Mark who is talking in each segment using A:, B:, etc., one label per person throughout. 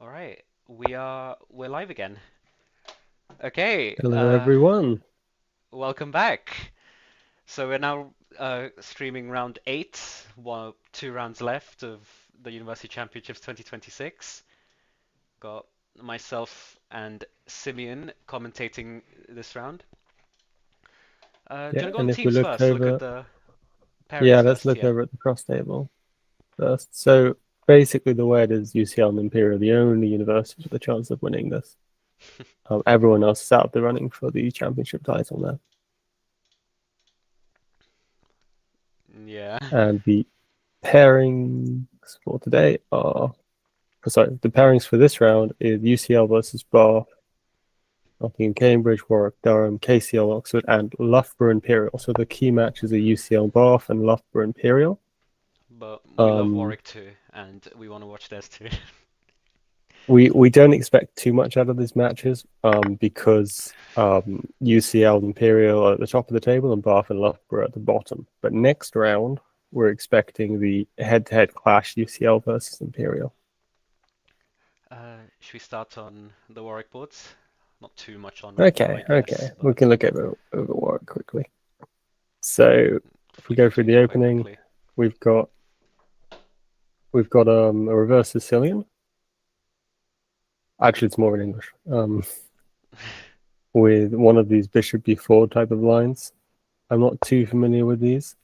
A: All right, we're live again. Okay,
B: Hello, everyone.
A: welcome back. So we're now streaming round eight, 2 rounds left of the University Championships 2026. Got myself and Simeon commentating this round. Do you
B: Yeah,
A: want to go on
B: and if we
A: teams
B: look
A: first? Look at
B: over,
A: the
B: yeah,
A: pairings
B: let's
A: first,
B: look
A: yeah.
B: over at the cross table first. So basically, the way it is, UCL and Imperial are the only universities with a chance of winning this. Everyone else is out of the running for the championship title now.
A: Yeah.
B: And the pairings for today are, sorry, the pairings for this round is UCL versus Bath, Nottingham, Cambridge, Warwick, Durham, KCL Oxford, and Loughborough Imperial. So the key matches are UCL Bath and Loughborough Imperial.
A: But we love
B: Um,
A: Warwick too, and we want to watch theirs too.
B: we don't expect too much out of these matches because UCL and Imperial are at the top of the table and Bath and Loughborough at the bottom. But next round, we're expecting the head-to-head clash UCL versus Imperial.
A: Should we start on the Warwick boards? Not too much on
B: Okay,
A: white,
B: okay.
A: yes,
B: We
A: but
B: can look over Warwick quickly. So if we
A: flick
B: go through
A: between
B: the
A: them quite
B: opening,
A: quickly.
B: we've got we've got a reverse Sicilian. Actually, it's more in English. With one of these bishop b4 type of lines. I'm not too familiar with these,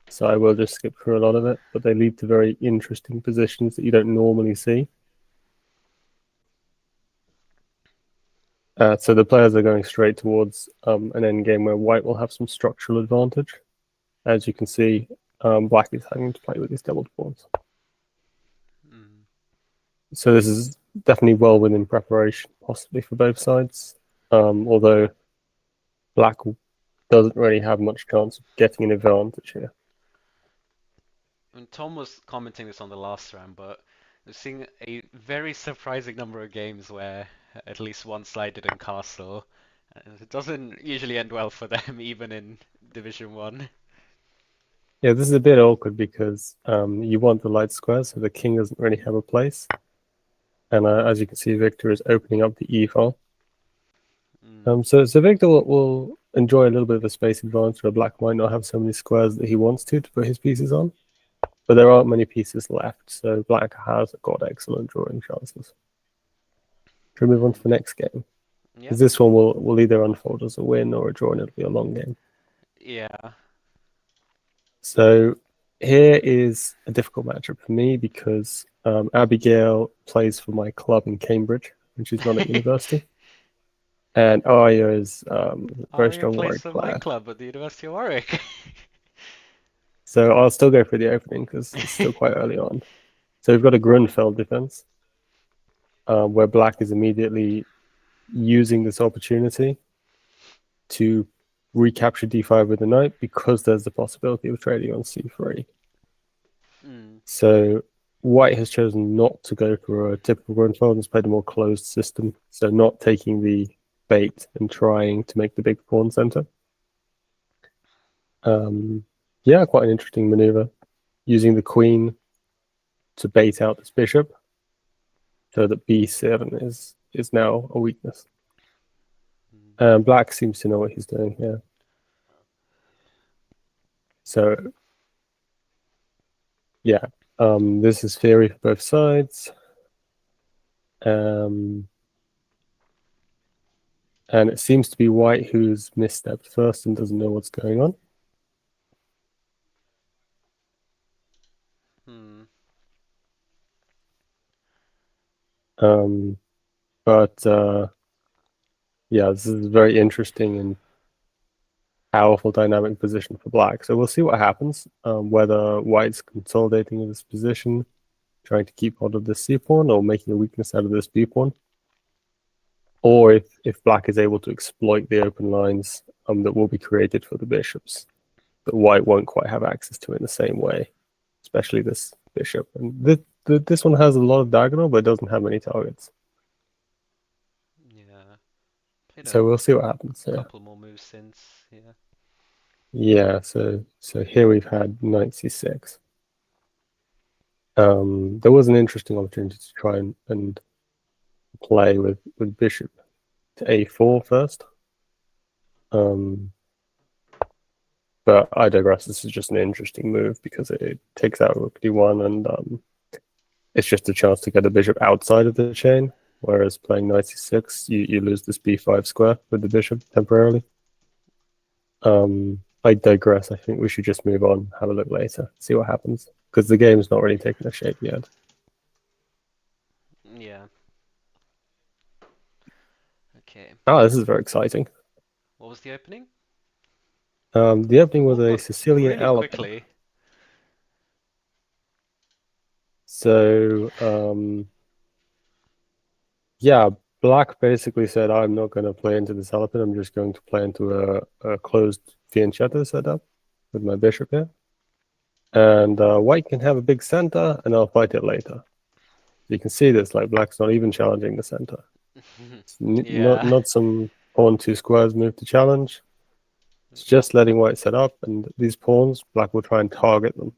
B: so I will just skip through a lot of it, but they lead to very interesting positions that you don't normally see. So the players are going straight towards an endgame where white will have some structural advantage. As you can see, black is having to play with these doubled pawns.
A: Mm.
B: So this is definitely well within preparation, possibly for both sides. Although black doesn't really have much chance of getting an advantage here.
A: And Tom was commenting this on the last round, but we're seeing a very surprising number of games where at least one side didn't castle. And it doesn't usually end well for them, even in Division 1.
B: Yeah, this is a bit awkward because you want the light square, so the king doesn't really have a place. And as you can see, Victor is opening up the e file.
A: Mm.
B: So Victor will enjoy a little bit of a space advantage where black might not have so many squares that he wants to put his pieces on. But there aren't many pieces left, so black has got excellent drawing chances. Should we move on to
A: Mm.
B: the next game?
A: Yeah,
B: Because this one will either unfold as a win or a draw, and it'll be a long game.
A: yeah.
B: So here is a difficult matchup for me because Abigail plays for my club in Cambridge, when she's not at university. And Arya is a very
A: Aria
B: strong
A: plays
B: Warwick
A: for my
B: player.
A: club at the University of Warwick.
B: So I'll still go for the opening because it's still quite early on. So we've got a Grunfeld defense where black is immediately using this opportunity to recapture d5 with the knight because there's the possibility of trading on c3.
A: Mm.
B: So white has chosen not to go for a typical Grunfeld and has played a more closed system. So not taking the bait and trying to make the big pawn center. Yeah, quite an interesting maneuver. Using the queen to bait out this bishop so that b7 is now a weakness.
A: Mm.
B: Black seems to know what he's doing here. So yeah, this is theory for both sides. And it seems to be white who's misstepped first and doesn't know what's going on.
A: Mm.
B: Um, but yeah, this is a very interesting and powerful dynamic position for black. So we'll see what happens, whether white's consolidating in this position, trying to keep hold of this c pawn or making a weakness out of this b pawn, or if black is able to exploit the open lines that will be created for the bishops, but white won't quite have access to in the same way, especially this bishop. And this one has a lot of diagonal, but it doesn't have many targets.
A: Yeah. Played
B: So
A: a
B: we'll see what happens here.
A: couple more moves since. Yeah.
B: Yeah, so here we've had knight c6. There was an interesting opportunity to try and play with bishop to a4 first. But I digress. This is just an interesting move because it takes out rook d1, and it's just a chance to get a bishop outside of the chain. Whereas playing knight c6, you lose this b5 square with the bishop temporarily. I digress. I think we should just move on, have a look later, see what happens. Because the game's not really taking a shape yet.
A: Yeah. Okay.
B: Oh, this is very exciting.
A: What was the opening?
B: The opening was a
A: What
B: Sicilian
A: really
B: Alabama.
A: quickly.
B: So, yeah, Black basically said, I'm not going to play into this elephant. I'm just going to play into a closed fianchetto setup with my bishop here. And White can have a big center, and I'll fight it later. You can see this, like Black's not even challenging the center.
A: Yeah.
B: Not some pawn two squares move to challenge. It's just letting White set up, and these pawns, Black will try and target them.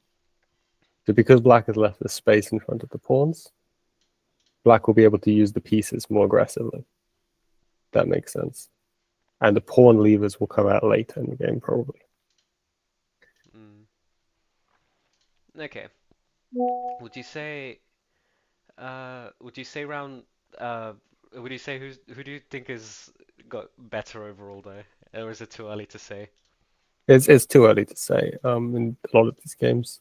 B: So because Black has left the space in front of the pawns, Black will be able to use the pieces more aggressively. That makes sense. And the pawn levers will come out later in the game, probably.
A: Mm. Okay. Would you say round would you say who do you think has got better overall though? Or is it too early to say?
B: It's too early to say in a lot of these games.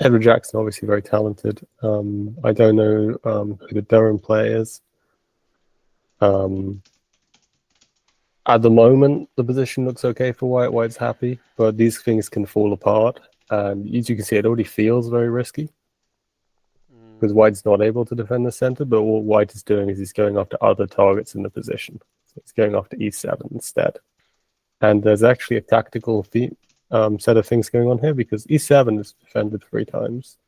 B: Edward Jackson, obviously very talented. I don't know who the Durham player is. At the moment, the position looks okay for White. White's happy, but these things can fall apart. And as you can see, it already feels very risky because White's not able to defend the center. But what White is doing is he's going after other targets in the position. So he's going after e7 instead. And there's actually a tactical set of things going on here because e7 is defended 3 times.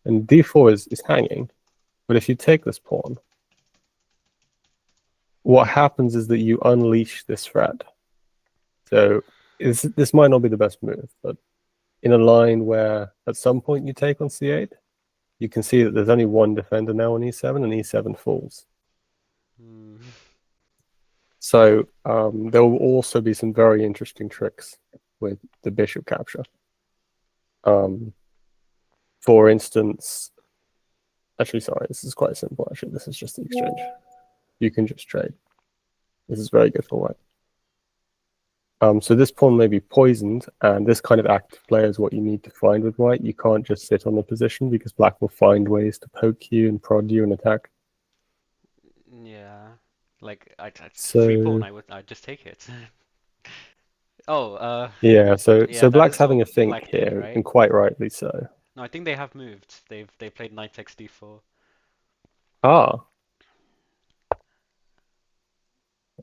B: And d4 is hanging. But if you take this pawn, what happens is that you unleash this threat. So this might not be the best move, but in a line where at some point you take on c8, you can see that there's only one defender now on e7, and e7 falls. So there will also be some very interesting tricks with the bishop capture. For instance, actually, sorry, this is quite simple. Actually, this is just the exchange. You can just trade. This is very good for White. So this pawn may be poisoned, and this kind of active play is what you need to find with White. You can't just sit on the position because Black will find ways to poke you and prod you and attack.
A: Yeah. Like free pawn,
B: So
A: I'd just take it. Oh,
B: yeah, so
A: yeah, that
B: Black's
A: is what
B: having a think
A: Black did,
B: here,
A: right?
B: and quite rightly so.
A: No, I think they have moved. They played knight takes d4.
B: Ah,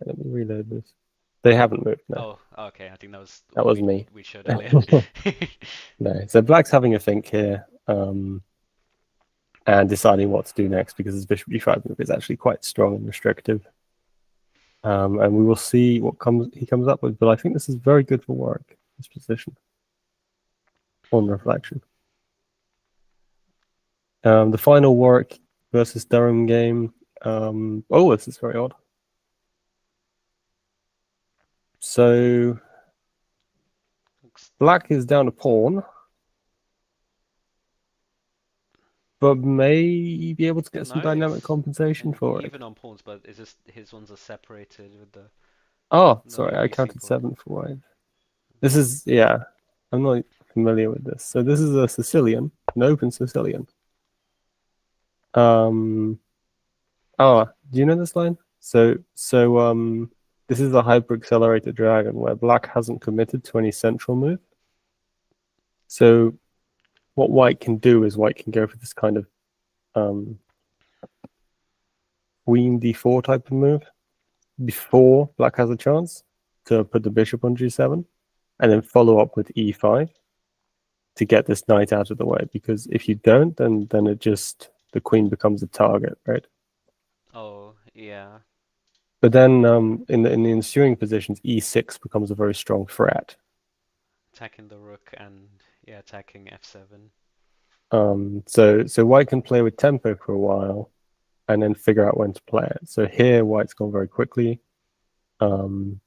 B: let me reload this. They haven't moved, no.
A: Okay. I think that was
B: That
A: what
B: was me.
A: we showed earlier.
B: No, so Black's having a think here, and deciding what to do next because his bishop g5 move is actually quite strong and restrictive. And we will see what he comes up with. But I think this is very good for Warwick, this position, on reflection. The final Warwick versus Durham game. Oh, this is very odd. So Black is down a pawn, but may be able to get some dynamic compensation for it.
A: Even on pawns, but is this his ones are separated with the
B: Oh,
A: no
B: sorry, I counted
A: pawn.
B: 7 for White. This is, yeah, I'm not familiar with this. So this is a Sicilian, an open Sicilian. Oh, do you know this line? So this is a hyper-accelerated dragon where Black hasn't committed to any central move. So what White can do is White can go for this kind of Queen d4 type of move before Black has a chance to put the bishop on g7, and then follow up with e5 to get this knight out of the way. Because if you don't, then it just the queen becomes a target, right?
A: Oh yeah.
B: But then in the ensuing positions, e6 becomes a very strong threat.
A: Attacking the rook and yeah, attacking f7.
B: So white can play with tempo for a while and then figure out when to play it. So here white's gone very quickly and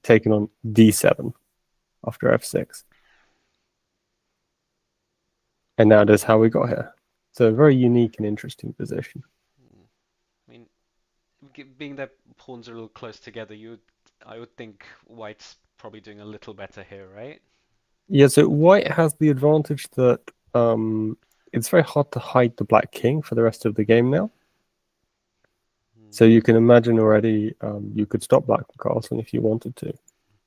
B: taken on d7 after f6. And now that's how we got here. So a very unique and interesting position.
A: I mean, being that pawns are a little close together, I would think white's probably doing a little better here, right?
B: Yeah, so white has the advantage that it's very hard to hide the black king for the rest of the game now. So you can imagine already you could stop black from castling if you wanted to.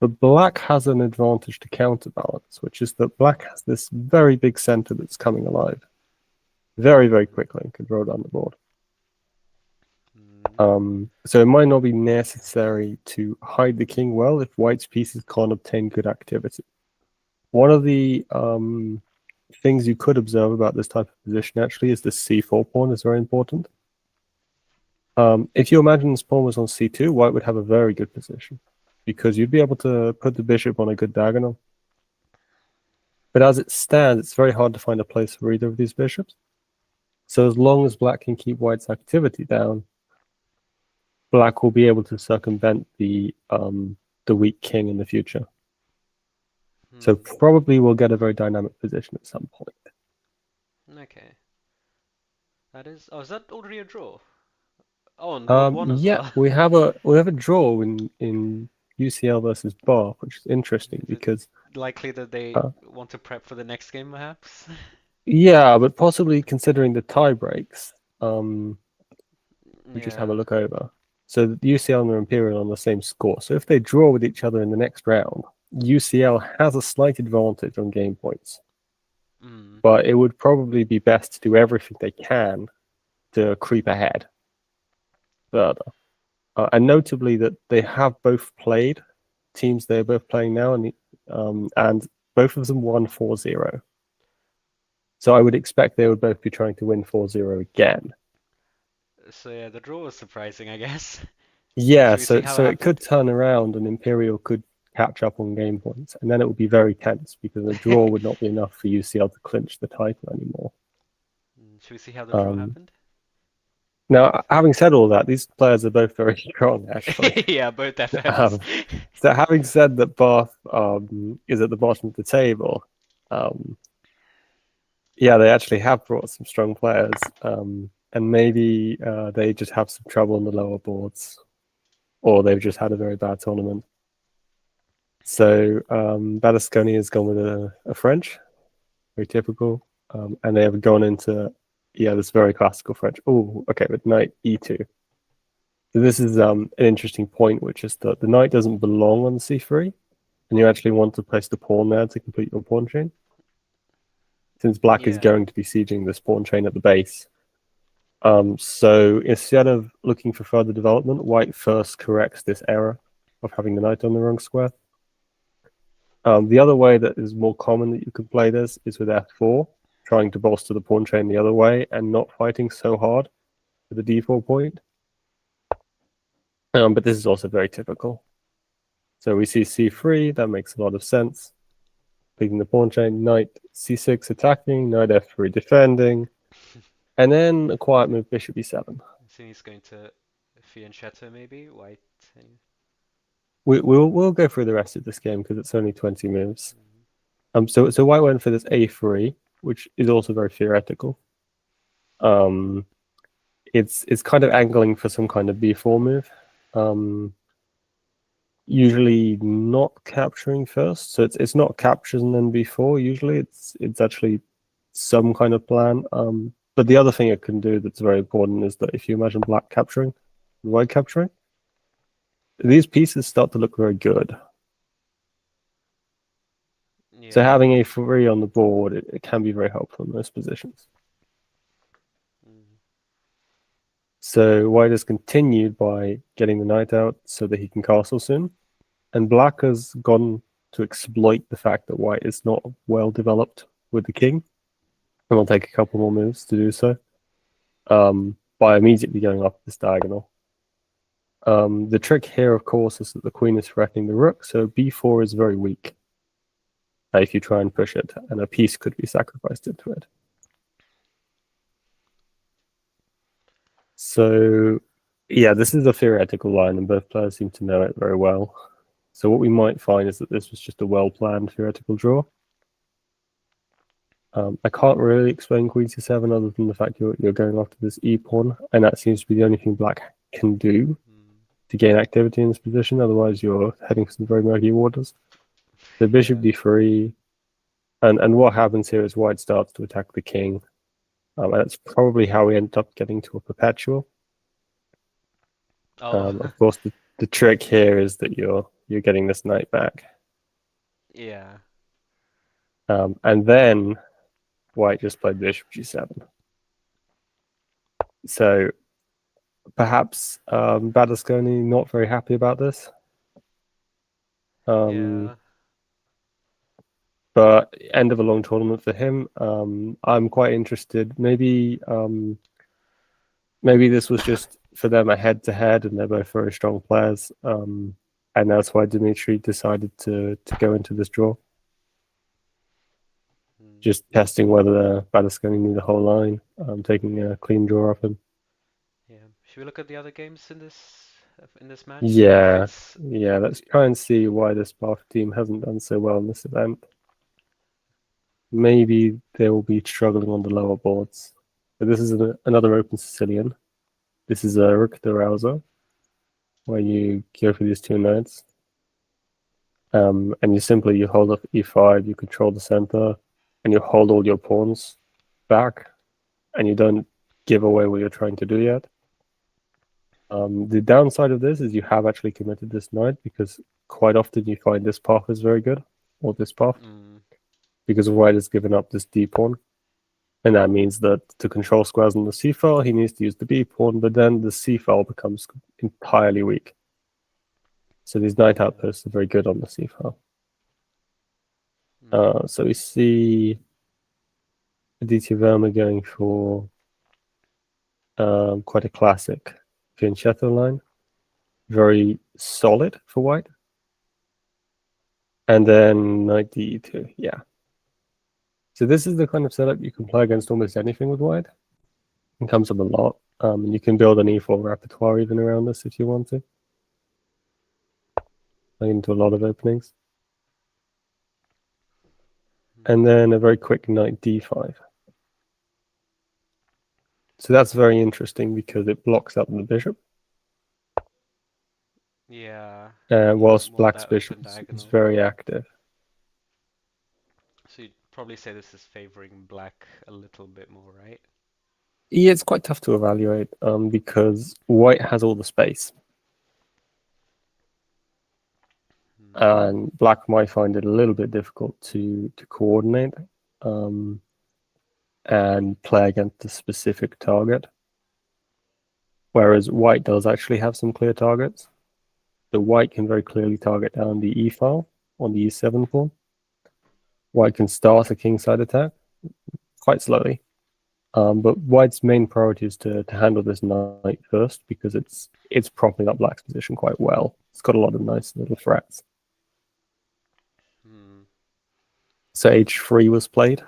B: But black has an advantage to counterbalance, which is that black has this very big center that's coming alive very, very quickly and can roll down the board. So it might not be necessary to hide the king well if white's pieces can't obtain good activity. One of the things you could observe about this type of position actually is the c4 pawn is very important. If you imagine this pawn was on c2, white would have a very good position because you'd be able to put the bishop on a good diagonal. But as it stands, it's very hard to find a place for either of these bishops. So as long as black can keep white's activity down, black will be able to circumvent the weak king in the future. So probably we'll get a very dynamic position at some point.
A: Okay. Is that already a draw? Oh, and Board 1 as well.
B: we have a draw in UCL versus Bott, which is interesting because
A: likely that they want to prep for the next game, perhaps.
B: Yeah, but possibly considering the tie breaks, we just have a look over. So the UCL and the Imperial on the same score. So if they draw with each other in the next round, UCL has a slight advantage on game points. But it would probably be best to do everything they can to creep ahead further. And notably that they have both played teams they're both playing now, and both of them won 4-0. So I would expect they would both be trying to win 4-0 again.
A: So yeah, the draw was surprising, I guess.
B: Yeah, so it could turn around and Imperial could catch up on game points, and then it would be very tense because a draw would not be enough for UCL to clinch the title anymore.
A: Should we see how the draw happened?
B: Now, having said all that, these players are both very strong, actually.
A: Yeah, both FMs.
B: So having said that Bath is at the bottom of the table, yeah, they actually have brought some strong players, and maybe they just have some trouble on the lower boards, or they've just had a very bad tournament. So Berlusconi has gone with a French, very typical, and they have gone into, yeah, this very classical French. Oh, okay, with knight e2. So this is an interesting point, which is that the knight doesn't belong on c3, and you actually want to place the pawn there to complete your pawn chain, since black is going to be sieging this pawn chain at the base. So instead of looking for further development, white first corrects this error of having the knight on the wrong square. The other way that is more common that you could play this is with f4, trying to bolster the pawn chain the other way and not fighting so hard for the d4 point. But this is also very typical. So we see c3, that makes a lot of sense. Picking the pawn chain, knight c6 attacking, knight f3 defending, and then a quiet move, bishop e7.
A: So he's going to fianchetto maybe, white.
B: We'll go through the rest of this game because it's only 20 moves. So white went for this a3, which is also very theoretical. It's kind of angling for some kind of b4 move. Usually not capturing first, so it's not captures and then b4. Usually it's actually some kind of plan. But the other thing it can do that's very important is that if you imagine black capturing, white capturing, these pieces start to look very good. Yeah. So having a3 on the board, it can be very helpful in those positions. So white has continued by getting the knight out so that he can castle soon. And black has gone to exploit the fact that white is not well developed with the king. And we'll take a couple more moves to do so by immediately going up this diagonal. The trick here, of course, is that the queen is threatening the rook, so b4 is very weak. if you try and push it, and a piece could be sacrificed into it. So, yeah, this is a theoretical line, and both players seem to know it very well. So what we might find is that this was just a well-planned theoretical draw. I can't really explain Queen C7 other than the fact you're going after this e-pawn, and that seems to be the only thing Black can do to gain activity in this position. Otherwise, you're heading for some very murky waters. So bishop d3, and what happens here is White starts to attack the king. That's probably how we end up getting to a perpetual. Of course, the trick here is that you're getting this knight back.
A: Yeah.
B: And then White just played bishop g7. So perhaps Berlusconi not very happy about this.
A: Yeah.
B: But end of a long tournament for him. I'm quite interested. Maybe this was just for them a head-to-head, and they're both very strong players. And that's why Dmitry decided to go into this draw. Just testing whether Berlusconi knew the whole line, taking a clean draw off him.
A: Yeah. Should we look at the other games in this match?
B: Yeah. Let's try and see why this Bath team hasn't done so well in this event. Maybe they will be struggling on the lower boards. But this is another open Sicilian. This is a Rook de Rouser, where you go for these two knights. And you hold up e5, you control the center, and you hold all your pawns back, and you don't give away what you're trying to do yet. The downside of this is you have actually committed this knight, because quite often you find this path is very good, or this path, because White has given up this d pawn. And that means that to control squares on the c file, he needs to use the b pawn, but then the c file becomes entirely weak. So these knight outposts are very good on the c file. So we see Aditya Verma going for quite a classic fianchetto line. Very solid for White. And then knight d2, yeah. So this is the kind of setup you can play against almost anything with White. It comes up a lot. And you can build an e4 repertoire even around this if you want to. Play into a lot of openings. And then a very quick knight d5. So that's very interesting because it blocks up the bishop.
A: Yeah.
B: Whilst Black's bishop is very active.
A: So you'd probably say this is favoring Black a little bit more, right?
B: Yeah, it's quite tough to evaluate because White has all the space. And Black might find it a little bit difficult to coordinate and play against a specific target. Whereas White does actually have some clear targets. So White can very clearly target down the e file on the e7 pawn. White can start a kingside attack quite slowly. But White's main priority is to handle this knight first because it's propping up Black's position quite well. It's got a lot of nice little threats. So h3 was played.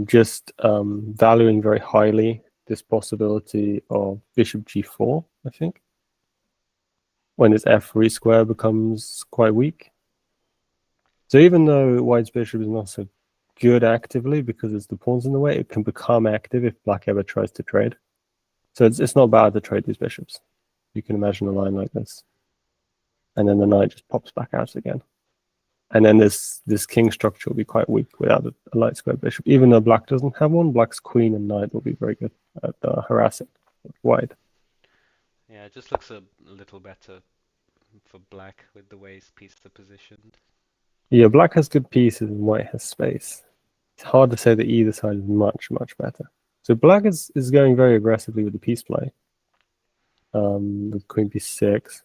B: Just valuing very highly this possibility of bishop g4, I think, when his f3 square becomes quite weak. So even though White's bishop is not so good actively because it's the pawns in the way, it can become active if Black ever tries to trade. So it's not bad to trade these bishops. You can imagine a line like this. And then the knight just pops back out again. And then this king structure will be quite weak without a light square bishop. Even though Black doesn't have one, Black's queen and knight will be very good at harassing White.
A: Yeah, it just looks a little better for Black with the way his pieces are positioned.
B: Yeah, Black has good pieces and White has space. It's hard to say that either side is much, much better. So Black is going very aggressively with the piece play. With queen b6.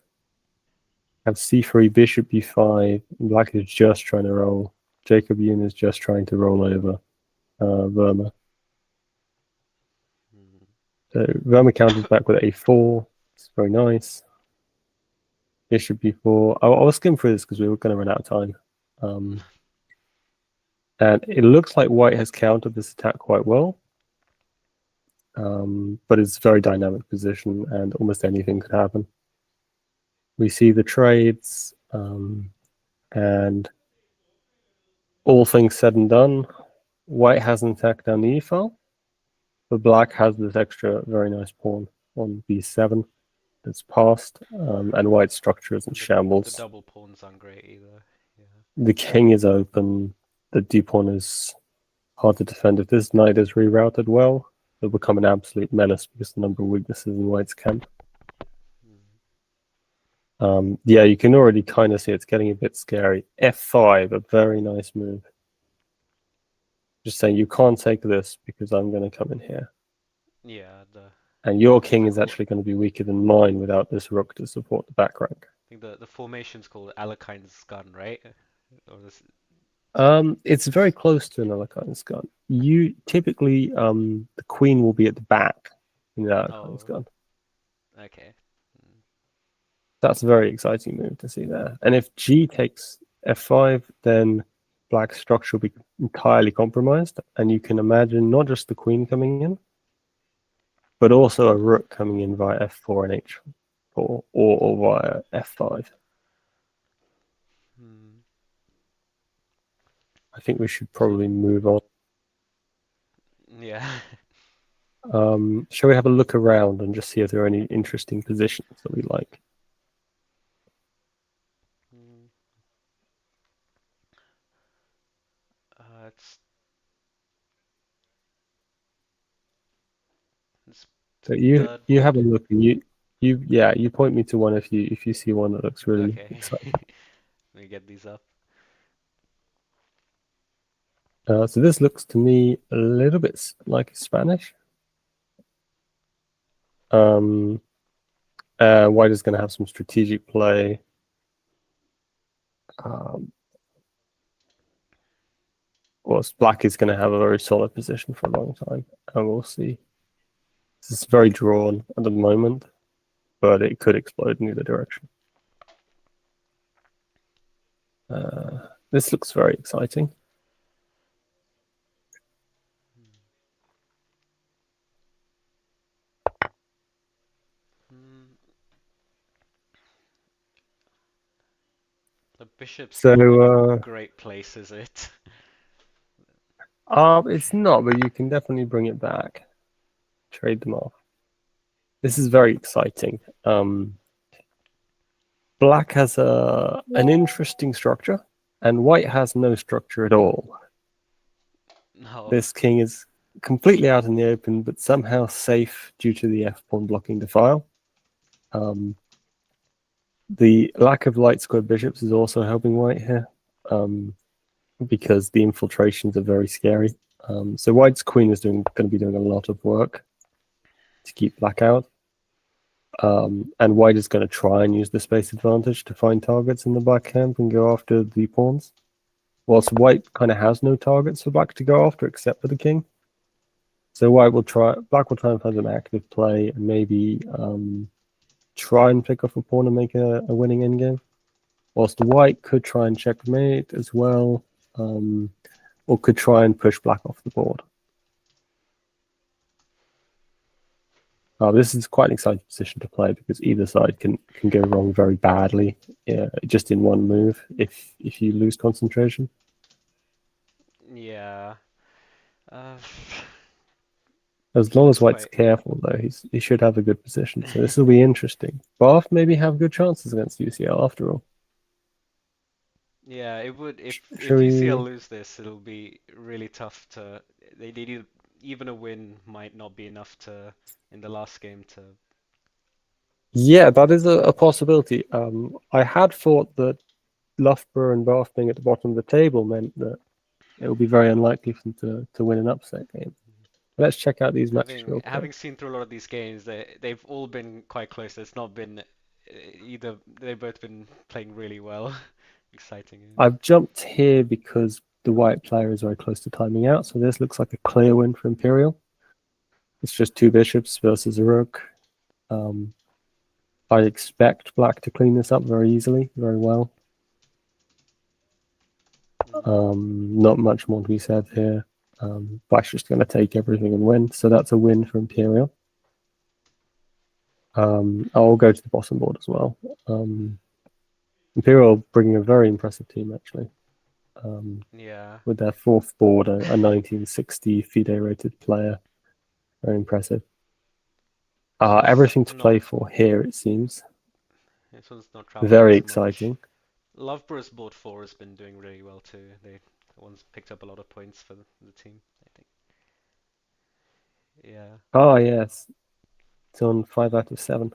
B: Have c3, bishop b5. Black is just trying to roll. Jacob Yoon is just trying to roll over Verma. So Verma counters back with a4. It's very nice. Bishop b4. I was skimming through this because we were going to run out of time. And it looks like white has countered this attack quite well. But it's a very dynamic position and almost anything could happen. We see the trades, and all things said and done, white hasn't attacked down the e file, but black has this extra very nice pawn on b7 that's passed, and white's structure is in shambles.
A: The double pawns aren't great either. Yeah.
B: The king is open, the d pawn is hard to defend. If this knight is rerouted well, it'll become an absolute menace because the number of weaknesses in white's camp. Yeah, you can already kind of see it's getting a bit scary. f5, a very nice move. Just saying you can't take this because I'm going to come in here.
A: Yeah.
B: And your king is actually going to be weaker than mine without this rook to support the back rank.
A: I think the formation's called Alekhine's gun, right? Or this...
B: It's very close to an Alekhine's gun. You typically, the queen will be at the back in the Alekhine's gun.
A: Okay.
B: That's a very exciting move to see there. And if g takes f5, then black's structure will be entirely compromised. And you can imagine not just the queen coming in, but also a rook coming in via f4 and h4, or via f5. I think we should probably move on.
A: Yeah.
B: Shall we have a look around and just see if there are any interesting positions that we like? So you have a look, and you point me to one if you see one that looks really exciting.
A: Let me get these up.
B: So this looks to me a little bit like Spanish. White is going to have some strategic play. Whilst black is going to have a very solid position for a long time, and we'll see. This is very drawn at the moment, but it could explode in either direction. This looks very exciting.
A: The bishop's not a great place, is it?
B: It's not, but you can definitely bring it back. Trade them off. This is very exciting. Black has an interesting structure, and white has no structure at all.
A: No.
B: This king is completely out in the open, but somehow safe due to the f-pawn blocking the file. The lack of light square bishops is also helping white here, because the infiltrations are very scary. So white's queen is going to be doing a lot of work to keep black out. And white is going to try and use the space advantage to find targets in the black camp and go after the pawns. Whilst white kind of has no targets for black to go after except for the king. So black will try and find an active play and maybe try and pick off a pawn and make a winning endgame. Whilst white could try and checkmate as well, or could try and push black off the board. This is quite an exciting position to play because either side can go wrong very badly, just in one move if you lose concentration.
A: Yeah.
B: As long as white's careful, though, he should have a good position. So this will be interesting. Bath maybe have good chances against UCL after all.
A: Yeah, it would. If UCL lose this, it'll be really tough to. They need even a win might not be enough to in the last game to.
B: Yeah, that is a possibility. I had thought that Loughborough and Bath being at the bottom of the table meant that it would be very unlikely for them to win an upset game. Let's check out these matches real quick.
A: Having seen through a lot of these games, they've all been quite close. It's not been either. They've both been playing really well. Exciting.
B: I've jumped here because the white player is very close to timing out, so this looks like a clear win for Imperial. It's just two bishops versus a rook. I expect black to clean this up very easily, very well. Not much more to be said here. Black's just going to take everything and win. So that's a win for Imperial. I'll go to the bottom board as well. Imperial bringing a very impressive team, actually.
A: Yeah.
B: With their fourth board, a 1960 FIDE-rated player. Very impressive. Everything to play for here, it seems.
A: This one's not traveling
B: Very
A: so
B: exciting.
A: much. Loughborough's board 4 has been doing really well too. They one's picked up a lot of points for the team, I think. Yeah.
B: Oh, yes. It's on 5 out of 7.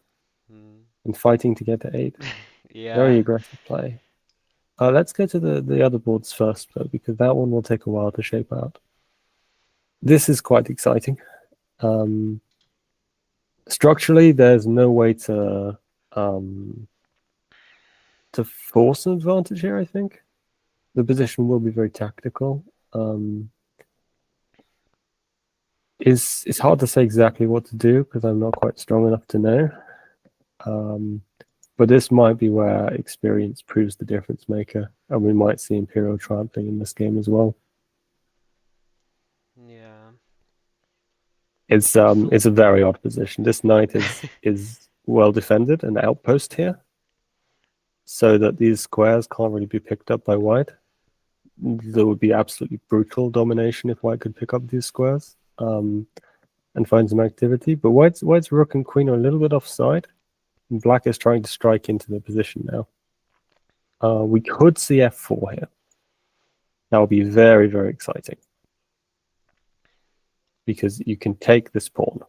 A: Mm.
B: And fighting to get to 8.
A: Yeah.
B: Very aggressive play. Let's go to the other boards first, though, because that one will take a while to shape out. This is quite exciting. Structurally, there's no way to force an advantage here, I think. The position will be very tactical. It's hard to say exactly what to do because I'm not quite strong enough to know. But this might be where experience proves the difference maker, and we might see Imperial triumphing in this game as well.
A: Yeah.
B: It's a very odd position. This knight is well defended, an outpost here, so that these squares can't really be picked up by white. There would be absolutely brutal domination if white could pick up these squares and find some activity. But white's rook and queen are a little bit offside. And black is trying to strike into the position now. We could see f4 here. That would be very, very exciting. Because you can take this pawn,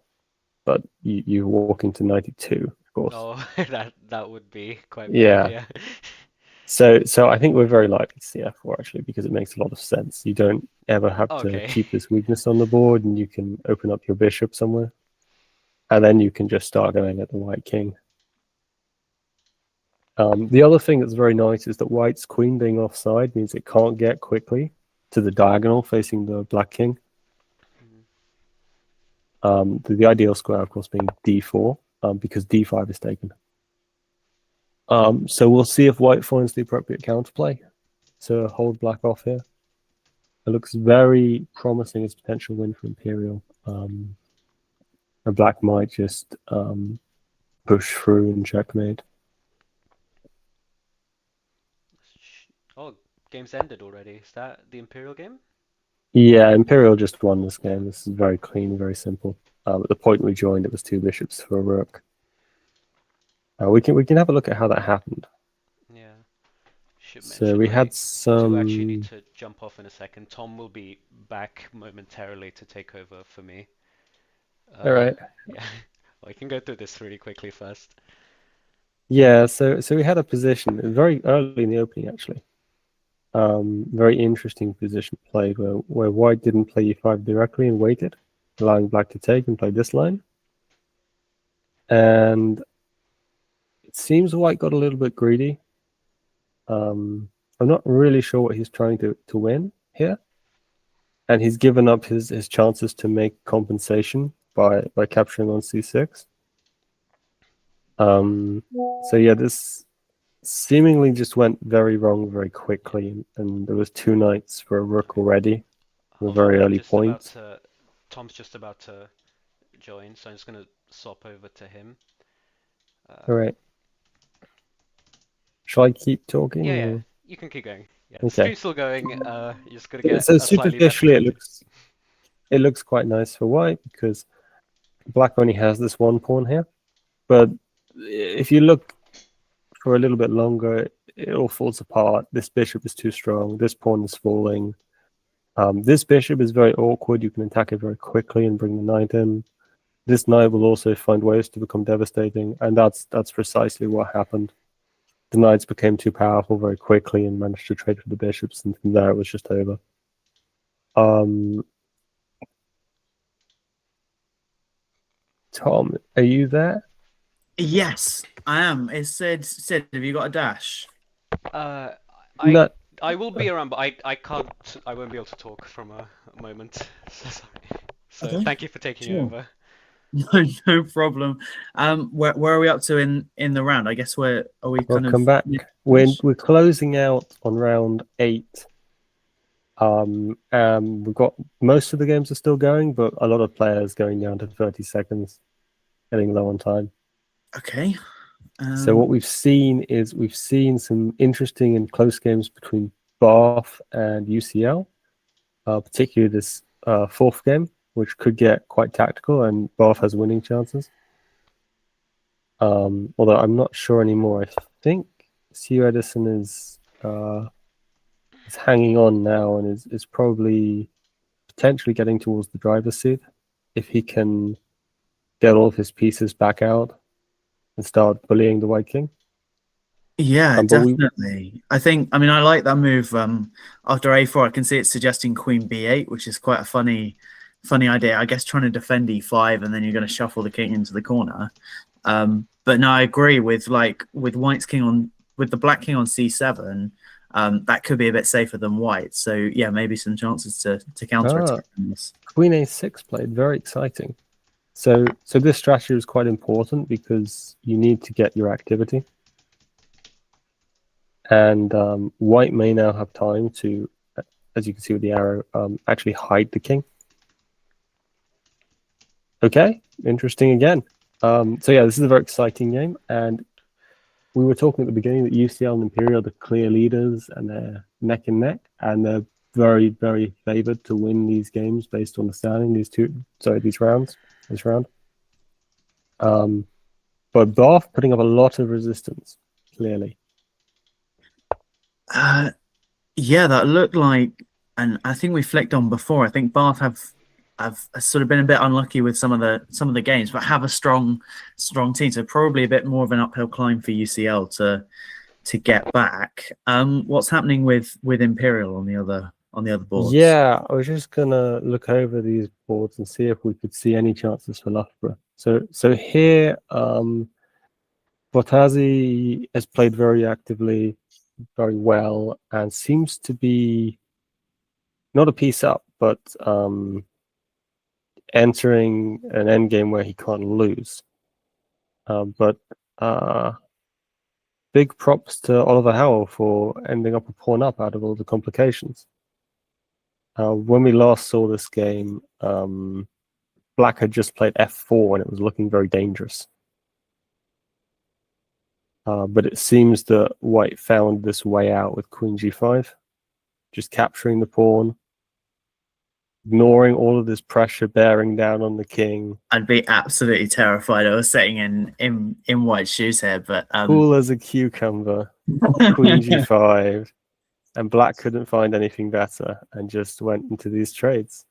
B: but you walk into 92, of course.
A: Oh, that would be quite
B: yeah.
A: bad, yeah.
B: So I think we're very likely to see f4 actually, because it makes a lot of sense. You don't ever have to keep this weakness on the board, and you can open up your bishop somewhere, and then you can just start going at the white king. The other thing that's very nice is that white's queen being offside means it can't get quickly to the diagonal facing the black king. The ideal square, of course, being d4, because d5 is taken. So we'll see if white finds the appropriate counterplay to hold black off here. It looks very promising as a potential win for Imperial. And black might just push through and checkmate.
A: Oh, game's ended already. Is that the Imperial game?
B: Yeah, Imperial just won this game. This is very clean, very simple. At the point we joined, it was 2 bishops for a rook. We can have a look at how that happened.
A: Yeah.
B: So we had some.
A: Do actually need to jump off in a second. Tom will be back momentarily to take over for me.
B: All right.
A: Yeah. Well, I can go through this really quickly first.
B: Yeah. So we had a position very early in the opening, actually. Very interesting position played where white didn't play e5 directly and waited, allowing black to take and play this line. And it seems white got a little bit greedy. I'm not really sure what he's trying to win here. And he's given up his chances to make compensation by capturing on c6. So yeah, this seemingly just went very wrong very quickly, and there was 2 knights for a rook already at a very early point.
A: Tom's just about to join, so I'm just going to swap over to him.
B: All right. Shall I keep talking?
A: Yeah, you can keep going. Yeah,
B: okay.
A: The stream's still going. You're just going to get
B: so
A: a slightly
B: superficially it looks quite nice for white because black only has this 1 pawn here, but if you look for a little bit longer, it all falls apart. This bishop is too strong. This pawn is falling. This bishop is very awkward. You can attack it very quickly and bring the knight in. This knight will also find ways to become devastating, and that's precisely what happened. The knights became too powerful very quickly and managed to trade for the bishops, and from there it was just over. Tom, are you there?
C: Yes, I am. It said, have you got a dash?
A: I will be around, but I can't. I won't be able to talk from a moment. So
C: Okay.
A: Thank you for taking over.
C: No problem. Where are we up to in the round? I guess we'll come
B: back. We're closing out on round 8. And we've got most of the games are still going, but a lot of players going down to 30 seconds, getting low on time.
C: Okay.
B: So what we've seen is some interesting and close games between Bath and UCL, particularly this fourth game, which could get quite tactical, and Bath has winning chances. Although I'm not sure anymore. I think Sue Edison is hanging on now and is probably potentially getting towards the driver's seat if he can get all of his pieces back out and start bullying the White King.
C: Yeah,
B: But
C: definitely. I mean, I like that move. After A4, I can see it suggesting Queen B8, which is quite a funny idea. I guess trying to defend E5 and then you're going to shuffle the king into the corner. But no, I agree with White's king on with the black king on C7. That could be a bit safer than White. So yeah, maybe some chances to counter attack this.
B: Queen A6 played, very exciting. So this strategy is quite important because you need to get your activity. And White may now have time to, as you can see with the arrow, actually hide the king. Okay, interesting again. So yeah, this is a very exciting game. And we were talking at the beginning that UCL and Imperial are the clear leaders and they're neck and neck. And they're very, very favored to win these games based on the standing, these rounds, this round. But Bath putting up a lot of resistance, clearly.
C: Yeah, that looked like, and I think we flicked on before. I think Bath have sort of been a bit unlucky with some of the games, but have a strong team. So probably a bit more of an uphill climb for UCL to get back. What's happening with Imperial on the other boards?
B: Yeah, I was just gonna look over these boards and see if we could see any chances for Loughborough. So here, Bottazi has played very actively, very well, and seems to be not a piece up, but entering an endgame where he can't lose. But big props to Oliver Howell for ending up a pawn up out of all the complications. When we last saw this game, Black had just played f4 and it was looking very dangerous. But it seems that White found this way out with Queen g5, just capturing the pawn, ignoring all of this pressure bearing down on the king.
C: I'd be absolutely terrified. I was sitting in White's shoes here, but
B: cool as a cucumber. Queen g5, and Black couldn't find anything better and just went into these trades.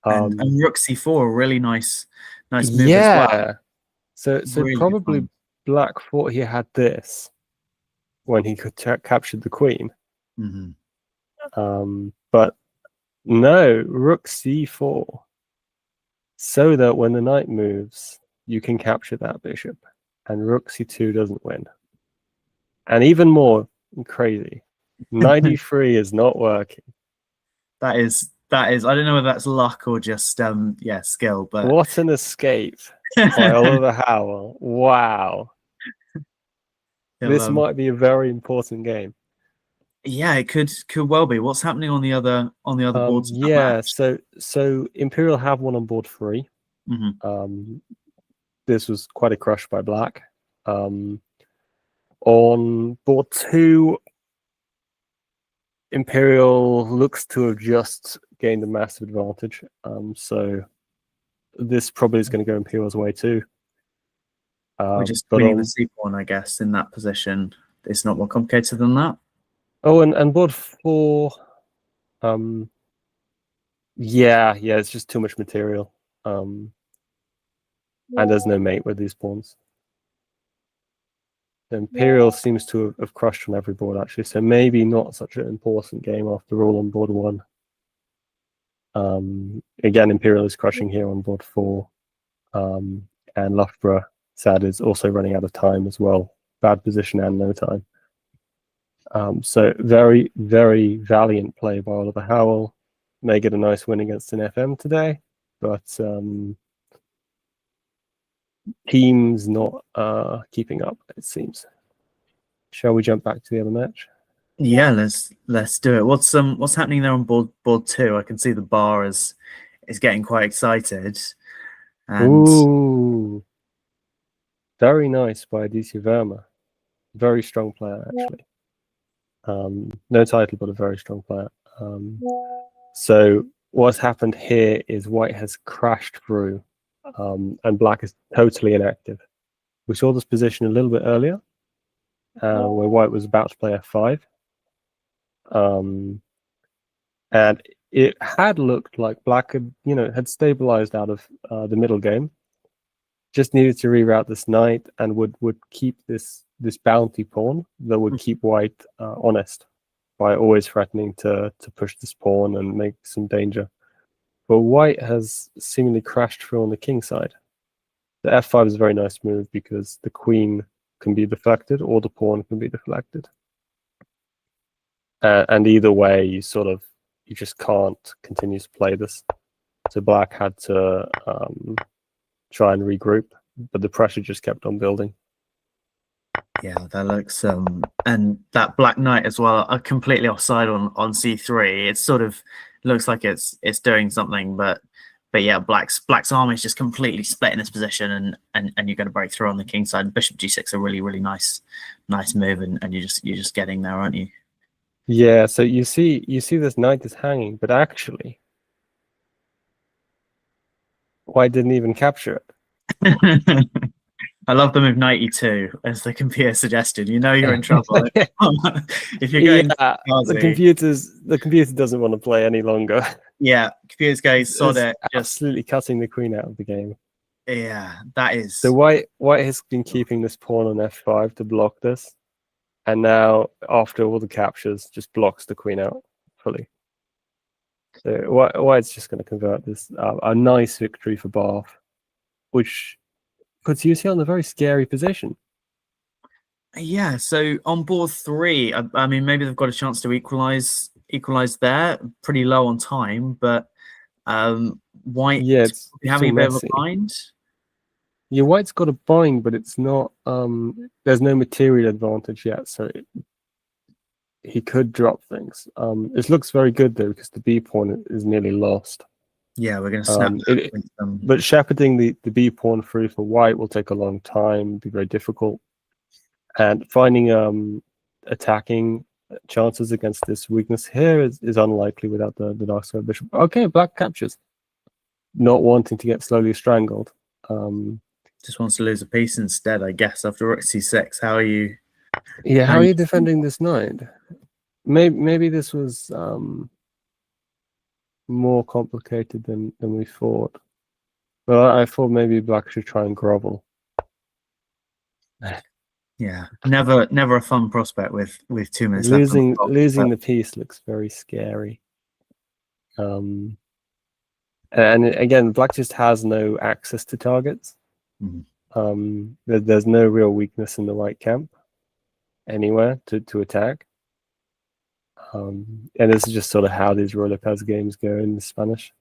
C: And Rook c4, really nice move
B: yeah.
C: as well.
B: So really probably fun. Black thought he had this when he could captured the queen.
C: Mm-hmm.
B: But no, Rook c4, so that when the knight moves, you can capture that bishop, and Rook c2 doesn't win. And even more crazy, knight e3 is not working.
C: That is. I don't know whether that's luck or just skill. But
B: what an escape by Oliver Howell! Wow, this might be a very important game.
C: Yeah, it could well be. What's happening on the other boards?
B: Yeah, so Imperial have one on board 3.
C: Mm-hmm.
B: This was quite a crush by Black. On board 2, Imperial looks to have just gained a massive advantage. So this probably is going to go Imperial's way too.
C: We're just winning the c-pawn, I guess, in that position. It's not more complicated than that.
B: Oh, and board 4, yeah, it's just too much material. And there's no mate with these pawns. Imperial seems to have crushed on every board, actually, so maybe not such an important game after all on board 1. Again, Imperial is crushing here on board 4. And Loughborough, sad, is also running out of time as well. Bad position and no time. So very, very valiant play by Oliver Howell. May get a nice win against an FM today, but team's not keeping up, it seems. Shall we jump back to the other match?
C: Yeah, let's do it. What's happening there on board two? I can see the bar is getting quite excited. And
B: Ooh, very nice by DC Verma. Very strong player, actually. No title, but a very strong player. So what's happened here is White has crashed through, and Black is totally inactive. We saw this position a little bit earlier, where White was about to play F5. And it had looked like Black had stabilized out of the middle game. Just needed to reroute this knight and would keep this bounty pawn that would keep White honest by always threatening to push this pawn and make some danger. But White has seemingly crashed through on the king side. The F5 is a very nice move because the queen can be deflected or the pawn can be deflected. And either way, you just can't continue to play this. So Black had to try and regroup, but the pressure just kept on building.
C: yeah, that looks and that Black Knight as well are completely offside on c3. It sort of looks like it's doing something, but yeah, Black's army is just completely split in this position, and you're going to break through on the king side. Bishop g6 a really nice move, and you're just getting there, aren't you?
B: Yeah, so you see this knight is hanging, but actually White didn't even capture it.
C: I love the move knight e2, as the computer suggested. You know you're in trouble if you're going.
B: Yeah, the computer doesn't want to play any longer.
C: Yeah, computer's going sod it, just
B: absolutely cutting the queen out of the game.
C: Yeah, that is.
B: So White has been keeping this pawn on f5 to block this, and now after all the captures, just blocks the queen out fully. So White's just going to convert this. A nice victory for Bath, which puts UCL in a very scary position.
C: Yeah, so on board three, I mean, maybe they've got a chance to equalize there. Pretty low on time, but White having a bit of a bind.
B: Yeah, White's got a bind, but it's not. There's no material advantage yet, so he could drop things. It looks very good though because the B pawn is nearly lost.
C: Yeah, we're going to snap
B: but shepherding the B pawn through for White will take a long time, be very difficult. And finding attacking chances against this weakness here is unlikely without the dark side bishop. Okay, Black captures. Not wanting to get slowly strangled.
C: Just wants to lose a piece instead, I guess, after rook c6. How are you?
B: Yeah, how are you defending this knight? Maybe this was more complicated than we thought. Well, I thought maybe Black should try and grovel.
C: Yeah, never a fun prospect with 2 minutes left.
B: Losing the piece looks very scary. And again, Black just has no access to targets. Mm-hmm. There's no real weakness in the White camp anywhere to attack. And this is just sort of how these roller pass games go in Spanish.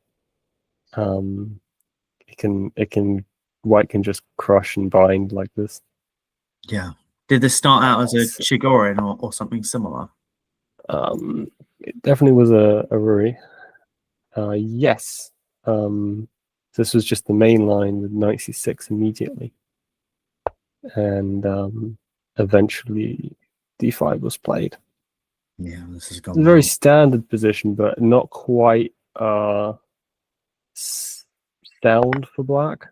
B: White can just crush and bind like this.
C: Yeah. Did this start out as a Chigorin or something similar?
B: It definitely was a Ruri. Yes. This was just the main line with knight c6 immediately. And eventually d5 was played.
C: Yeah, this is
B: a very standard position, but not quite sound for Black.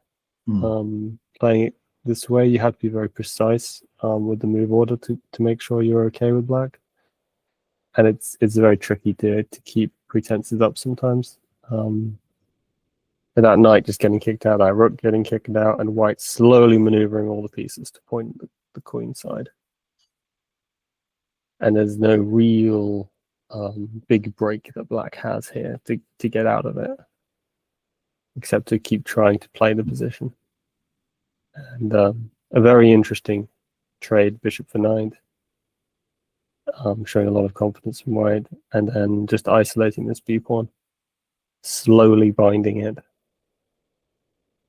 B: Playing it this way, you have to be very precise with the move order to make sure you're okay with Black. And it's very tricky to keep pretenses up sometimes. And that knight just getting kicked out, that rook getting kicked out, and White slowly maneuvering all the pieces to point the queen side. And there's no real big break that Black has here to get out of it, except to keep trying to play the position. And a very interesting trade, bishop for 9, showing a lot of confidence from White, and then just isolating this b pawn, slowly binding it.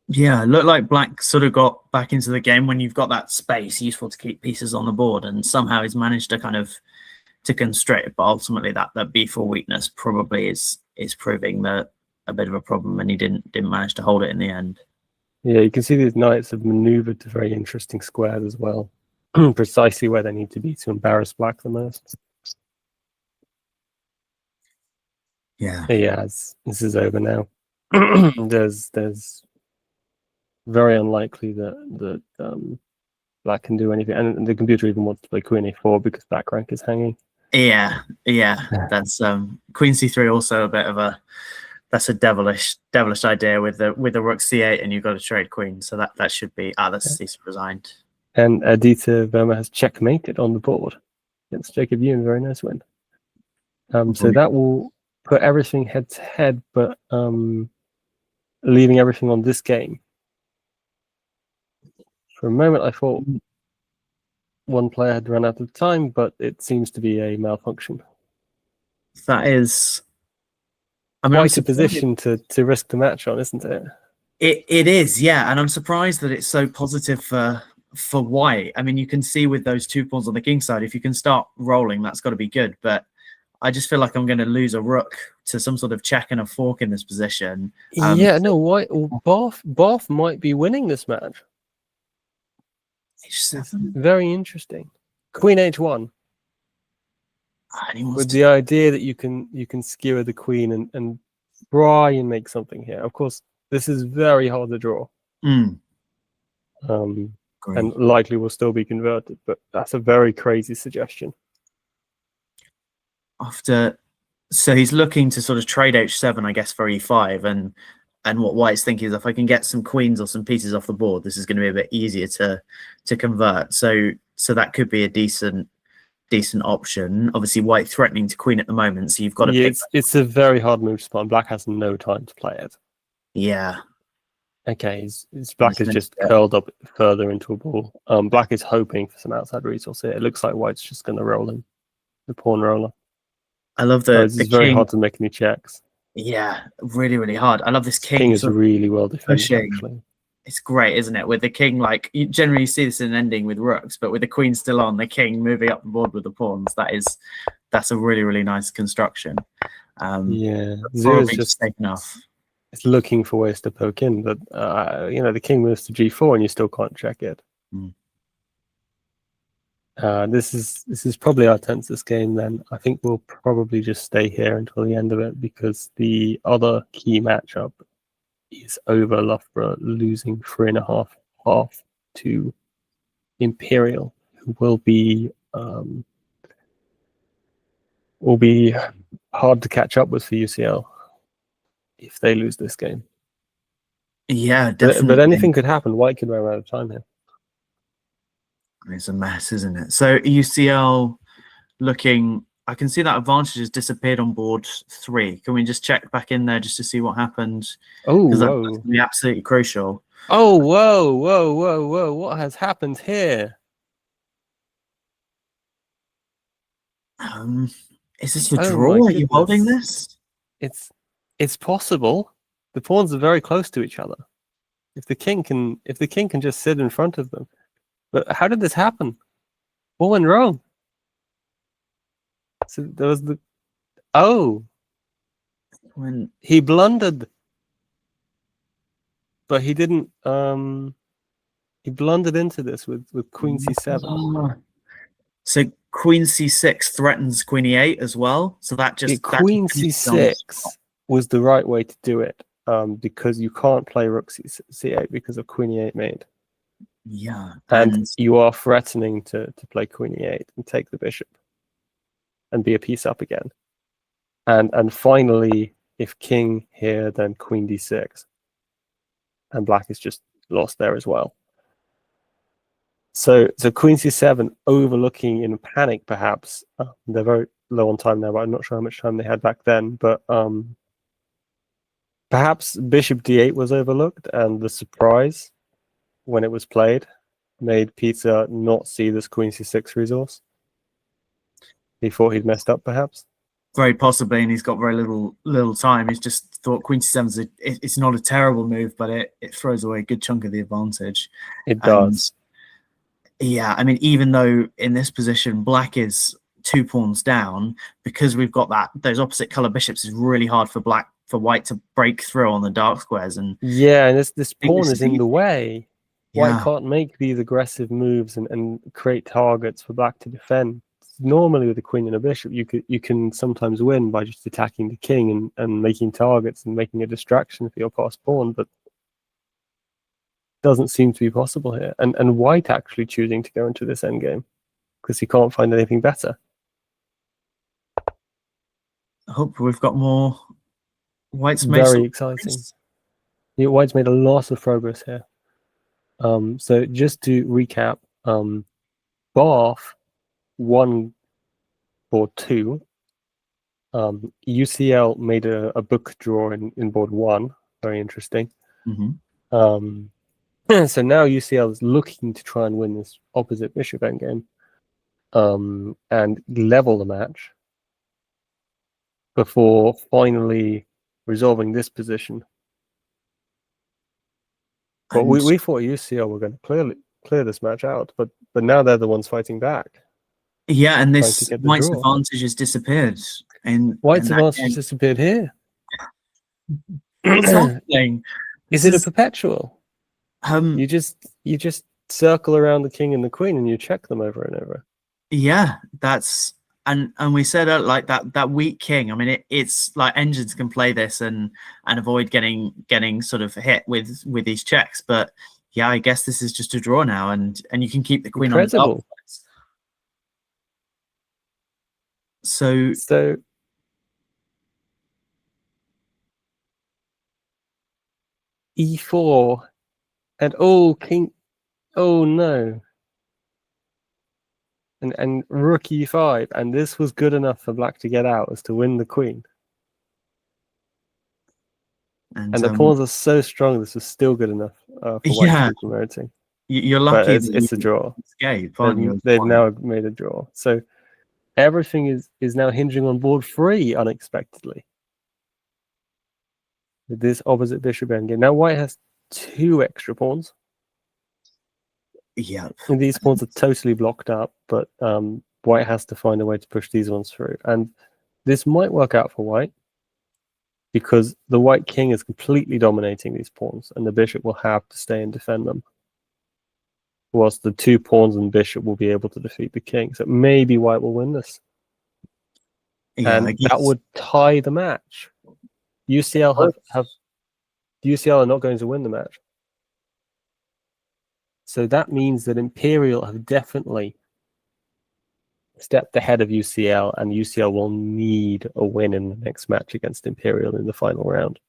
C: Yeah, it looked like Black sort of got back into the game when you've got that space, useful to keep pieces on the board, and somehow he's managed to kind of constrict, but ultimately that b4 weakness probably is proving that a bit of a problem, and he didn't manage to hold it in the end.
B: Yeah, you can see these knights have maneuvered to very interesting squares as well, precisely where they need to be to embarrass black the most.
C: Yeah.
B: Yes, this is over now. There's very unlikely that black can do anything, and the computer even wants to play queen a4 because back rank is hanging.
C: Yeah. That's queen c3 also a bit of a devilish idea with the rook c8, and you've got to trade queen, so that should be that's resigned.
B: And Aditya Verma has checkmated on the board against Jacob Ewan. Very nice win. So that will put everything head to head, but leaving everything on this game. For a moment, I thought one player had run out of time, but it seems to be a malfunction.
C: That is, I mean,
B: quite a position to risk the match on, isn't it?
C: It is, yeah, and I'm surprised that it's so positive for white. I mean, you can see with those 2 pawns on the king side, if you can start rolling, that's got to be good. But I just feel like I'm going to lose a rook to some sort of check and a fork in this position.
B: Yeah, no, white Bath might be winning this match.
C: H7.
B: Very interesting. Queen h1. With the idea that you can skewer the queen and try and make something here. Of course, this is very hard to draw.
C: And
B: likely will still be converted, but that's a very crazy suggestion.
C: So he's looking to sort of trade h7, I guess, for e5, and what white's thinking is, if I can get some queens or some pieces off the board, this is going to be a bit easier to convert. So that could be a decent option. Obviously, white threatening to queen at the moment, so you've got to pick.
B: It's a very hard move to spot. Black has no time to play it.
C: Yeah.
B: Okay, black is just curled up further into a ball. Black is hoping for some outside resource here. It looks like white's just going to roll him, the pawn roller.
C: I love
B: it's very hard to make any checks.
C: Yeah, really, really hard. I love this king.
B: King is really well defended, actually.
C: It's great, isn't it? With the king, like, you generally see this in an ending with rooks, but with the queen still on, the king moving up the board with the pawns, that's a really, really nice construction.
B: Yeah, Zero's just
C: taken off.
B: It's looking for ways to poke in, but the king moves to g4 and you still can't check it. This is probably our tensest game then. I think we'll probably just stay here until the end of it, because the other key matchup is over Loughborough losing 3.5 to Imperial, who will be hard to catch up with for UCL if they lose this game.
C: Yeah, definitely.
B: But anything could happen. White could run out of time here.
C: It's a mess, isn't it? So UCL looking, I can see that advantage has disappeared on board 3. Can we just check back in there just to see what happened?
B: Oh,
C: because that's going to be absolutely crucial.
B: Oh, whoa! What has happened here?
C: Is this a draw? Are you holding this?
B: It's possible. The pawns are very close to each other. If the king can just sit in front of them. But how did this happen? What went wrong? So there was when he blundered, but he didn't. He blundered into this with queen c7.
C: So queen c6 threatens queen e8 as well. So that just
B: queen c6 was the right way to do it, because you can't play rook c8 because of queen e8 mate.
C: Yeah,
B: and you are threatening to play queen e8 and take the bishop and be a piece up again. And finally, if king here, then queen d6, and black is just lost there as well. So queen c7 overlooking in panic, perhaps. They're very low on time now, but I'm not sure how much time they had back then. But perhaps bishop d8 was overlooked, and the surprise when it was played made Peter not see this queen c6 resource. He thought he'd messed up, perhaps.
C: Very possibly, and he's got very little time. He's just thought queen c7 it's not a terrible move, but it throws away a good chunk of the advantage.
B: It does.
C: Yeah, I mean, even though in this position black is 2 pawns down, because we've got those opposite color bishops, is really hard for white to break through on the dark squares. And
B: yeah, and this pawn
C: this
B: is
C: is
B: in the
C: easy.
B: way. White
C: Yeah.
B: can't make these aggressive moves and create targets for black to defend. Normally with a queen and a bishop, you can sometimes win by just attacking the king and making targets and making a distraction for your passed pawn, but doesn't seem to be possible here. And white actually choosing to go into this endgame because he can't find anything better.
C: I hope we've got more. White's made
B: Very
C: some
B: exciting.
C: progress.
B: Yeah, white's made a lot of progress here. So just to recap, Bath won board 2. UCL made a book draw in board 1. Very interesting. So now UCL is looking to try and win this opposite bishop endgame and level the match before finally resolving this position. But we thought UCL were going to clear this match out, but now they're the ones fighting back.
C: Yeah, and
B: trying
C: this
B: to get the
C: white's
B: draw.
C: advantage has disappeared. And
B: White's advantage has disappeared here.
C: What's happening?
B: Is it a perpetual? You just circle around the king and the queen and you check them over and over.
C: Yeah, that's and we said like that weak king. I mean, it's like engines can play this and avoid getting sort of hit with these checks. But yeah, I guess this is just a draw now, and you can keep the queen on the top. So
B: e4 and king. Oh no. And rook e5, and this was good enough for black to get out, as to win the queen. And the pawns are so strong, this was still good enough for white to keep promoting.
C: You're lucky.
B: It's a draw.
C: Escape,
B: they've now made a draw. So everything is now hinging on board 3 unexpectedly. With this opposite bishop endgame. Now white has 2 extra pawns.
C: Yeah.
B: And these pawns are totally blocked up, but white has to find a way to push these ones through. And this might work out for white, because the white king is completely dominating these pawns, and the bishop will have to stay and defend them. Whilst the 2 pawns and bishop will be able to defeat the king. So maybe white will win this.
C: Yeah,
B: and that would tie the match. UCL UCL are not going to win the match. So that means that Imperial have definitely stepped ahead of UCL, and UCL will need a win in the next match against Imperial in the final round.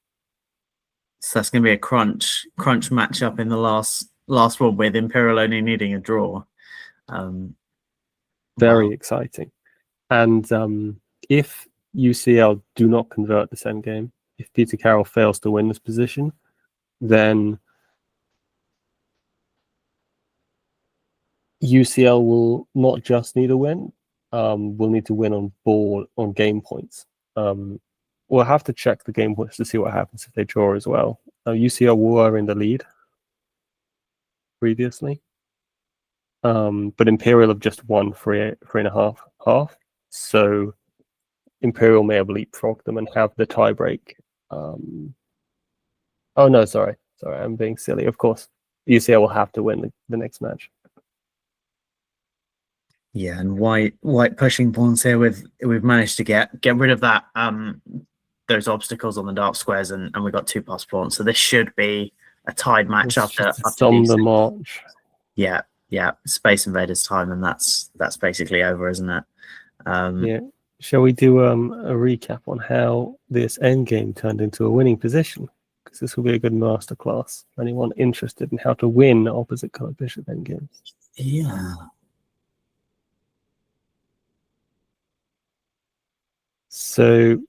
C: So that's going to be a crunch matchup in the last one, with Imperial only needing a draw.
B: Very exciting. And if UCL do not convert this endgame, if Peter Carroll fails to win this position, then UCL will not just need a win, will need to win on game points. We'll have to check the game points to see what happens if they draw as well. UCL were in the lead previously, but Imperial have just won 3.5. So Imperial may have leapfrogged them and have the tiebreak. Oh no, sorry, I'm being silly. Of course, UCL will have to win the next match.
C: Yeah, and white pushing pawns here. We've managed to get rid of that those obstacles on the dark squares, and we've got 2 passed pawns. So this should be a tied match after
B: the march.
C: Yeah, Space Invaders time, and that's basically over, isn't it?
B: Yeah. Shall we do a recap on how this endgame turned into a winning position? Because this will be a good masterclass for anyone interested in how to win opposite color bishop endgames.
C: Yeah.
B: So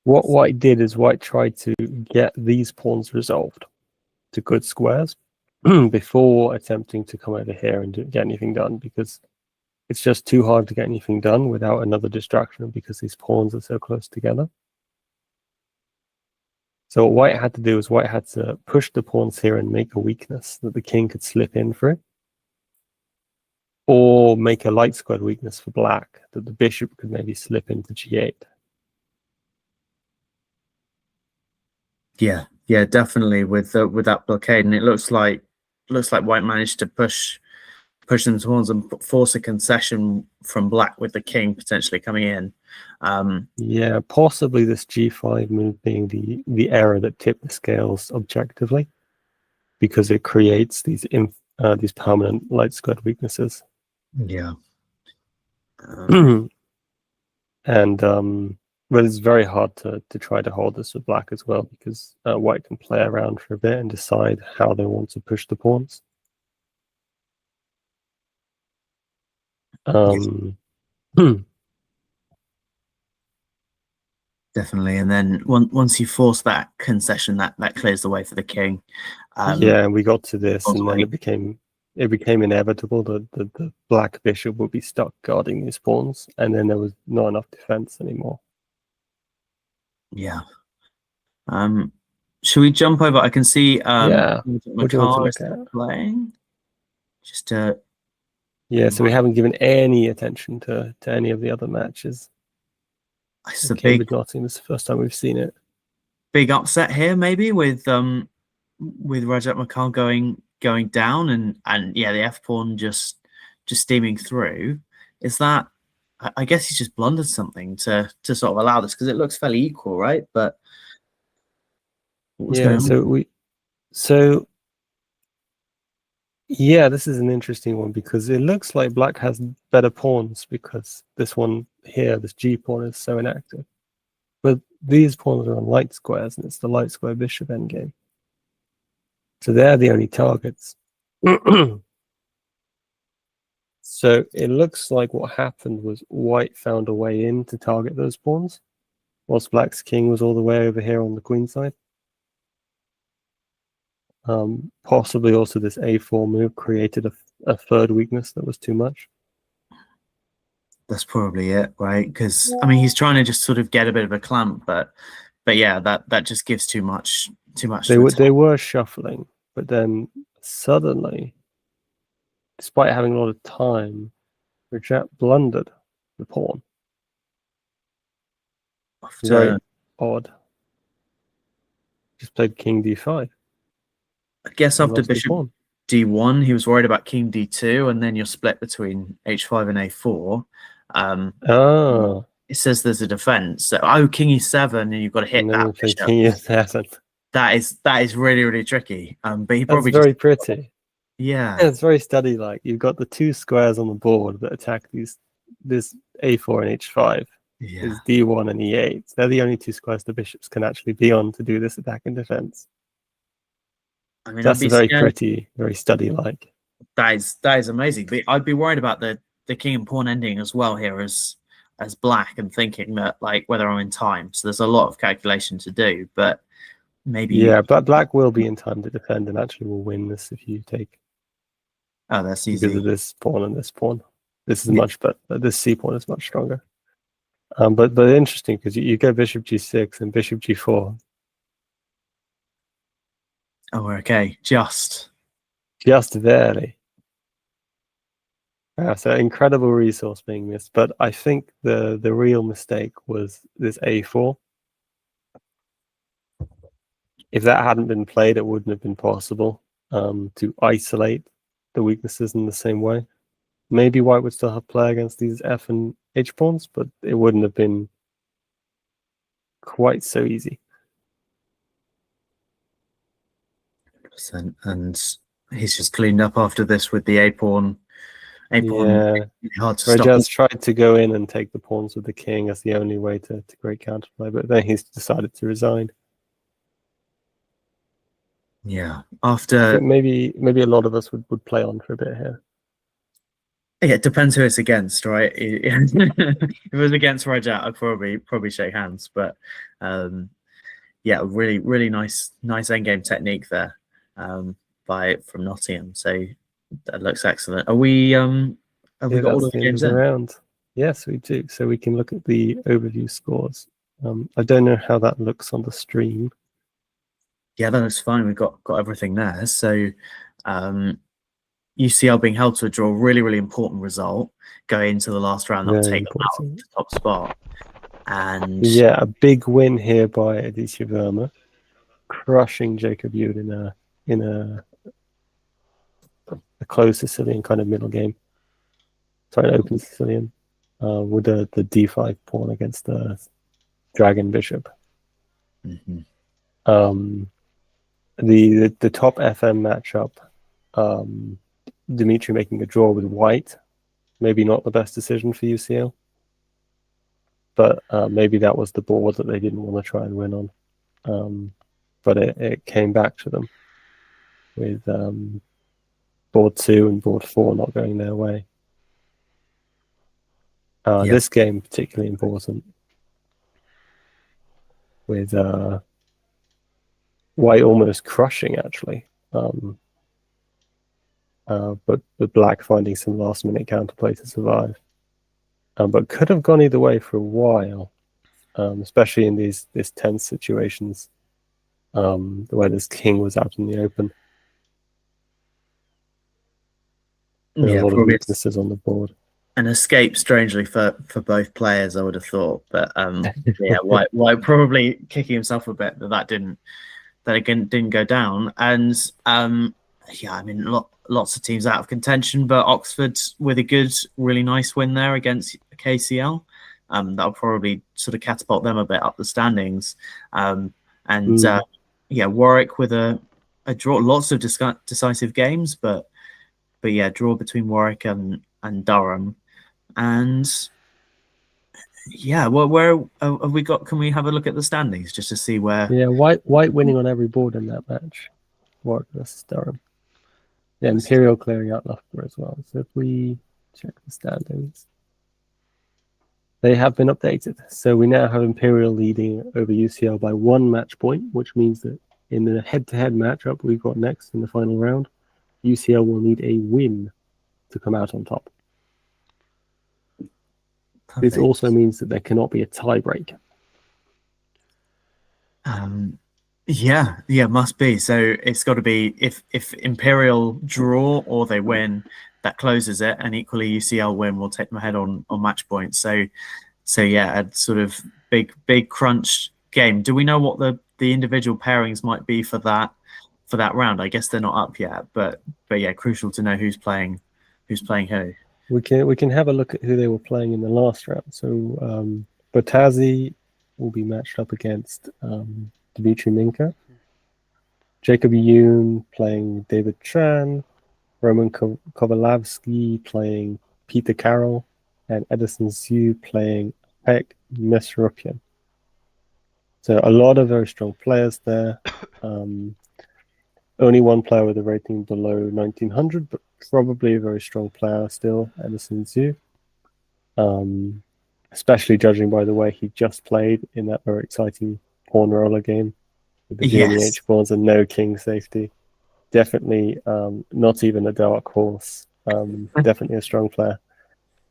B: what white did is white tried to get these pawns resolved to good squares before attempting to come over here and get anything done, because it's just too hard to get anything done without another distraction, because these pawns are so close together. So what white had to do is white had to push the pawns here and make a weakness that the king could slip in through. or make a light squared weakness for black that the bishop could maybe slip into g8.
C: Yeah, yeah, definitely with that blockade, and it looks like white managed to push them towards and force a concession from black with the king potentially coming in.
B: Yeah, possibly this g5 move being the error that tipped the scales objectively, because it creates these permanent light squared weaknesses.
C: Yeah.
B: And but it's very hard to try to hold this with black as well, because white can play around for a bit and decide how they want to push the pawns.
C: Definitely, and then once you force that concession, that clears the way for the king.
B: Yeah, and we got to this, and then it became inevitable that the black bishop would be stuck guarding these pawns, and then there was not enough defense anymore.
C: Yeah. Should we jump over? I can see
B: yeah. What do you want to look at?
C: Playing. Just
B: yeah, so we haven't given any attention to any of the other matches.
C: It's the big
B: Nottingham. This is the first time we've seen it.
C: Big upset here, maybe with Rajat Makhal going down, and yeah, the f pawn just steaming through. Is that? I guess he's just blundered something to sort of allow this, because it looks fairly equal, right? But
B: yeah, yeah, this is an interesting one, because it looks like black has better pawns, because this one here, this g pawn, is so inactive. But these pawns are on light squares, and it's the light square bishop endgame. So they're the only targets. So it looks like what happened was white found a way in to target those pawns, whilst black's king was all the way over here on the queen side. Possibly also this a4 move created a third weakness that was too much.
C: That's probably it, right? Because I mean, he's trying to just sort of get a bit of a clamp, but yeah, that just gives too much.
B: They were shuffling, but then suddenly, despite having a lot of time, Rajat blundered the pawn. Very odd. Just played king d5.
C: I guess after bishop d1, he was worried about king d2, and then you're split between h5 and a4. It says there's a defense. So, king e7, and you've got to hit that bishop.
B: King e7.
C: That is really, really tricky. But he probably
B: very pretty.
C: Yeah,
B: it's very study-like. You've got the two squares on the board that attack this a4 and h5.
C: Yeah.
B: Is d1 and e8. They're the only two squares the bishops can actually be on to do this attack and defense. I mean, that's very pretty, very study-like.
C: That is amazing. But I'd be worried about the king and pawn ending as well here as black, and thinking that, like, whether I'm in time. So there's a lot of calculation to do, but maybe.
B: Yeah, but black will be in time to defend, and actually will win this if you take.
C: Oh, that's easy.
B: Because of this pawn and this pawn. This is much better. This c pawn is much stronger. But interesting, because you go bishop g6 and bishop g4.
C: Oh, we're okay. Just
B: barely. So incredible resource being missed. But I think the real mistake was this a4. If that hadn't been played, it wouldn't have been possible to isolate the weaknesses in the same way. Maybe white would still have play against these f and h pawns, but it wouldn't have been quite so easy.
C: And he's just cleaned up after this with the a pawn.
B: Yeah,
C: hard to stop.
B: Rajat's tried to go in and take the pawns with the king as the only way to create counterplay, but then he's decided to resign.
C: Yeah, after
B: maybe a lot of us would play on for a bit here.
C: Yeah, it depends who it's against, right? If it was against Rajat, I'd probably shake hands. But yeah, really nice endgame technique there from Nottingham. So that looks excellent. Have we got all of the games
B: around? Yes, we do. So we can look at the overview scores. I don't know how that looks on the stream.
C: Yeah, that looks fine. We've got everything there. So UCL being held to a draw, really, really important result going into the last round. That'll
B: Very
C: take them out of the top spot. And
B: yeah, a big win here by Aditya Verma, crushing Jacob Yoon in a close Sicilian kind of middle game. Sorry, an open Sicilian with the d5 pawn against the dragon bishop.
C: Mhm.
B: The top FM matchup, Dimitri making a draw with white, maybe not the best decision for UCL, but maybe that was the board that they didn't want to try and win on. But it came back to them with board 2 and board 4 not going their way. This game particularly important with white almost crushing actually, but black finding some last minute counterplay to survive. But could have gone either way for a while, especially in these tense situations where this king was out in the open. There are a lot of weaknesses on the board.
C: An escape, strangely, for both players, I would have thought. But yeah, White probably kicking himself a bit that didn't go down. And yeah, I mean, lots of teams out of contention, but Oxford with a good, really nice win there against KCL. That'll probably sort of catapult them a bit up the standings. Yeah, Warwick with a draw, lots of decisive games, but yeah, draw between Warwick and Durham. And yeah, well, where have we got? Can we have a look at the standings just to see where?
B: Yeah, White winning on every board in that match. Warwick versus Durham. Yeah, Imperial clearing out Loughborough as well. So if we check the standings, they have been updated. So we now have Imperial leading over UCL by 1 match point, which means that in the head-to-head matchup we've got next in the final round, UCL will need a win to come out on top. Perfect. This also means that there cannot be a tie-break.
C: Yeah, must be. So it's got to be if Imperial draw or they win, that closes it, and equally UCL win will take them ahead on match points. So yeah, a sort of big crunch game. Do we know what the individual pairings might be for that round? I guess they're not up yet, but yeah, crucial to know who's playing who.
B: We can have a look at who they were playing in the last round. So Bottazi will be matched up against Dmitry Minka. Jacob Yoon playing David Tran. Roman Kovalavsky playing Peter Carroll. And Edison Zhu playing Pek Mesrukian. So a lot of very strong players there. Only one player with a rating below 1900, but probably a very strong player still, Edison Zhu. Especially judging by the way he just played in that very exciting pawn roller game with the GMEH pawns and no king safety. Definitely not even a dark horse. Definitely a strong player.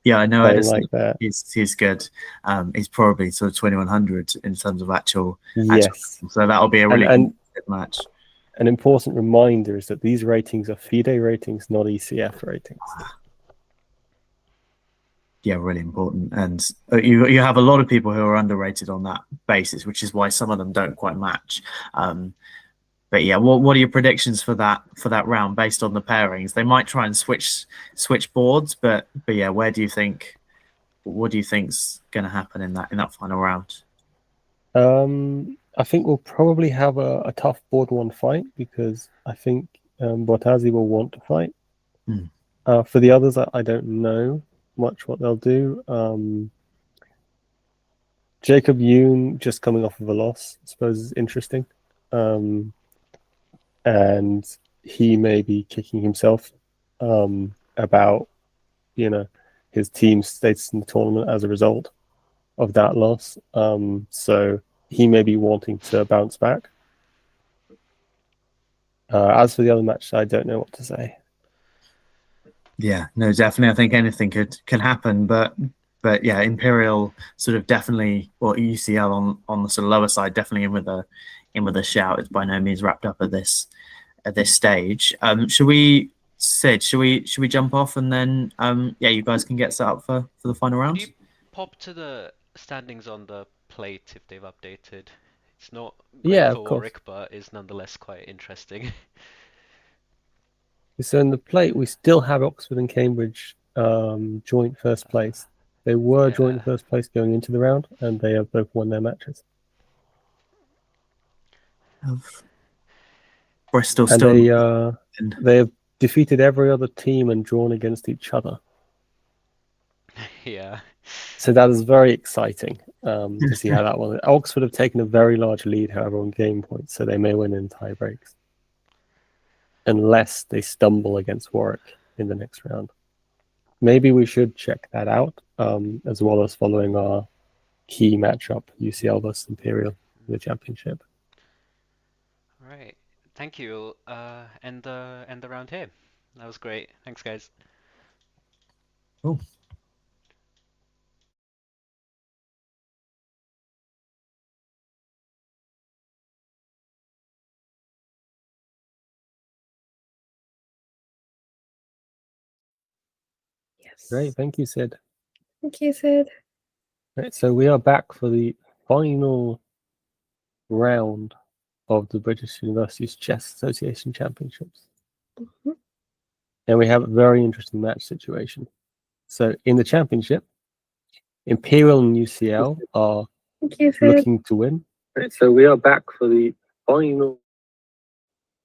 C: Yeah, I know Edison.
B: Like that.
C: He's good. He's probably sort of 2100 in terms of actual.
B: Yes.
C: So that'll be a really good match.
B: An important reminder is that these ratings are FIDE ratings, not ECF ratings.
C: Yeah, really important. And you have a lot of people who are underrated on that basis, which is why some of them don't quite match. But yeah, what are your predictions for that round based on the pairings? They might try and switch boards, but yeah, what do you think's going to happen in that final round?
B: I think we'll probably have a tough board 1 fight because I think Bottazi will want to fight. For the others, I don't know much what they'll do. Jacob Yoon just coming off of a loss, I suppose, is interesting. And he may be kicking himself about, his team's status in the tournament as a result of that loss. So he may be wanting to bounce back. As for the other match, I don't know what to say.
C: Yeah, no, definitely. I think anything can happen, but yeah, Imperial sort of definitely, or UCL on the sort of lower side, definitely in with a shout. It's by no means wrapped up at this stage. Should we Sid, should we jump off and then yeah, you guys can get set up for the final
A: Could
C: round?
A: you pop to the standings on the plate if they've updated? It's not great
B: Yeah,
A: for
B: of course.
A: Warwick, but is nonetheless quite interesting.
B: So in the plate, we still have Oxford and Cambridge joint first place. They were
A: Yeah.
B: joint first place going into the round, and they have both won their matches.
C: Bristol
B: And
C: still.
B: they have defeated every other team and drawn against each other.
A: Yeah.
B: So that is very exciting to see how that one. Oxford have taken a very large lead, however, on game points, so they may win in tie breaks. Unless they stumble against Warwick in the next round. Maybe we should check that out, as well as following our key matchup, UCL versus Imperial, the championship.
A: All right. Thank you. End the round here. That was great. Thanks, guys.
C: Cool.
D: Yes.
B: Great, thank you, Sid.
D: Thank you, Sid.
B: Right, so we are back for the final round of the British Universities Chess Association Championships.
D: Mhm.
B: And we have a very interesting match situation. So in the championship, Imperial and UCL are
D: Thank you, Sid.
B: looking to win. Right, so we are back for the final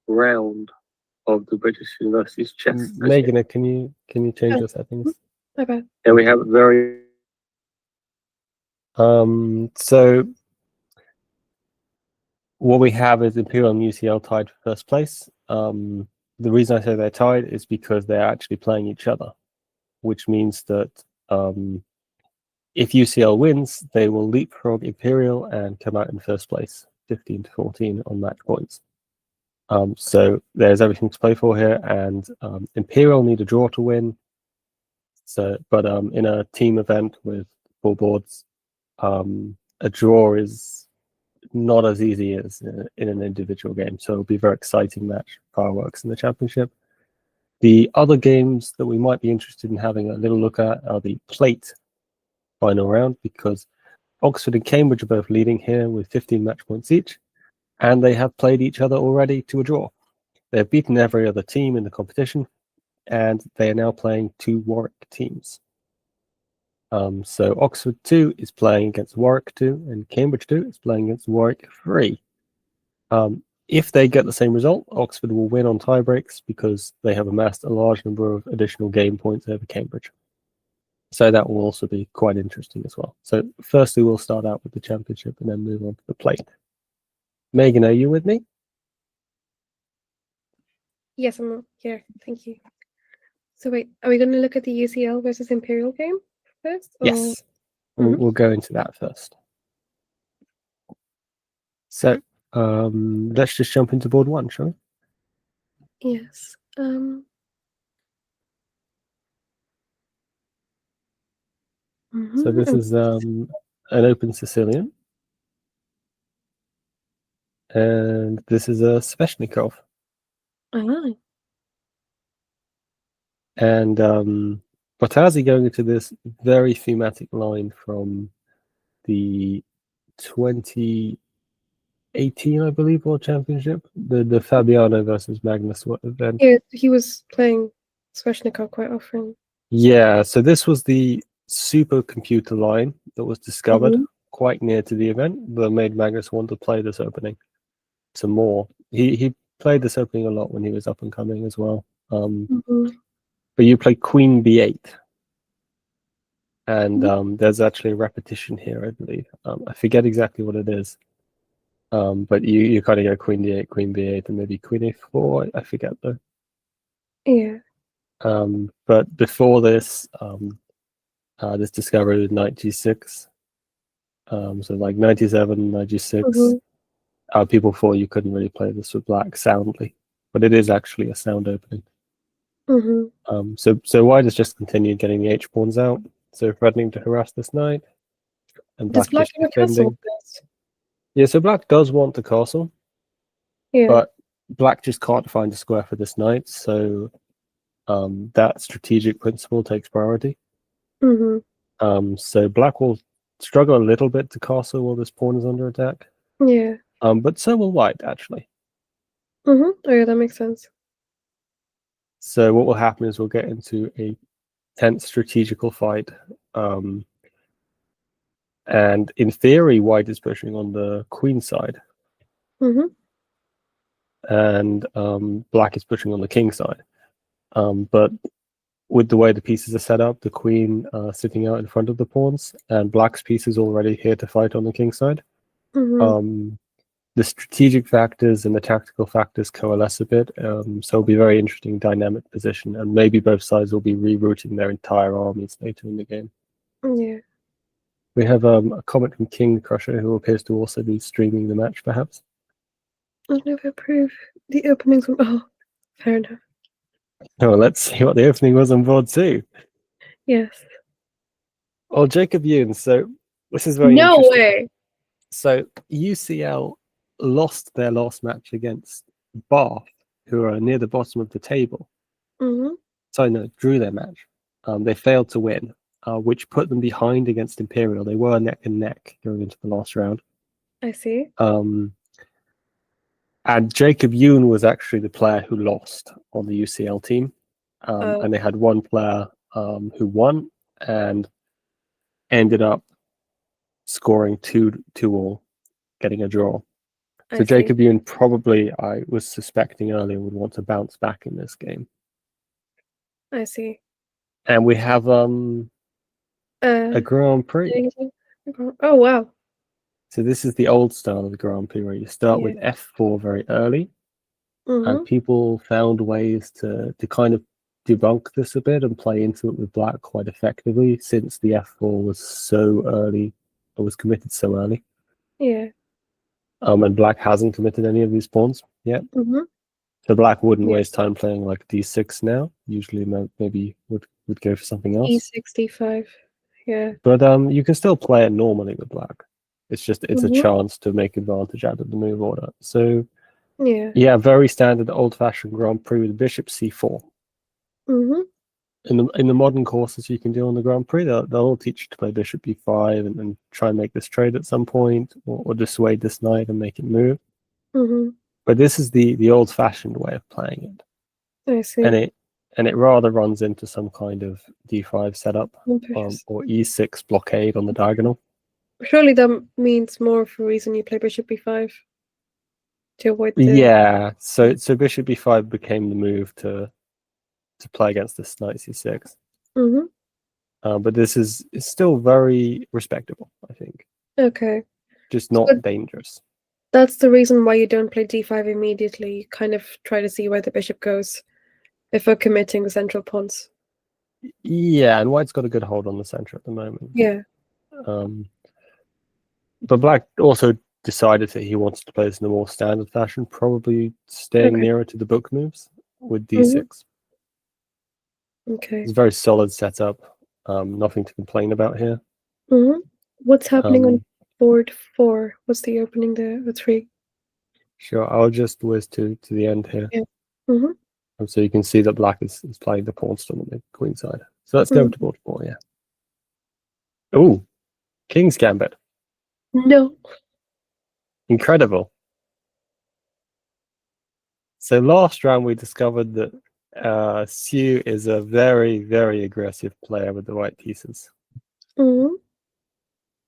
B: round of the British Universities Chess. Meghana, can you change your settings?
D: My bad.
B: And we have very so what we have is Imperial and UCL tied for first place. The reason I say they're tied is because they're actually playing each other, which means that if UCL wins, they will leapfrog Imperial and come out in first place, 15-14 on match points. So there's everything to play for here, and Imperial need a draw to win. So, but in a team event with 4 boards, a draw is not as easy as in an individual game. So it'll be a very exciting match, fireworks in the championship. The other games that we might be interested in having a little look at are the plate final round, because Oxford and Cambridge are both leading here with 15 match points each, and they have played each other already to a draw. They've beaten every other team in the competition, and they are now playing 2 Warwick teams. So Oxford 2 is playing against Warwick 2, and Cambridge 2 is playing against Warwick 3. If they get the same result, Oxford will win on tie breaks because they have amassed a large number of additional game points over Cambridge. So that will also be quite interesting as well. So firstly, we'll start out with the championship and then move on to the plate. Megan, are you with me?
D: Yes, I'm here. Thank you. So wait, are we going to look at the UCL versus Imperial game first? Or...
B: Yes. We'll go into that first. So let's just jump into board 1, shall we?
D: Yes.
B: So this is an open Sicilian. And this is a Sveshnikov.
D: Oh.
B: And Bottazi going into this very thematic line from the 2018, I believe, World Championship, the Fabiano versus Magnus event.
D: Yeah, he was playing Sveshnikov quite often.
B: Yeah, so this was the supercomputer line that was discovered quite near to the event that made Magnus want to play this opening some more. He played this opening a lot when he was up and coming as well. But you play Queen B8. And there's actually a repetition here, I believe. I forget exactly what it is. But you kind of go Queen D8, Queen B8, and maybe Queen A4. I forget though.
D: Yeah.
B: But before this, this discovery was Knight G6. So like 97, Knight G6. People thought you couldn't really play this with black soundly, but it is actually a sound opening. So white has just continued getting the H pawns out, so threatening to harass this knight, and
D: Does black
B: just
D: have a castle?
B: Yeah, so black does want the castle,
D: Yeah.
B: but black just can't find a square for this knight, so that strategic principle takes priority.
D: Mm-hmm.
B: So black will struggle a little bit to castle while this pawn is under attack.
D: Yeah.
B: But so will white, actually.
D: Mm-hmm. Oh yeah, that makes sense.
B: So what will happen is we'll get into a tense strategical fight. And in theory, white is pushing on the queen side.
D: Mm-hmm.
B: And black is pushing on the king side. But with the way the pieces are set up, the queen sitting out in front of the pawns, and black's piece is already here to fight on the king side.
D: Mm-hmm.
B: The strategic factors and the tactical factors coalesce a bit, so it'll be a very interesting dynamic position, and maybe both sides will be rerouting their entire armies later in the game.
D: Yeah.
B: We have a comment from King Crusher, who appears to also be streaming the match, perhaps.
D: I'll never approve the openings. Oh, fair enough.
B: Oh, let's see what the opening was on board 2.
D: Yes.
B: Well, Jacob Youn, so this is very
D: No
B: interesting.
D: way.
B: So UCL lost their last match against Bath, who are near the bottom of the table.
D: Mm-hmm.
B: Sorry, no, drew their match. They failed to win, which put them behind against Imperial. They were neck and neck going into the last round.
D: I see.
B: And Jacob Youn was actually the player who lost on the UCL team. And they had one player who won and ended up scoring 2-2, getting a draw. So Jacob Youn probably, I was suspecting earlier, would want to bounce back in this game.
D: I see.
B: And we have a Grand Prix.
D: Oh wow.
B: So this is the old style of the Grand Prix, where you start with f4 very early, and people found ways to kind of debunk this a bit and play into it with black quite effectively, since the f4 was so early, or was committed so early.
D: Yeah.
B: And black hasn't committed any of these pawns yet. So black wouldn't waste time playing like d6 now. Usually maybe would go for something else.
D: e65. Yeah.
B: But you can still play it normally with black. It's just a chance to make advantage out of the move order. So yeah, very standard old-fashioned Grand Prix with bishop c4. In the modern courses you can do on the Grand Prix, they'll all teach you to play bishop b5 and try and make this trade at some point, or dissuade this knight and make it move. But this is the old-fashioned way of playing it.
D: I see.
B: And it rather runs into some kind of d5 setup, or e6 blockade on the diagonal.
D: Surely that means more of a reason you play bishop b5 to avoid the...
B: Yeah, so bishop b5 became the move to play against this knight c6. But this is still very respectable, I think.
D: Okay.
B: Just not dangerous.
D: That's the reason why you don't play d5 immediately. You kind of try to see where the bishop goes before committing the central pawns.
B: Yeah, and white's got a good hold on the center at the moment.
D: Yeah.
B: But black also decided that he wants to play this in a more standard fashion, probably staying nearer to the book moves with d6.
D: Okay.
B: It's a very solid setup. Nothing to complain about here.
D: What's happening on board 4? What's the opening there? The 3?
B: Sure, I'll just whiz to the end here.
D: Yeah.
B: So you can see that black is playing the pawn still on the queen side. So let's go to board 4, yeah. Ooh, King's Gambit.
D: No.
B: Incredible. So last round we discovered that Sue is a very, very aggressive player with the white pieces.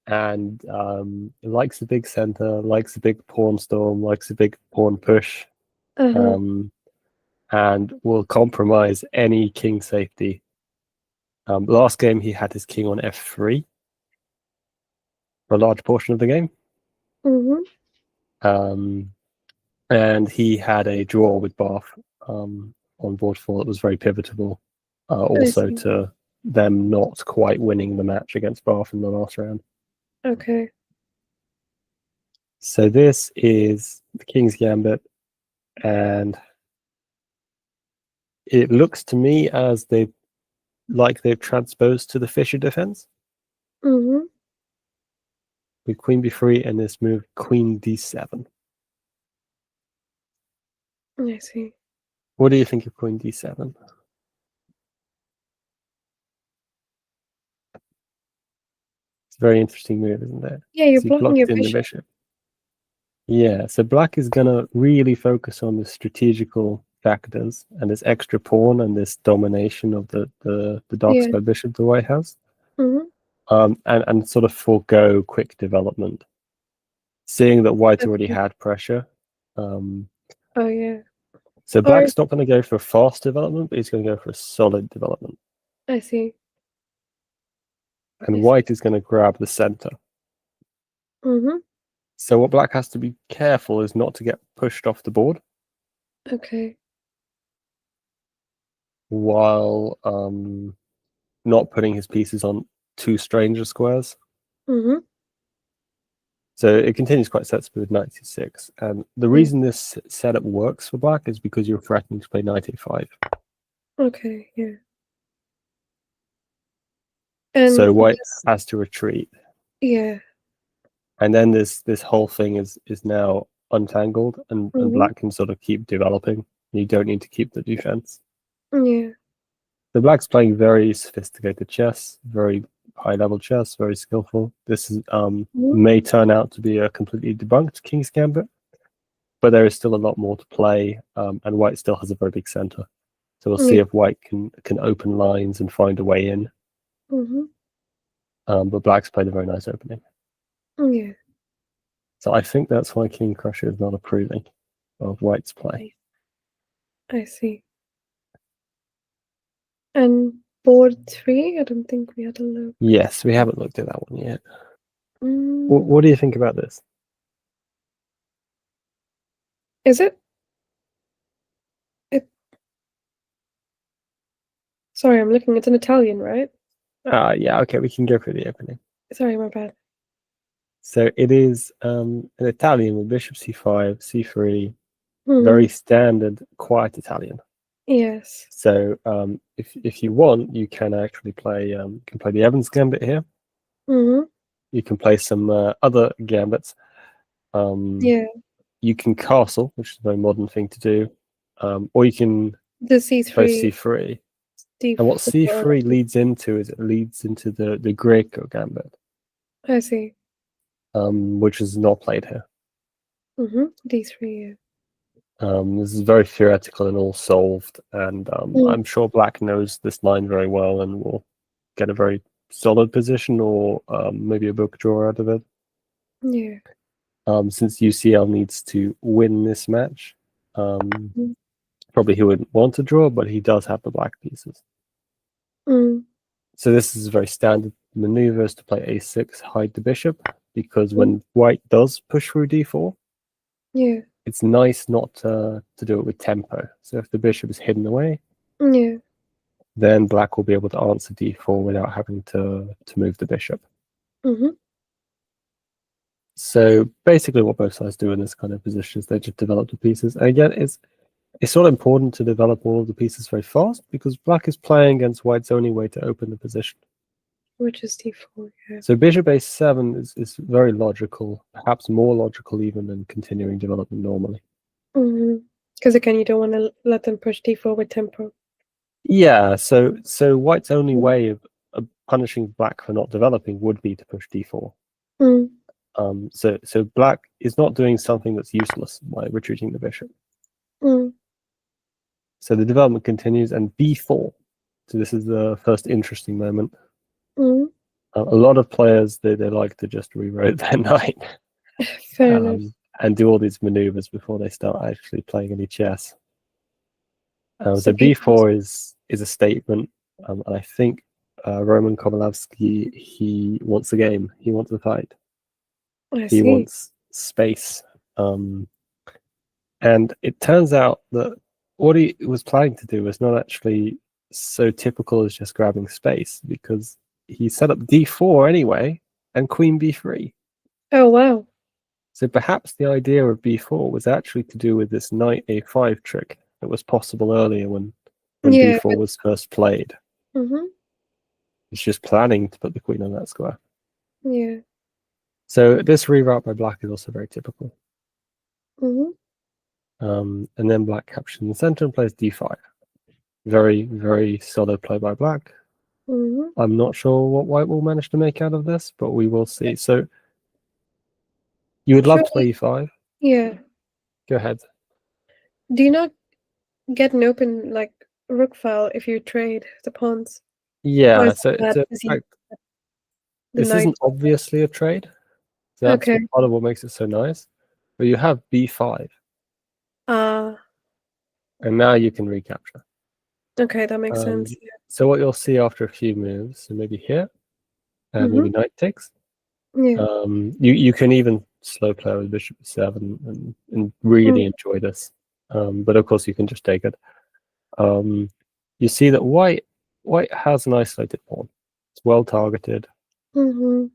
B: And likes a big center, likes a big pawn storm, likes a big pawn push, and will compromise any king safety. Last game he had his king on f3 for a large portion of the game. And he had a draw with Bath on board 4 that was very pivotal, also to them not quite winning the match against Bath in the last round.
D: Okay.
B: So this is the King's Gambit, and it looks to me as they've transposed to the Fischer defense. With Queen b3 and this move Queen d7.
D: I see.
B: What do you think of Queen d7? a very interesting move, isn't it?
D: Yeah, you're
B: So he
D: blocking your
B: blocked in the
D: bishop.
B: bishop. Yeah, so black is gonna really focus on the strategical factors and this extra pawn and this domination of the dark
D: Yeah.
B: square bishop the white has.
D: Mm-hmm.
B: And sort of forego quick development. Seeing that white already
D: Okay.
B: had pressure.
D: Oh yeah.
B: So
D: Or
B: black's not going to go for a fast development, but he's going to go for a solid development.
D: I see.
B: And
D: I see.
B: white is going to grab the center.
D: Mm-hmm.
B: So what black has to be careful is not to get pushed off the board
D: Okay.
B: while not putting his pieces on two stranger squares.
D: Mm-hmm.
B: So it continues quite sensibly with knight c6. And the reason this setup works for black is because you're threatening to play knight a5.
D: Okay, yeah. And
B: So white has to retreat.
D: yeah.
B: And then this whole thing is now untangled, and black can sort of keep developing. You don't need to keep the defense.
D: Yeah.
B: The black's playing very sophisticated chess, very high level chess, very skillful. This is may turn out to be a completely debunked King's Gambit, but there is still a lot more to play, and white still has a very big center. So we'll see if white can open lines and find a way in.
D: Mm-hmm.
B: But black's played a very nice opening.
D: Yeah.
B: So I think that's why King Crusher is not approving of white's play.
D: I see. And board 3? I don't think we had a look.
B: Yes, we haven't looked at that one yet.
D: Mm.
B: What do you think about this?
D: Is it? Sorry, I'm looking. It's in Italian, right?
B: Yeah, okay, we can go through the opening.
D: Sorry, my bad.
B: So it is an Italian with bishop c5, c3,
D: Mm-hmm.
B: very standard, quiet Italian.
D: Yes.
B: So if you want, you can actually play the Evans Gambit here.
D: Mm-hmm.
B: You can play some other gambits.
D: Yeah.
B: You can castle, which is a very modern thing to do, or you can
D: The C3.
B: play c3. And what c3 leads into is it leads into the Greco Gambit.
D: I see.
B: Which is not played here.
D: Mm-hmm. D3, yeah.
B: This is very theoretical and all solved, and I'm sure black knows this line very well and will get a very solid position or maybe a book draw out of it.
D: Yeah.
B: Since UCL needs to win this match, probably he wouldn't want to draw, but he does have the black pieces. So this is a very standard maneuver, is to play a6, hide the bishop, because when white does push through d4,
D: yeah,
B: it's nice not to do it with tempo. So if the bishop is hidden away,
D: yeah,
B: then black will be able to answer d4 without having to move the bishop. So basically what both sides do in this kind of position is they just develop the pieces. And again, it's not important to develop all of the pieces very fast, because black is playing against white's only way to open the position.
D: which is d4, yeah.
B: So bishop a7 is very logical, perhaps more logical even than continuing development normally.
D: Because again, you don't want to let them push d4 with tempo.
B: Yeah, so white's only way of punishing black for not developing would be to push d4. So black is not doing something that's useless by retreating the bishop. So the development continues, and b4. So this is the first interesting moment. A lot of players, they like to just rewrite their knight
D: Fair enough.
B: and do all these maneuvers before they start actually playing any chess. So
D: b4
B: b4 is a statement, and I think Roman Komalavsky, he wants a game. He wants a fight. He wants space. And it turns out that what he was planning to do was not actually so typical as just grabbing space, because he set up d4 anyway and queen b3.
D: Oh, wow.
B: So perhaps the idea of b4 was actually to do with this knight a5 trick that was possible earlier when b4 was first played. He's just planning to put the queen on that square.
D: Yeah.
B: So this reroute by black is also very typical. And then black captures in the center and plays d5. Very, very solid play by black.
D: Mhm.
B: I'm not sure what white will manage to make out of this, but we will see. So you would love to play e5.
D: Yeah.
B: Go ahead.
D: Do you not get an open like rook file if you trade the pawns? Or
B: Yeah,
D: is
B: so
D: that
B: in
D: because you
B: fact,
D: the
B: this
D: knight?
B: isn't obviously a trade. So that's
D: Okay.
B: part of what makes it so nice. But you have b5,
D: Ah.
B: and now you can recapture.
D: Okay, that makes sense. Yeah.
B: So what you'll see after a few moves, so maybe here, and maybe knight takes.
D: Yeah.
B: You can even slow play with bishop e7 and really enjoy this. But of course you can just take it. You see that white has an isolated pawn. It's well targeted.
D: Mhm.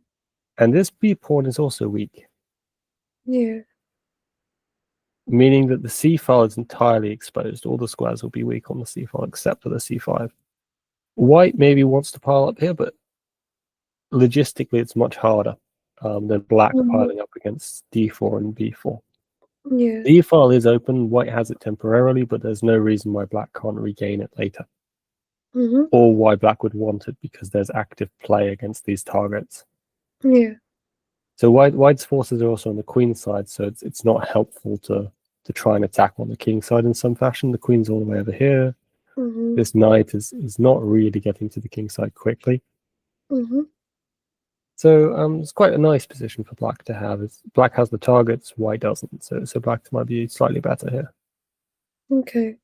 B: And this b pawn is also weak,
D: Yeah.
B: meaning that the c file is entirely exposed. All the squares will be weak on the c file except for the c5. White maybe wants to pile up here, but logistically it's much harder than black piling up against d4 and b4.
D: Yeah.
B: The e file is open, white has it temporarily, but there's no reason why black can't regain it later.
D: Mhm.
B: Or why black would want it, because there's active play against these targets.
D: Yeah.
B: So white's forces are also on the queen side, so it's not helpful to try and attack on the king side in some fashion. The queen's all the way over here.
D: Mhm.
B: This knight is not really getting to the king side quickly.
D: Mhm.
B: So it's quite a nice position for black to have. Black has the targets, white doesn't. So black might be slightly better here.
D: Okay.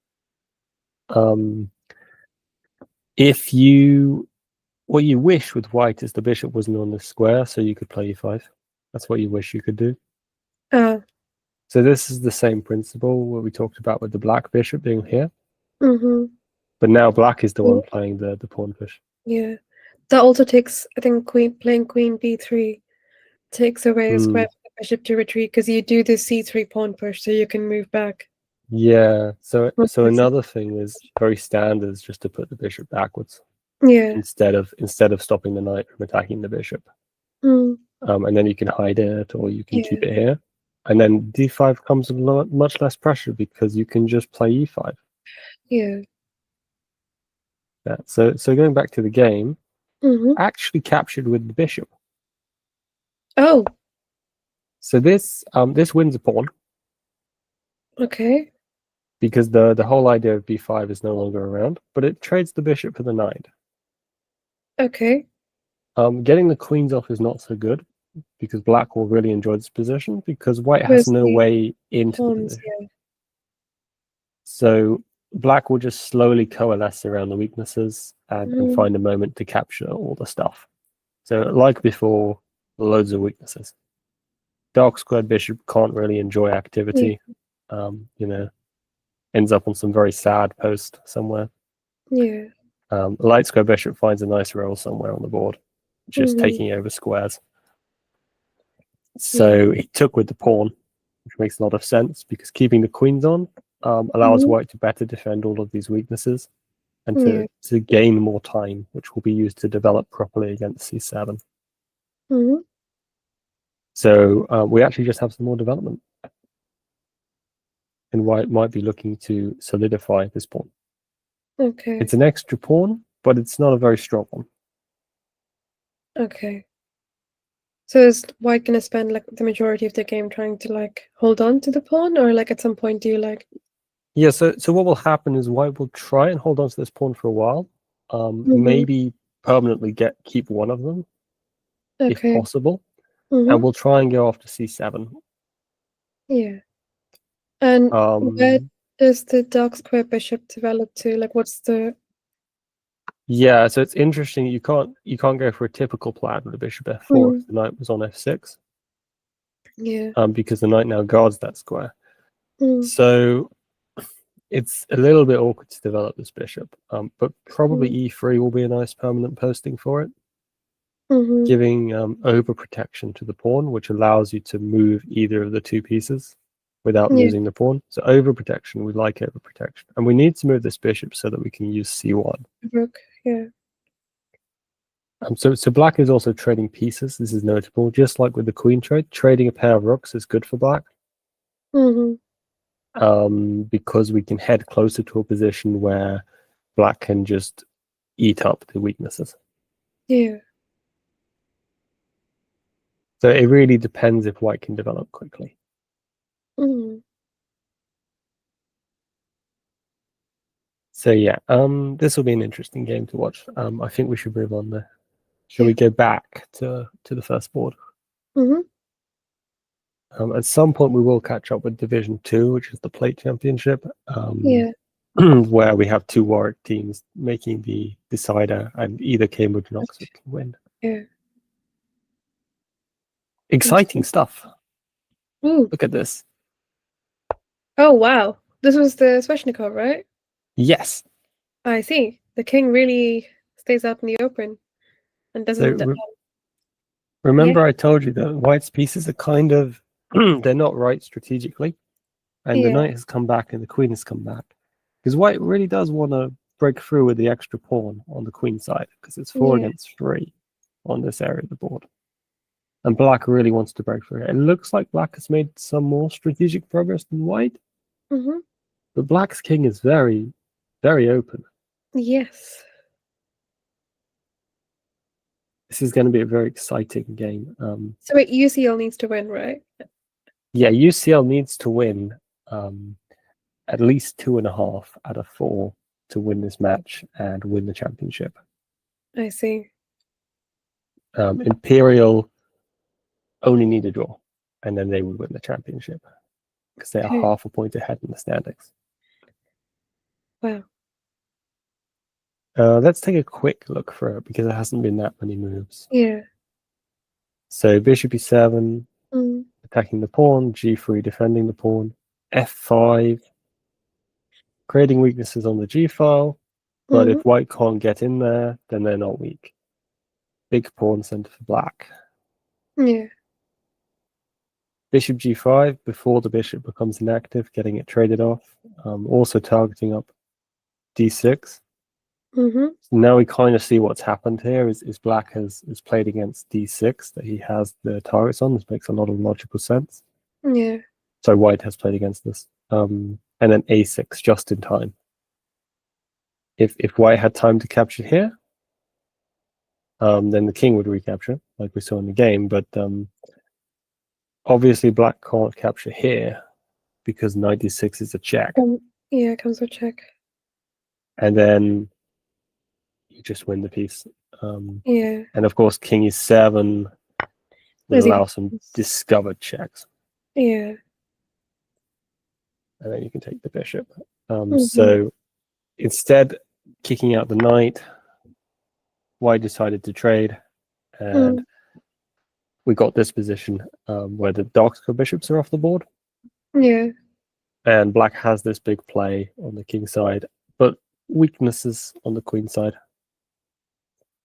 B: If what you wish with white is the bishop wasn't on the square, so you could play e5. That's what you wish you could do. So this is the same principle what we talked about with the black bishop being here.
D: Mhm.
B: But now black is the one playing the pawn push.
D: Yeah. That also takes, I think, playing queen b3 takes away a square for the bishop to retreat because you do the c3 pawn push, so you can move back.
B: Yeah. So another thing is very standard is just to put the bishop backwards.
D: Yeah.
B: Instead of stopping the knight from attacking the bishop. And then you can hide it, or you can keep it here. And then d5 comes with much less pressure because you can just play e5.
D: Yeah.
B: Yeah. So going back to the game, actually captured with the bishop.
D: Oh.
B: So this wins a pawn.
D: Okay.
B: Because the whole idea of b5 is no longer around, but it trades the bishop for the knight.
D: Okay.
B: Getting the queens off is not so good because black will really enjoy this position because white has no way into the position.
D: Yeah.
B: So black will just slowly coalesce around the weaknesses and find a moment to capture all the stuff. So like before, loads of weaknesses. Dark squared bishop can't really enjoy activity. Ends up on some very sad post somewhere.
D: Yeah.
B: Light square bishop finds a nice roll somewhere on the board, just taking over squares. So he took with the pawn, which makes a lot of sense because keeping the queens on allows white to better defend all of these weaknesses and to gain more time, which will be used to develop properly against c7. So we actually just have some more development. And white might be looking to solidify this pawn.
D: Okay.
B: It's an extra pawn, but it's not a very strong one.
D: Okay. So is white gonna spend like the majority of the game trying to like hold on to the pawn, or like at some point do you like?
B: Yeah. So what will happen is white will try and hold on to this pawn for a while, maybe permanently keep one of them, if possible, and we'll try and go after c7.
D: Yeah. And where does the dark square bishop develop to? Like, what's the?
B: Yeah, so it's interesting. You can't go for a typical plan with a bishop f4 if the knight was on f6.
D: Yeah.
B: Because the knight now guards that square. So it's a little bit awkward to develop this bishop. But probably e3 will be a nice permanent posting for it, giving overprotection to the pawn, which allows you to move either of the two pieces without losing the pawn. So overprotection, we like overprotection. And we need to move this bishop so that we can use c1.
D: Rook, yeah.
B: So black is also trading pieces. This is notable. Just like with the queen trade, trading a pair of rooks is good for black. Because we can head closer to a position where black can just eat up the weaknesses.
D: Yeah.
B: So it really depends if white can develop quickly.
D: Mm.
B: So yeah, this will be an interesting game to watch. I think we should move on there. Shall we
D: Yeah.
B: go back to the first board?
D: Mhm.
B: At some point, we will catch up with Division 2, which is the Plate Championship,
D: Yeah.
B: where we have two Warwick teams making the decider, and either Cambridge and Oxford can win.
D: Yeah.
B: Exciting stuff.
D: Ooh.
B: Look at this.
D: Oh wow. This was the Sveshnikov, right?
B: Yes.
D: I see. The king really stays out in the open and
B: So
D: doesn't.
B: remember I told you that white's pieces are kind of, they're not right strategically. And the
D: Yeah.
B: knight has come back and the queen has come back. Because white really does want to break through with the extra pawn on the queen side, because it's 4
D: Yeah.
B: against 3 on this area of the board. And black really wants to break through. It looks like black has made some more strategic progress than white,
D: Mhm.
B: but black's king is very, very open.
D: Yes.
B: This is going to be a very exciting game.
D: So wait, UCL needs to win, right?
B: Yeah, UCL needs to win at least 2.5 out of 4 to win this match and win the championship.
D: I see.
B: Imperial only need a draw, and then they would win the championship because they are
D: Okay.
B: half a point ahead in the standings.
D: Wow.
B: Let's take a quick look through it because there hasn't been that many moves.
D: Yeah.
B: So bishop e7,
D: Mm.
B: attacking the pawn, g3 defending the pawn, f5, creating weaknesses on the g file, but
D: Mhm.
B: if white can't get in there, then they're not weak. Big pawn center for black.
D: Yeah.
B: Bishop g5 before the bishop becomes inactive, getting it traded off. Also targeting up d6.
D: Mhm.
B: So now we kind of see what's happened here is black has played against d6 that he has the targets on. This makes a lot of logical sense.
D: Yeah.
B: So white has played against this. And then a6 just in time. If white had time to capture here, then the king would recapture, like we saw in the game. But obviously black can't capture here because knight d6 is a check.
D: Yeah, comes with check.
B: And then you just win the piece.
D: Yeah.
B: And of course, king e7 would
D: There's
B: allow
D: even.
B: some discovered checks.
D: Yeah.
B: And then you can take the bishop.
D: Mhm.
B: So instead, kicking out the knight, white decided to trade, and
D: Mm.
B: we got this position where the dark square bishops are off the board,
D: Yeah.
B: and black has this big play on the king side, but weaknesses on the queen side.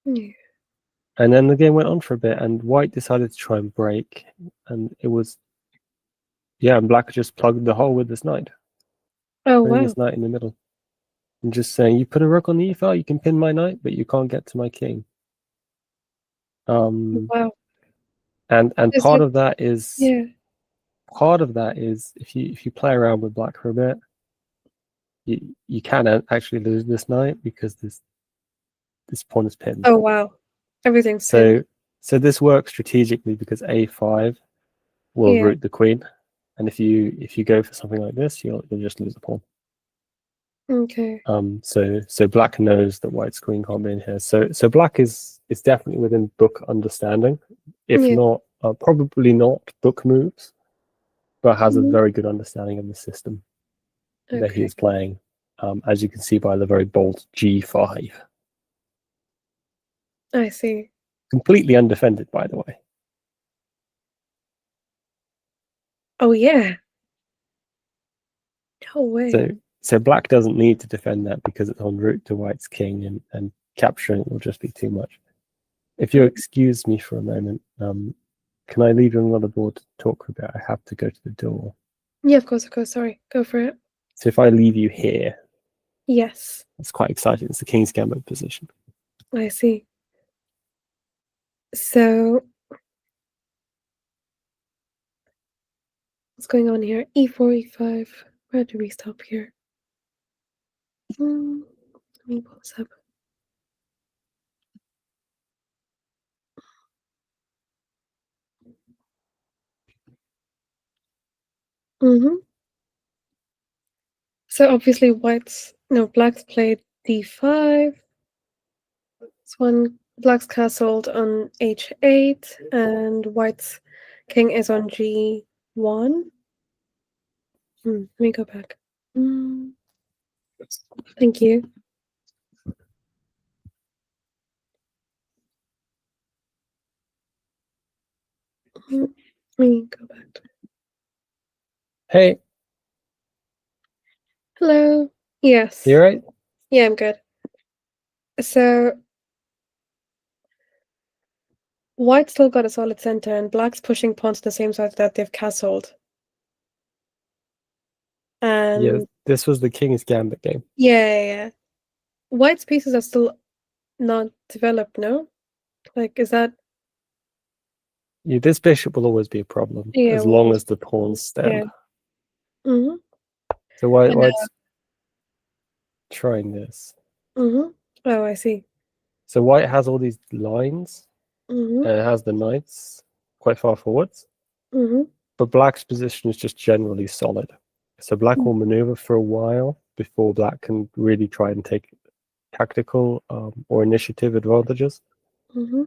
D: Yeah.
B: And then the game went on for a bit, and white decided to try and break, and it was, yeah, and black just plugged the hole with this knight,
D: Oh
B: putting
D: wow.
B: this knight in the middle, and just saying, you put a rook on the e file, you can pin my knight, but you can't get to my king.
D: Wow.
B: And
D: Is
B: part
D: it?
B: of that is
D: Yeah.
B: if you play around with black for a bit, you can actually lose this knight because this pawn is pinned.
D: Oh wow. Everything's pinned.
B: So this works strategically because a5 will
D: Yeah.
B: root the queen, and if you go for something like this, you'll just lose the pawn.
D: Okay.
B: So black knows that white's queen can't be in here. So black is definitely within book understanding, if
D: Yeah.
B: not probably not book moves, but has a
D: Mhm.
B: very good understanding of the system that he
D: Okay.
B: is playing, as you can see by the very bold g5.
D: I see.
B: Completely undefended, by the way.
D: Oh yeah. No way.
B: So black doesn't need to defend that because it's en route to white's king, and capturing it will just be too much. If you'll excuse me for a moment, can I leave you on another board to talk about? I have to go to the door.
D: Yeah, of course, of course. Sorry. Go for it.
B: So if I leave you here,
D: Yes.
B: it's quite exciting. It's the king's gambit position.
D: I see. So what's going on here? E4, E5. Where do we stop here? Let me pull this up. Mm-hmm. So obviously blacks played d5. This one, black's castled on h8, and white's king is on g1. Let me go back. Thank you. Let me go back.
B: Hey,
D: Hello. Yes.
B: you right?
D: Yeah, I'm good. So white still got a solid center, and black's pushing pawns to the same side that they've castled.
B: Yeah,
D: And
B: this was the King's Gambit game.
D: yeah. White's pieces are still not developed, no? Like, is that
B: Yeah, this bishop will always be a problem as long as the pawns stand.
D: Mm-hmm.
B: So white's trying this.
D: Mm-hmm. Oh, I see.
B: So white has all these lines,
D: Mm-hmm.
B: and it has the knights quite far forwards.
D: Mm-hmm.
B: But black's position is just generally solid. So black will maneuver for a while before black can really try and take tactical or initiative advantages.
D: Mm-hmm.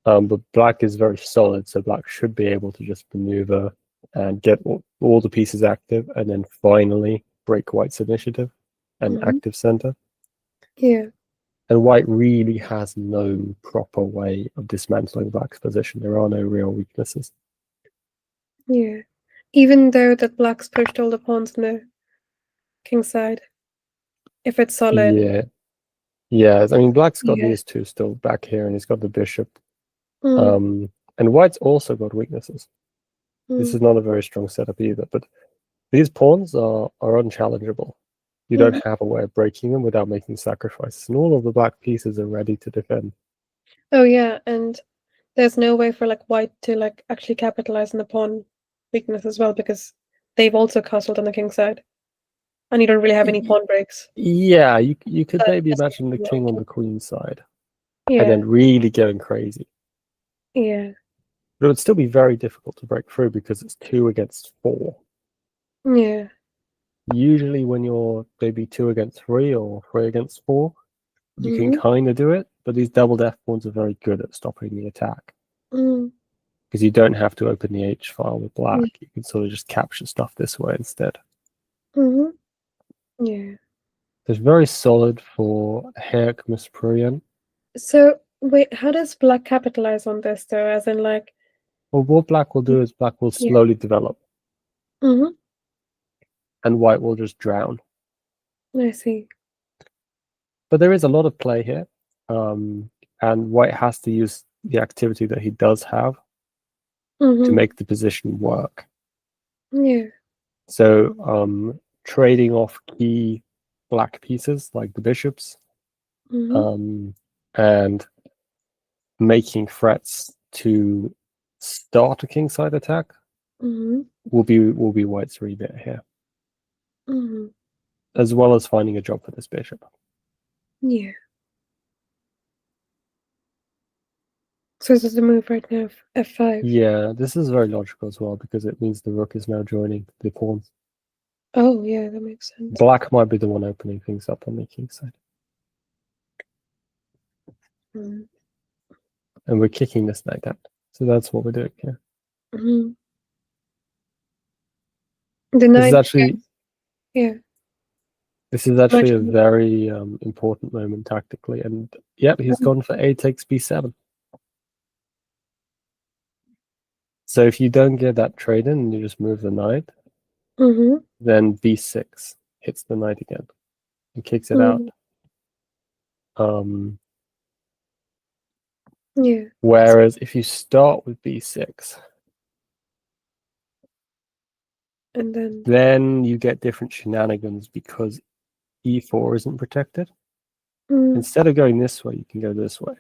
B: But black is very solid, so black should be able to just maneuver and get all the pieces active, and then finally break white's initiative and active center.
D: Yeah.
B: And white really has no proper way of dismantling black's position. There are no real weaknesses.
D: Yeah. Even though that black's pushed all the pawns on the king's side. If it's solid.
B: Yeah. Yeah, I mean, black's got
D: Yeah.
B: these two still back here, and he's got the bishop. And white's also got weaknesses. This is not a very strong setup either, but these pawns are unchallengeable. You don't have a way of breaking them without making sacrifices, and all of the black pieces are ready to defend.
D: Oh yeah, and there's no way for like white to like actually capitalize on the pawn weakness as well, because they've also castled on the king's side. And you don't really have any pawn breaks.
B: Yeah, you could maybe imagine the king on the queen's side.
D: Yeah.
B: And then really going crazy.
D: Yeah.
B: But it would still be very difficult to break through because it's 2 against 4.
D: Yeah.
B: Usually when you're maybe 2 against 3 or 3 against 4, you can kind of do it, but these double death pawns are very good at stopping the attack. Because you don't have to open the H file with black. You can sort of just capture stuff this way instead.
D: Yeah.
B: It's very solid for Herc Misprian.
D: So wait, how does black capitalize on this though? As in like,
B: Well, what black will do is black will slowly develop. And white will just drown.
D: I see.
B: But there is a lot of play here. And white has to use the activity that he does have to make the position work.
D: Yeah.
B: So trading off key black pieces like the bishops and making threats to start a kingside attack will be white's rebit here. As well as finding a job for this bishop.
D: Yeah. So this is the move right now, f5.
B: Yeah, this is very logical as well because it means the rook is now joining the pawns.
D: Oh yeah, that makes sense.
B: Black might be the one opening things up on the king side. And we're kicking this knight out. So that's what we're doing here.
D: The knight,
B: This is actually a very important moment tactically. And yep, he's gone for A takes B7. So if you don't get that trade in and you just move the knight, then B6 hits the knight again and kicks it out. Whereas if you start with B6,
D: and
B: then you get different shenanigans because E4 isn't protected. Instead of going this way, you can go this way.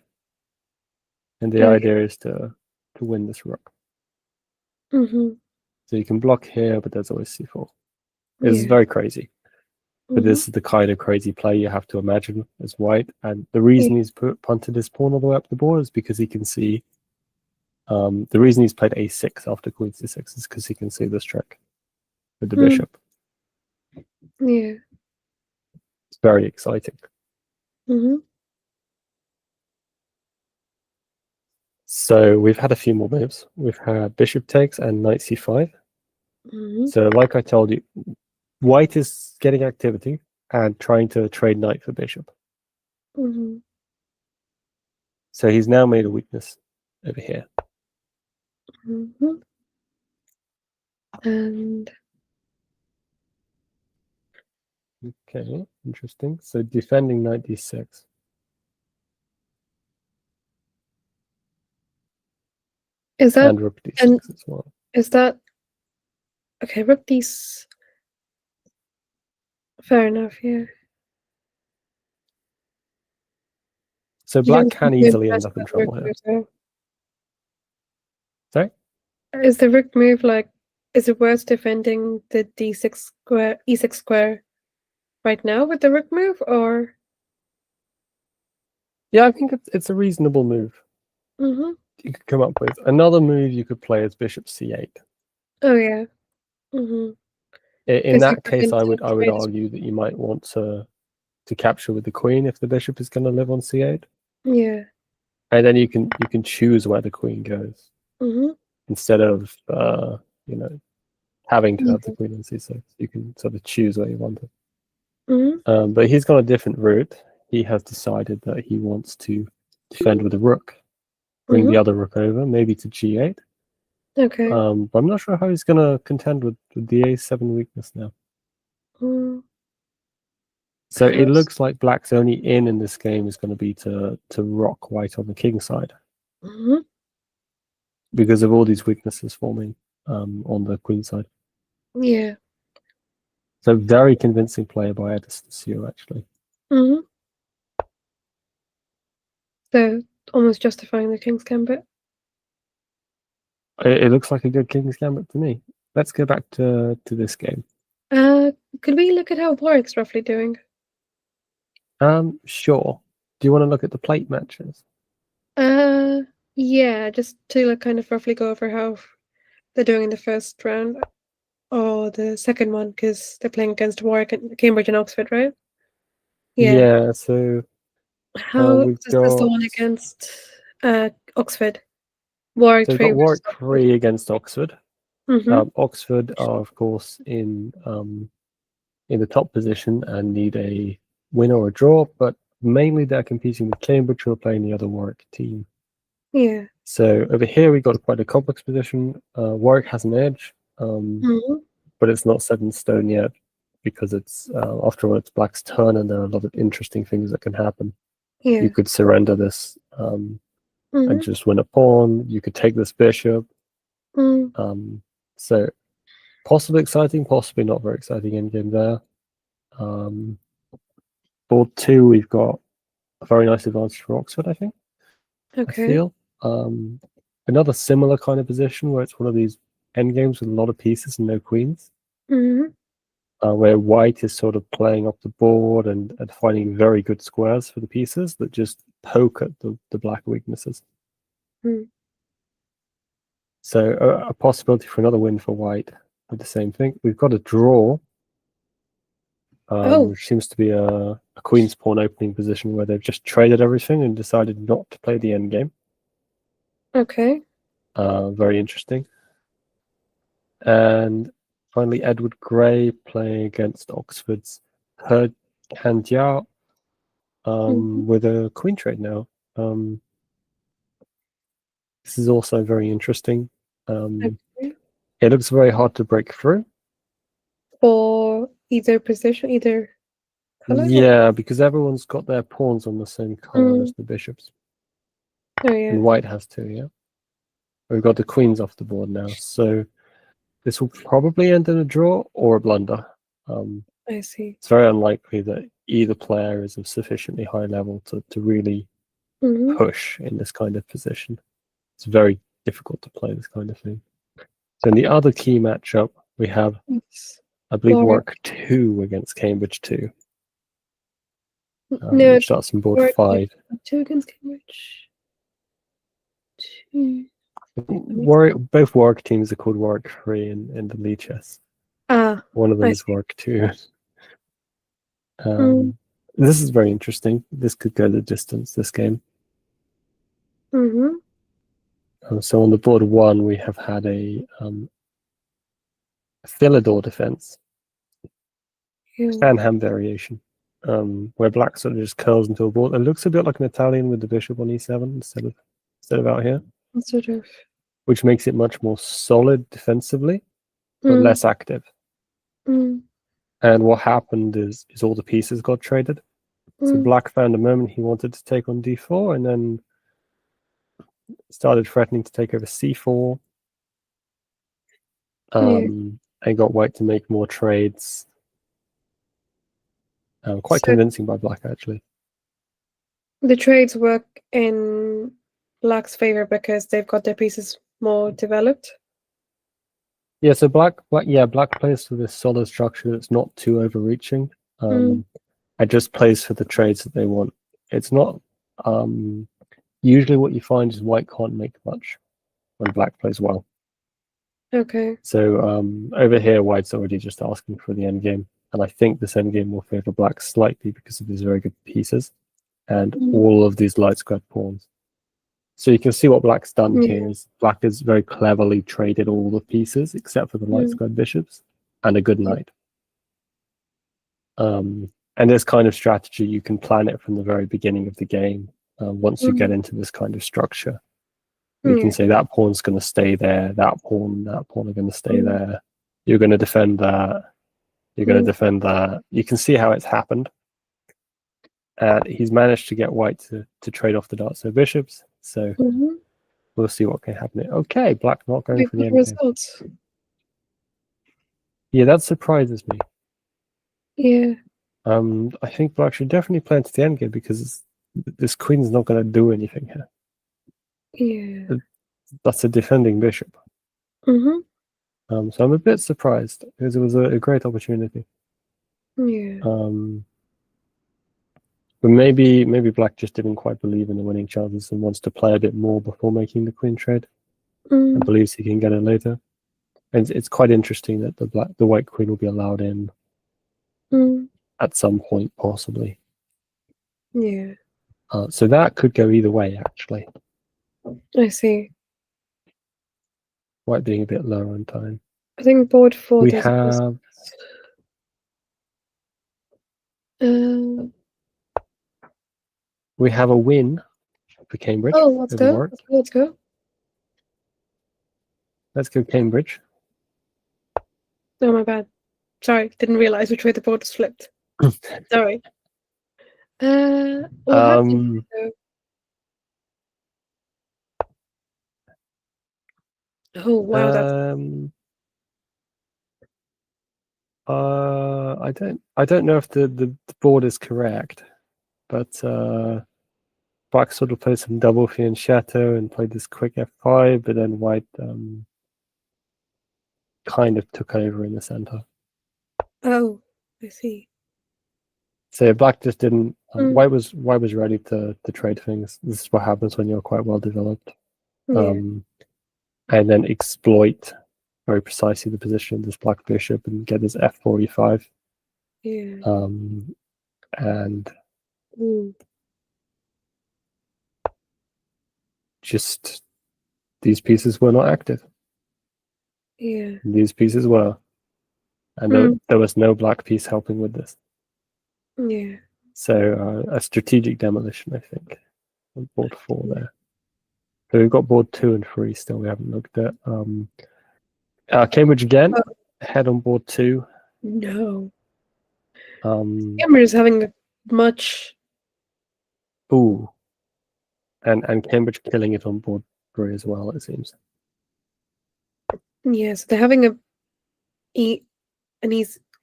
B: And the idea is to win this rook. So you can block here, but there's always C4. It's very crazy. But this is the kind of crazy play you have to imagine as white. And the reason he's punted his pawn all the way up the board is because he can see... the reason he's played A6 after queen C6 is because he can see this trick. with the
D: Hmm.
B: bishop.
D: Yeah.
B: It's very exciting.
D: Mm-hmm.
B: So we've had a few more moves. We've had bishop takes and knight c5.
D: Mm-hmm.
B: So like I told you, white is getting activity and trying to trade knight for bishop.
D: Mm-hmm.
B: So he's now made a weakness over here.
D: Mm-hmm. And
B: Okay, interesting. So defending knight d6.
D: is that
B: And rook d6
D: and
B: as well.
D: is that okay? Rook D's fair enough. Yeah.
B: So
D: You
B: black
D: don't
B: can
D: think the
B: easily end
D: best
B: up in
D: of rook
B: trouble here.
D: moves, though?
B: Sorry?
D: Is the rook move like? Is it worth defending the d6 square, e6 square, right now with the rook move, or?
B: Yeah, I think it's a reasonable move
D: Mm-hmm.
B: you could come up with. Another move you could play is bishop c8.
D: Oh yeah. Mm-hmm.
B: In that case, I would
D: trade.
B: argue that you might want to capture with the queen if the bishop is going to live on c8,
D: Yeah.
B: and then you can choose where the queen goes
D: Mm-hmm.
B: instead of having to have the
D: Yeah.
B: queen on c6. You can sort of choose where you want it.
D: Mm-hmm.
B: But he's got a different route. He has decided that he wants to defend with a rook, bring the
D: Mm-hmm.
B: other rook over, maybe to g8.
D: Okay.
B: But I'm not sure how he's going to contend with the a7 weakness now.
D: Mm,
B: So it
D: perhaps.
B: looks like black's only in this game is going to be to rock white on the king side
D: Mm-hmm.
B: because of all these weaknesses forming on the queen side.
D: Yeah.
B: So very convincing play by Edison Sue, actually.
D: Mm-hmm. So almost justifying the king's gambit.
B: It looks like a good king's gambit to me. Let's go back to this game.
D: Could we look at how Warwick's roughly doing?
B: Sure. Do you want to look at the plate matches?
D: Yeah, just to like kind of roughly go over how they're doing in the first round or the second one, because they're playing against Warwick and Cambridge and Oxford, right? Yeah.
B: Yeah, so
D: How
B: we've
D: is this the one
B: got
D: against Oxford? Warwick
B: so we've got
D: 3 versus
B: Warwick 3 against Oxford.
D: Mm-hmm.
B: Oxford are of course in the top position and need a win or a draw, but mainly they're competing with Cambridge, who are playing the other Warwick team.
D: Yeah.
B: So over here we got quite a complex position. Warwick has an edge,
D: Mm-hmm.
B: but it's not set in stone yet because it's after all it's black's turn and there are a lot of interesting things that can happen.
D: Yeah.
B: You could surrender this
D: Mm-hmm.
B: and just win a pawn. You could take this bishop.
D: Mm.
B: So possibly exciting, possibly not very exciting endgame there. Board 2, we've got a very nice advantage for Oxford, I think.
D: Okay.
B: I feel. Another similar kind of position where it's one of these endgames with a lot of pieces and no queens,
D: Mm-hmm.
B: where white is sort of playing up the board and finding very good squares for the pieces that just poke at the black weaknesses.
D: Mm.
B: So a possibility for another win for white with the same thing. We've got a draw, which seems to be a queen's pawn opening position where they've just traded everything and decided not to play the endgame.
D: Okay.
B: Very interesting. And finally, Edward Gray playing against Oxford's He Candia with a queen trade now. This is also very interesting.
D: Okay.
B: It looks very hard to break through.
D: For either position, either color?
B: Yeah, because everyone's got their pawns on the same color as the bishops.
D: Oh, yeah.
B: And white has two, yeah. We've got the queens off the board now. So this will probably end in a draw or a blunder.
D: I see.
B: It's very unlikely that either player is of sufficiently high level to really push in this kind of position. It's very difficult to play this kind of thing. So in the other key matchup, we have, I believe, Warwick 2 against Cambridge 2.
D: No,
B: which starts on board 5.
D: 2 against Cambridge. 2.
B: Both Warwick teams are called Warwick 3 in the lead chess.
D: Ah,
B: One of them
D: I
B: is Warwick too.
D: Mm.
B: This is very interesting. This could go the distance, this game.
D: Mm-hmm.
B: So on the board 1, we have had a Philidor defense,
D: Yeah.
B: Stanham variation, where black sort of just curls into a board. It looks a bit like an Italian with the bishop on e7 instead of out here,
D: Sort of.
B: which makes it much more solid defensively, but
D: Mm.
B: less active.
D: Mm.
B: And what happened is all the pieces got traded. So
D: Mm.
B: black found a moment he wanted to take on d4, and then started threatening to take over c4, and got white to make more trades. Quite
D: So
B: convincing by black, actually.
D: the trades work in black's favor because they've got their pieces more developed.
B: Yeah, so black plays for this solid structure that's not too overreaching. And just plays for the trades that they want. It's not usually what you find is white can't make much when black plays well.
D: Okay.
B: So over here, white's already just asking for the endgame, and I think this endgame will favor black slightly because of these very good pieces and all of these light squared pawns. So you can see what black's done here is black has very cleverly traded all the pieces except for the light squared bishops and a good knight. And this kind of strategy, you can plan it from the very beginning of the game. Once you get into this kind of structure, you can say that pawn's going to stay there, that pawn are going to stay there. You're going to defend that. You're going to defend that. You can see how it's happened. He's managed to get white to trade off the darts and bishops. So we'll see what can happen here. Okay, black not going for the endgame.
D: Results.
B: Yeah, that surprises me.
D: Yeah.
B: I think black should definitely play into the endgame because this queen's not going to do anything here.
D: Yeah.
B: That's a defending bishop. So I'm a bit surprised because it was a great opportunity.
D: Yeah.
B: But maybe black just didn't quite believe in the winning chances and wants to play a bit more before making the queen trade. And believes he can get it later. And it's quite interesting that the white queen will be allowed in at some point, possibly.
D: Yeah.
B: So that could go either way, actually.
D: I see.
B: White being a bit lower on time.
D: I think board 4
B: We
D: does
B: have we have a win for Cambridge.
D: Oh, let's
B: over
D: go.
B: Warwick.
D: Let's go.
B: Let's go Cambridge.
D: Oh, my bad. Sorry, didn't realize which way the board was flipped. Sorry. Well, how did you go? Oh, wow, that's
B: I don't know if the board is correct, but black sort of played some double fianchetto and played this quick f5, but then white kind of took over in the center.
D: Oh, I see.
B: So black just didn't. White was ready to trade things. This is what happens when you're quite well developed, and then exploit very precisely the position of this black bishop and get his f45.
D: Yeah.
B: And just these pieces were not active.
D: Yeah.
B: These pieces were, and there was no black piece helping with this.
D: Yeah.
B: So a strategic demolition, I think, on board 4 there. So we've got board 2 and 3 still. We haven't looked at Cambridge again. Head on board 2.
D: No. Cambridge is having a much.
B: Ooh. And Cambridge killing it on board 3 as well, it seems.
D: Yes, they're having an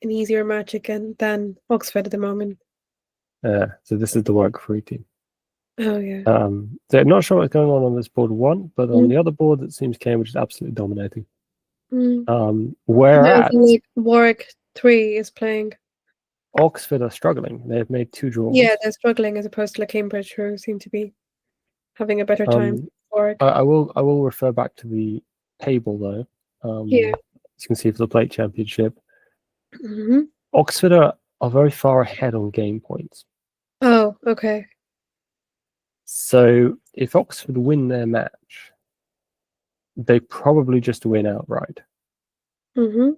D: easier match again than Oxford at the moment.
B: So this is the Warwick free team.
D: Oh yeah.
B: So I'm not sure what's going on this board 1, but on the other board, it seems Cambridge is absolutely dominating. Whereas
D: Warwick 3 is playing.
B: Oxford are struggling. They've made 2 draws.
D: Yeah, they're struggling as opposed to Cambridge, who seem to be having a better time. Warwick.
B: I will refer back to the table though.
D: Yeah.
B: As you can see for the plate championship,
D: Hmm.
B: Oxford are very far ahead on game points.
D: Oh, okay.
B: So if Oxford win their match, they probably just win outright.
D: Hmm.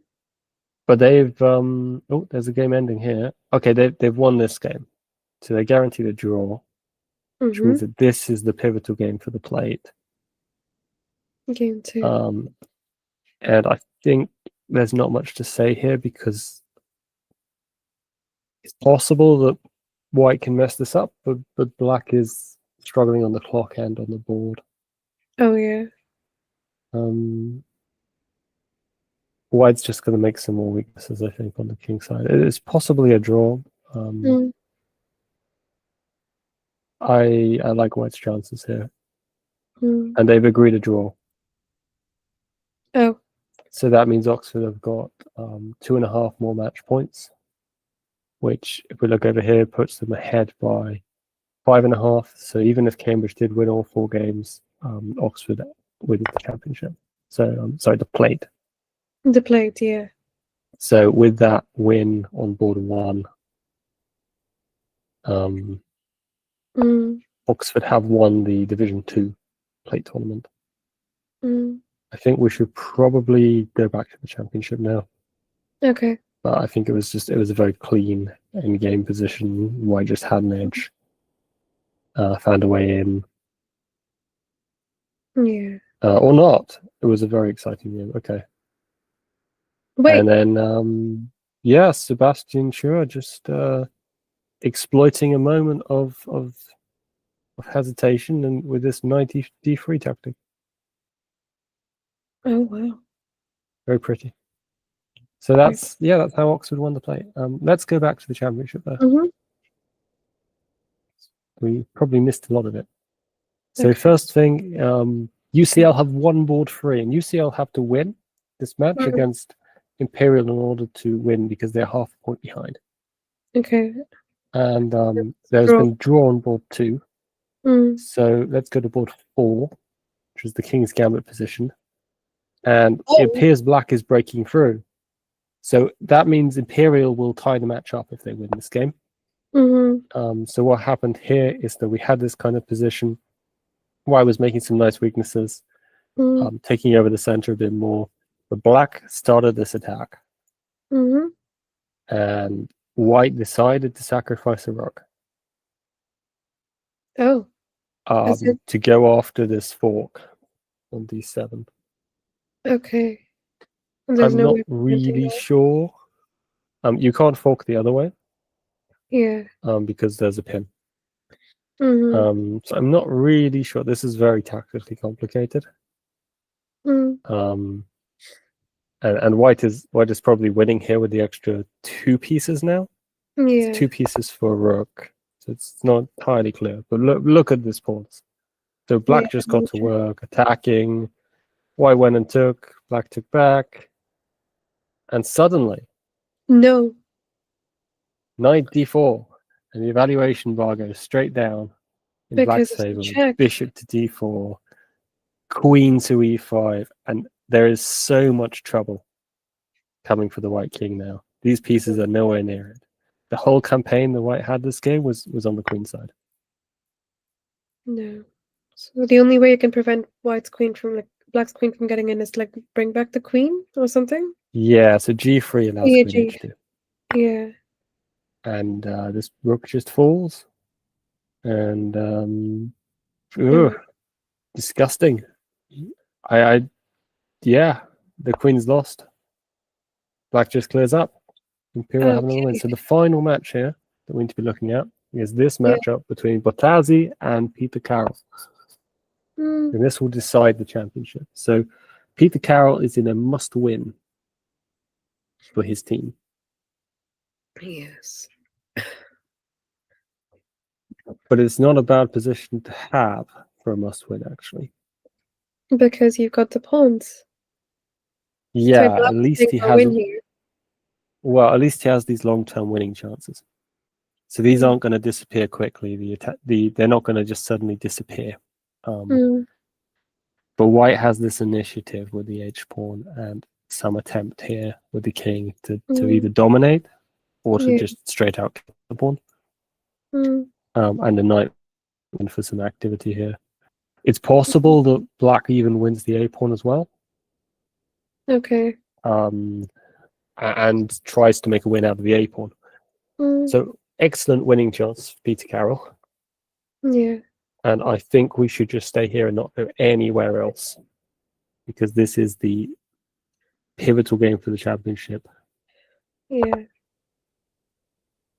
B: But they've oh, there's a game ending here. Okay, they've won this game, so they're guaranteed a draw, which
D: Hmm.
B: means that this is the pivotal game for the plate.
D: Game 2.
B: And I think there's not much to say here because it's possible that White can mess this up, but Black is struggling on the clock and on the board.
D: Oh yeah.
B: White's just going to make some more weaknesses, I think, on the king side. It's possibly a draw.
D: Mm.
B: I like White's chances here,
D: Mm.
B: and they've agreed a draw.
D: Oh.
B: So that means Oxford have got 2.5 more match points, which, if we look over here, puts them ahead by 5.5. So even if Cambridge did win all 4 games, Oxford wins the championship. So sorry, the plate.
D: The plate, yeah.
B: So with that win on board 1, Oxford have won the Division 2 plate tournament. I think we should probably go back to the championship now.
D: Okay.
B: But I think it was a very clean end game position. White just had an edge, found a way in.
D: Yeah.
B: Or not. It was a very exciting game. Okay.
D: Wait.
B: And then, yeah, Sebastian Schur just exploiting a moment of hesitation and with this knight d3 tactic.
D: Oh wow.
B: Very pretty. So that's how Oxford won the plate. Let's go back to the championship though. We probably missed a lot of it. So first thing, UCL have 1 board free, and UCL have to win this match against Imperial in order to win because they're half a point behind.
D: Okay.
B: And there's been draw on board 2. So let's go to board 4, which is the King's Gambit position. And it appears Black is breaking through. So that means Imperial will tie the match up if they win this game. So what happened here is that we had this kind of position. White was making some nice weaknesses, taking over the center a bit more. But Black started this attack. And White decided to sacrifice a rook.
D: Oh.
B: To go after this fork on d7.
D: Okay.
B: I'm not really sure. You can't fork the other way.
D: Yeah.
B: Because there's a pin. So I'm not really sure. This is very tactically complicated. And White is probably winning here with the extra 2 pieces now.
D: Yeah.
B: It's 2 pieces for a rook. So it's not entirely clear. But look at this pawns. So Black just got to work, attacking. White went and took. Black took back. And suddenly,
D: no.
B: Knight d4. And the evaluation bar goes straight down in Black's favor. Bishop to d4. Queen to e5. And there is so much trouble coming for the White King now. These pieces are nowhere near it. The whole campaign the White had this game was on the Queen side.
D: No. So the only way you can prevent White's queen from Black's queen from getting in is to bring back the queen or something?
B: Yeah, so g3 allows queen h2.
D: Yeah.
B: And this rook just falls. And disgusting. Yeah, the queen's lost. Black just clears up. Imperial have another win. So the final match here that we need to be looking at is this matchup between Bottazzi and Peter Carroll. And this will decide the championship. So Peter Carroll is in a must-win for his team.
D: Yes.
B: But it's not a bad position to have for a must-win, actually.
D: Because you've got the pawns.
B: Yeah, at least he has. Well, at least he has these long-term winning chances. So these aren't going to disappear quickly. They're not going to just suddenly disappear. But White has this initiative with the H pawn, and some attempt here with the king to
D: Mm.
B: either dominate or to
D: Yeah.
B: just straight out kill the pawn.
D: Mm.
B: And the knight went for some activity here. It's possible that black even wins the a pawn as well,
D: Okay.
B: and tries to make a win out of the a pawn.
D: Mm.
B: So excellent winning chance for Peter Carroll.
D: Yeah.
B: And I think we should just stay here and not go anywhere else, because this is the pivotal game for the championship.
D: Yeah.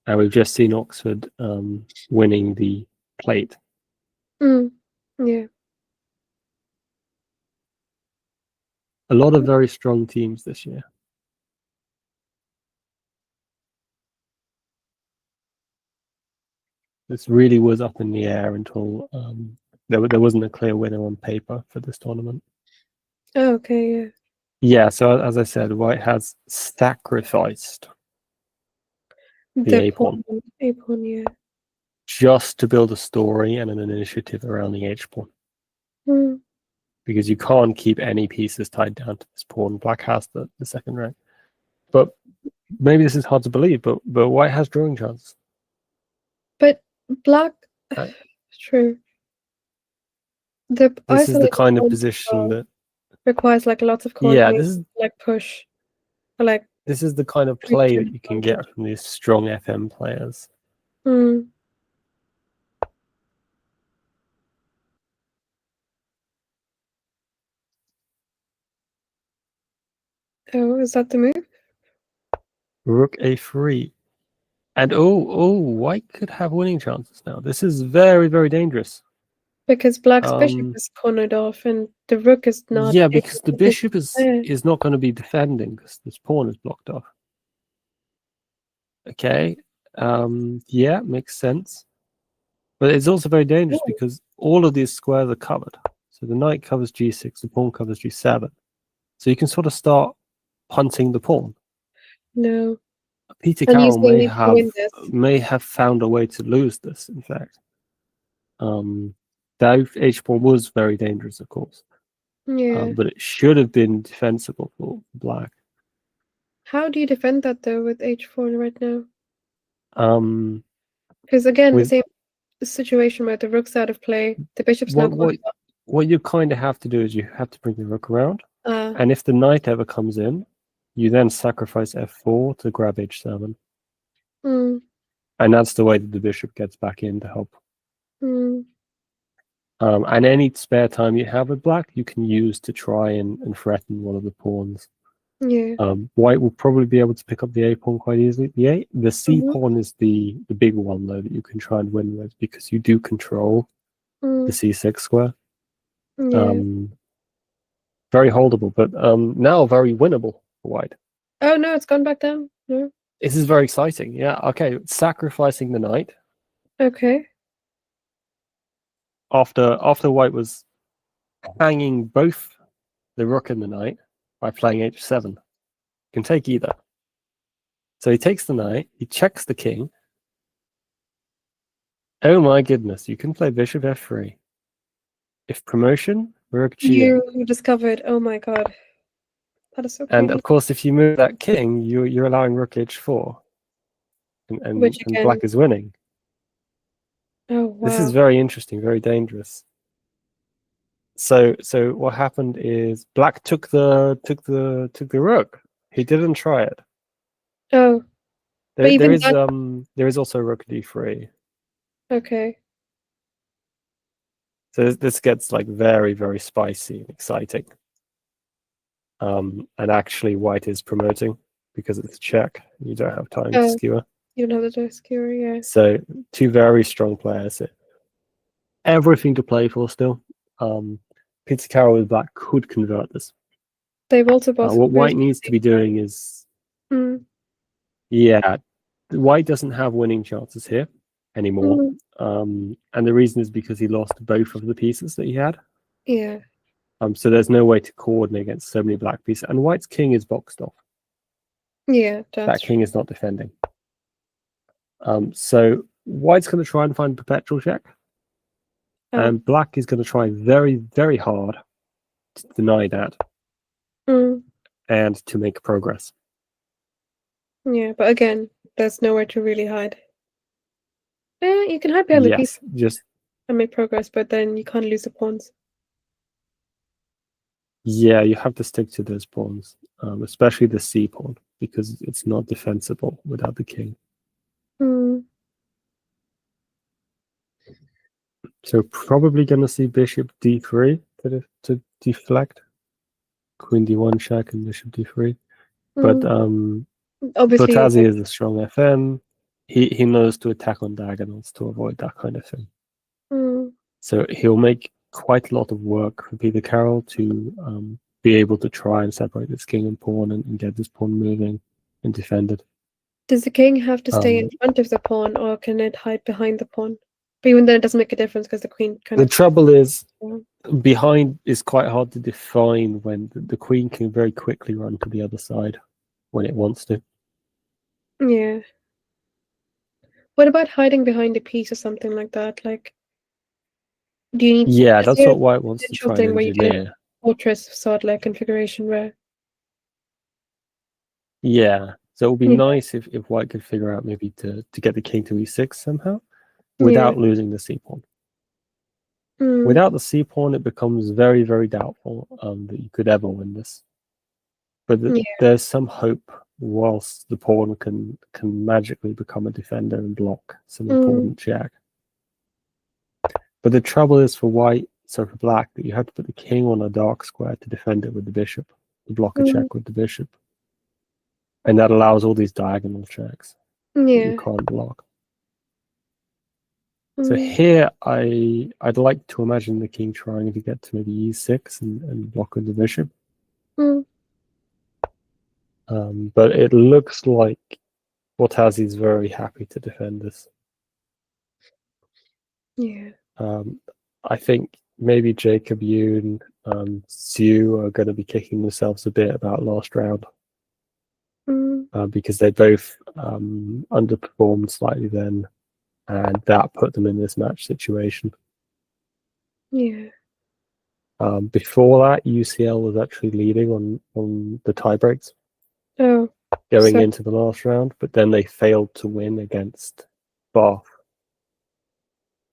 B: And we've just seen Oxford winning the plate.
D: Mm. Yeah.
B: A lot of very strong teams this year. This really was up in the air until there wasn't a clear winner on paper for this tournament.
D: Oh, okay. Yeah.
B: Yeah, so as I said, White has sacrificed the a pawn
D: A pawn. Yeah.
B: just to build a story and an initiative around the h pawn.
D: Mm.
B: Because you can't keep any pieces tied down to this pawn. Black has the second rank. But maybe this is hard to believe, but White has drawing chances.
D: But black.
B: Right.
D: True. The
B: This is the
D: isolated
B: kind of
D: pawn
B: position that
D: requires like lots of coordination, like push, or like.
B: This is the kind of play that you can get from these strong FM players.
D: Mm. Oh, is that the move?
B: Rook a3. And White could have winning chances now. This is very, very dangerous.
D: Because black's bishop is cornered off and the rook is not.
B: Yeah, because the bishop is not going to be defending because this pawn is blocked off. Okay. Yeah, makes sense. But it's also very dangerous because all of these squares are covered. So the knight covers g6, the pawn covers g7. So you can sort of start punting the pawn.
D: No.
B: Peter Carroll may have found a way to lose this, in fact. The h pawn was very dangerous, of course.
D: Yeah.
B: But it should have been defensible for black.
D: How do you defend that though with h4 right now? Because
B: With
D: again, the same situation where the rook's out of play, the bishop's not going up.
B: What you kind of have to do is you have to bring the rook around. And if the knight ever comes in, you then sacrifice f4 to grab h7.
D: Mm.
B: And that's the way that the bishop gets back in to help.
D: Mm.
B: And any spare time you have with black, you can use to try and threaten one of the pawns.
D: Yeah.
B: White will probably be able to pick up the a pawn quite easily. The c pawn is the big one though that you can try and win with, because you do control the c6 square.
D: Yeah.
B: Very holdable, but now very winnable for White.
D: Oh no, it's gone back down. No.
B: This is very exciting. Yeah. Okay. Sacrificing the knight.
D: Okay.
B: After White was hanging both the rook and the knight by playing h7. You can take either. So he takes the knight, he checks the king. Oh my goodness, you can play bishop f3. If promotion, rook g8.
D: You discovered, oh my god. That is so crazy.
B: And of course, if you move that king, you're allowing rook h4. And black is winning.
D: Oh wow.
B: This is very interesting, very dangerous. So what happened is black took the rook. He didn't try it.
D: Oh.
B: There is also rook d3.
D: Okay.
B: So this gets like very, very spicy and exciting. And actually White is promoting because it's a check. You don't have time to skewer.
D: You don't have to skewer, yeah.
B: So two very strong players here. Everything to play for still. Peter Carroll with black could convert this.
D: They've also
B: what White needs to be doing is yeah, White doesn't have winning chances here anymore. And the reason is because he lost both of the pieces that he had.
D: Yeah.
B: So there's no way to coordinate against so many black pieces. And White's king is boxed off.
D: Yeah,
B: that king is not defending. So White's going to try and find a perpetual check. And black is going to try very, very hard to deny that. and to make progress.
D: Yeah, but again, there's nowhere to really hide. Yeah, you can hide behind the piece
B: Yes, just
D: and make progress, but then you can't lose the pawns.
B: yeah, you have to stick to those pawns, especially the C pawn, because it's not defensible without the king.
D: Hmm.
B: So probably going to see bishop d3 to deflect. Queen d1 check and bishop d3. But
D: Obviously,
B: Botazzi is a strong FM. He knows to attack on diagonals to avoid that kind of thing. So he'll make quite a lot of work for Peter Carroll to be able to try and separate this king and pawn and get this pawn moving and defend it.
D: does the king have to stay in front of the pawn, or can it hide behind the pawn? But even then, it doesn't make a difference because the queen kind of.
B: The trouble is, behind is quite hard to define when the queen can very quickly run to the other side when it wants to.
D: Yeah. What about hiding behind a piece or something like that? Like, do you need?
B: Yeah,
D: is
B: that's
D: there
B: what White wants to
D: potential
B: try
D: thing
B: and
D: where you get a
B: engineer.
D: fortress sort like configuration where?
B: Yeah, so it would be
D: Yeah.
B: nice if White could figure out maybe to get the king to e6 somehow
D: Yeah.
B: without losing the c pawn.
D: Mm.
B: Without the c pawn, it becomes very, very doubtful that you could ever win this. But
D: Yeah.
B: there's some hope whilst the pawn can magically become a defender and block some important check. But the trouble is for White, so for Black, that you have to put the king on a dark square to defend it with the bishop, to block a check with the bishop. And that allows all these diagonal checks that you
D: Yeah.
B: can't block. So here, I'd like to imagine the king trying to get to maybe e6 and block with the bishop. But it looks like Botazzi's very happy to defend this.
D: Yeah.
B: I think maybe Jacob, you and Sue are going to be kicking themselves a bit about last round because they both underperformed slightly then, and that put them in this match situation.
D: Yeah.
B: Before that, UCL was actually leading on the tiebreaks going into the last round, but then they failed to win against Bath.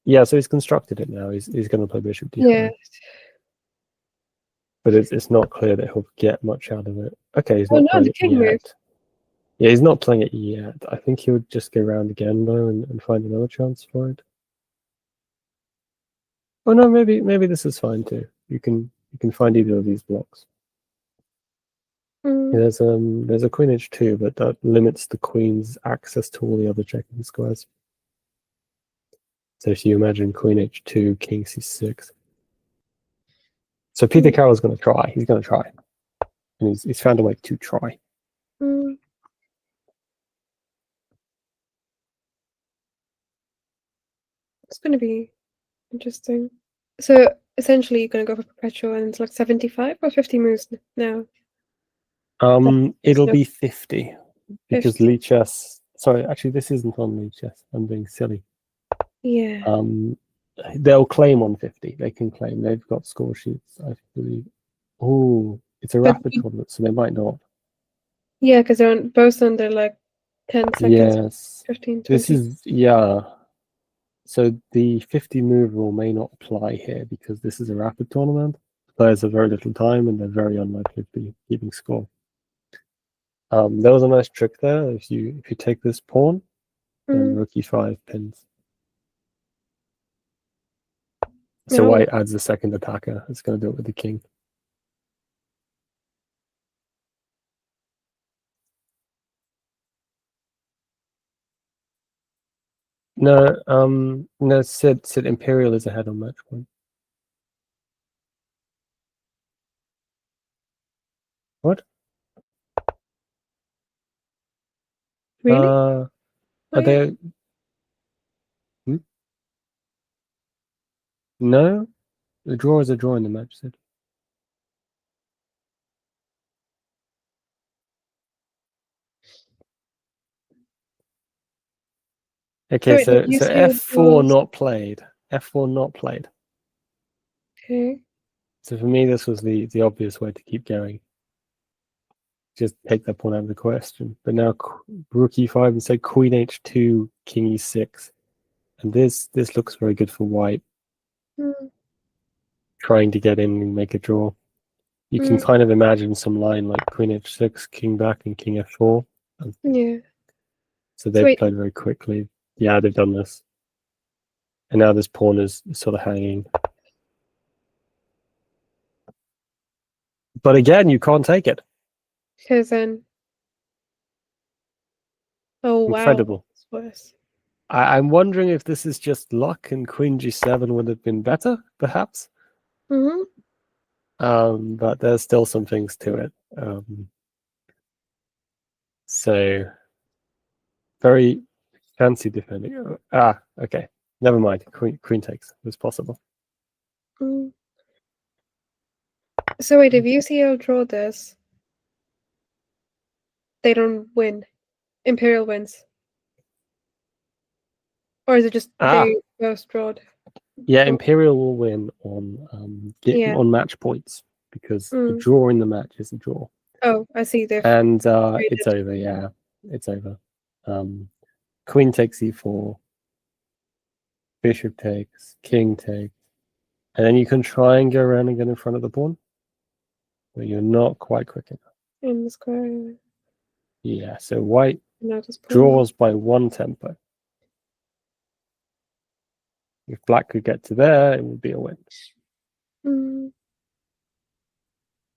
B: Yeah, so he's constructed it now. He's going to play bishop d5.
D: Yeah.
B: But it's not clear that he'll get much out of it. Okay, he's
D: Oh
B: not
D: no,
B: playing
D: the
B: it
D: king
B: yet.
D: moved.
B: Yeah, he's not playing it yet. I think he would just go around again though and find another chance for it. Oh no, maybe this is fine too. You can find either of these blocks. Yeah, there's a queen h2, but that limits the queen's access to all the other checking squares. So if you imagine queen h2, king c6. So Peter Carroll's going to try. He's going to try. And he's found a way to try.
D: It's going to be interesting. So essentially, you're going to go for perpetual, and it's like 75 or 50 moves now.
B: It'll be 50 because
D: 50.
B: Lee Chess. Sorry, actually, this isn't on Lee Chess. I'm being silly.
D: Yeah.
B: They'll claim on 50. They can claim. They've got score sheets, I believe. Oh, it's a rapid tournament, so they might not.
D: Yeah, because they're both under like 10 seconds.
B: Yes.
D: 15, 20.
B: This is, yeah. So the 50 move rule may not apply here because this is a rapid tournament. Players have very little time and they're very unlikely to be keeping score. There was a nice trick there. If you take this pawn, then rook e5 pins. So White adds a second attacker. It's going to do it with the king. No, no. Sid Imperial is ahead on match point. What?
D: Really?
B: Are they? No, the draw is a draw in the match, Sid. Okay, so f4 not played. F4 not played.
D: Okay.
B: So for me, this was the obvious way to keep going. just take that pawn out of the question. But now rook e5 instead, queen h2, king e6. And this looks very good for white, trying to get in and make a draw. You can kind of imagine some line like queen h6, king back, and king f4.
D: Yeah.
B: So they've played very quickly. Yeah, they've done this. And now this pawn is sort of hanging. But again, you can't take it.
D: Because then. Oh,
B: Incredible.
D: Wow. That's worse.
B: I'm wondering if this is just luck and queen g7 would have been better, perhaps. But there's still some things to it. So, very fancy defending. Okay. Never mind. Queen takes. It was possible.
D: So wait, if UCL draw this, they don't win. Imperial wins. Or is it just they both drawed?
B: Yeah, Imperial will win on match points because a draw in the match is a draw.
D: Oh, I see.
B: And it's over. Yeah, it's over. Queen takes e4. Bishop takes. King takes. And then you can try and go around and get in front of the pawn. But you're not quite quick enough.
D: In the square.
B: Yeah, so white draws by 1 tempo. If black could get to there, it would be a win.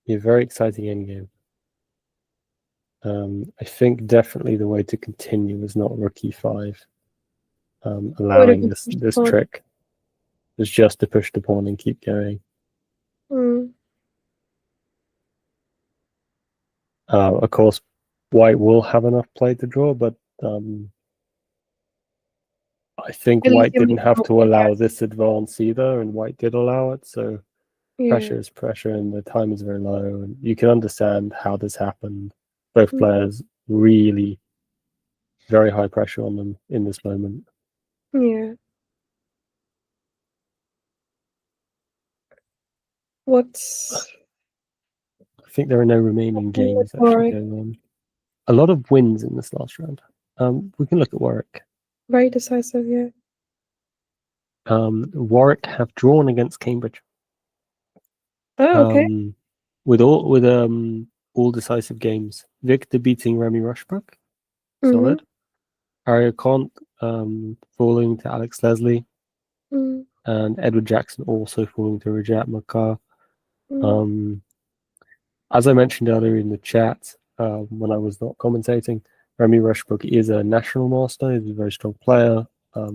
B: A very exciting endgame. I think definitely the way to continue is not rook e5, allowing this trick. Is just to push the pawn and keep going. Of course, white will have enough play to draw, but I think white didn't have to allow this advance either, and white did allow it, so pressure is pressure, and the time is very low, and you can understand how this happened. Both players really very high pressure on them in this moment.
D: Yeah.
B: I think there are no remaining games actually going on. A lot of wins in this last round. We can look at Warwick.
D: Very decisive, yeah.
B: Warwick have drawn against Cambridge.
D: Oh, okay.
B: With all decisive games. Victor beating Remy Rushbrook, solid. Arya Kont falling to Alex Leslie, and Edward Jackson also falling to Rajat Makar. As I mentioned earlier in the chat, when I was not commentating, Remy Rushbrook is a national master. He's a very strong player.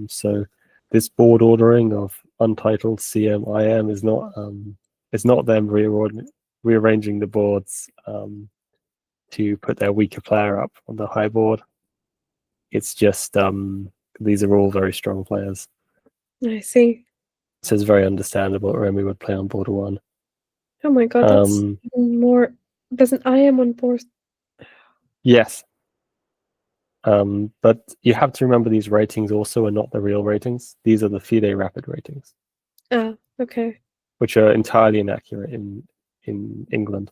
B: So this board ordering of untitled CM IM is not it's not them rearranging the boards to put their weaker player up on the high board. It's just these are all very strong players.
D: I see.
B: So it's very understandable Remy would play on board 1.
D: Oh my god, that's more. There's an IM on board.
B: Yes. But you have to remember these ratings also are not the real ratings. These are the FIDE rapid ratings.
D: Ah, okay.
B: Which are entirely inaccurate in England.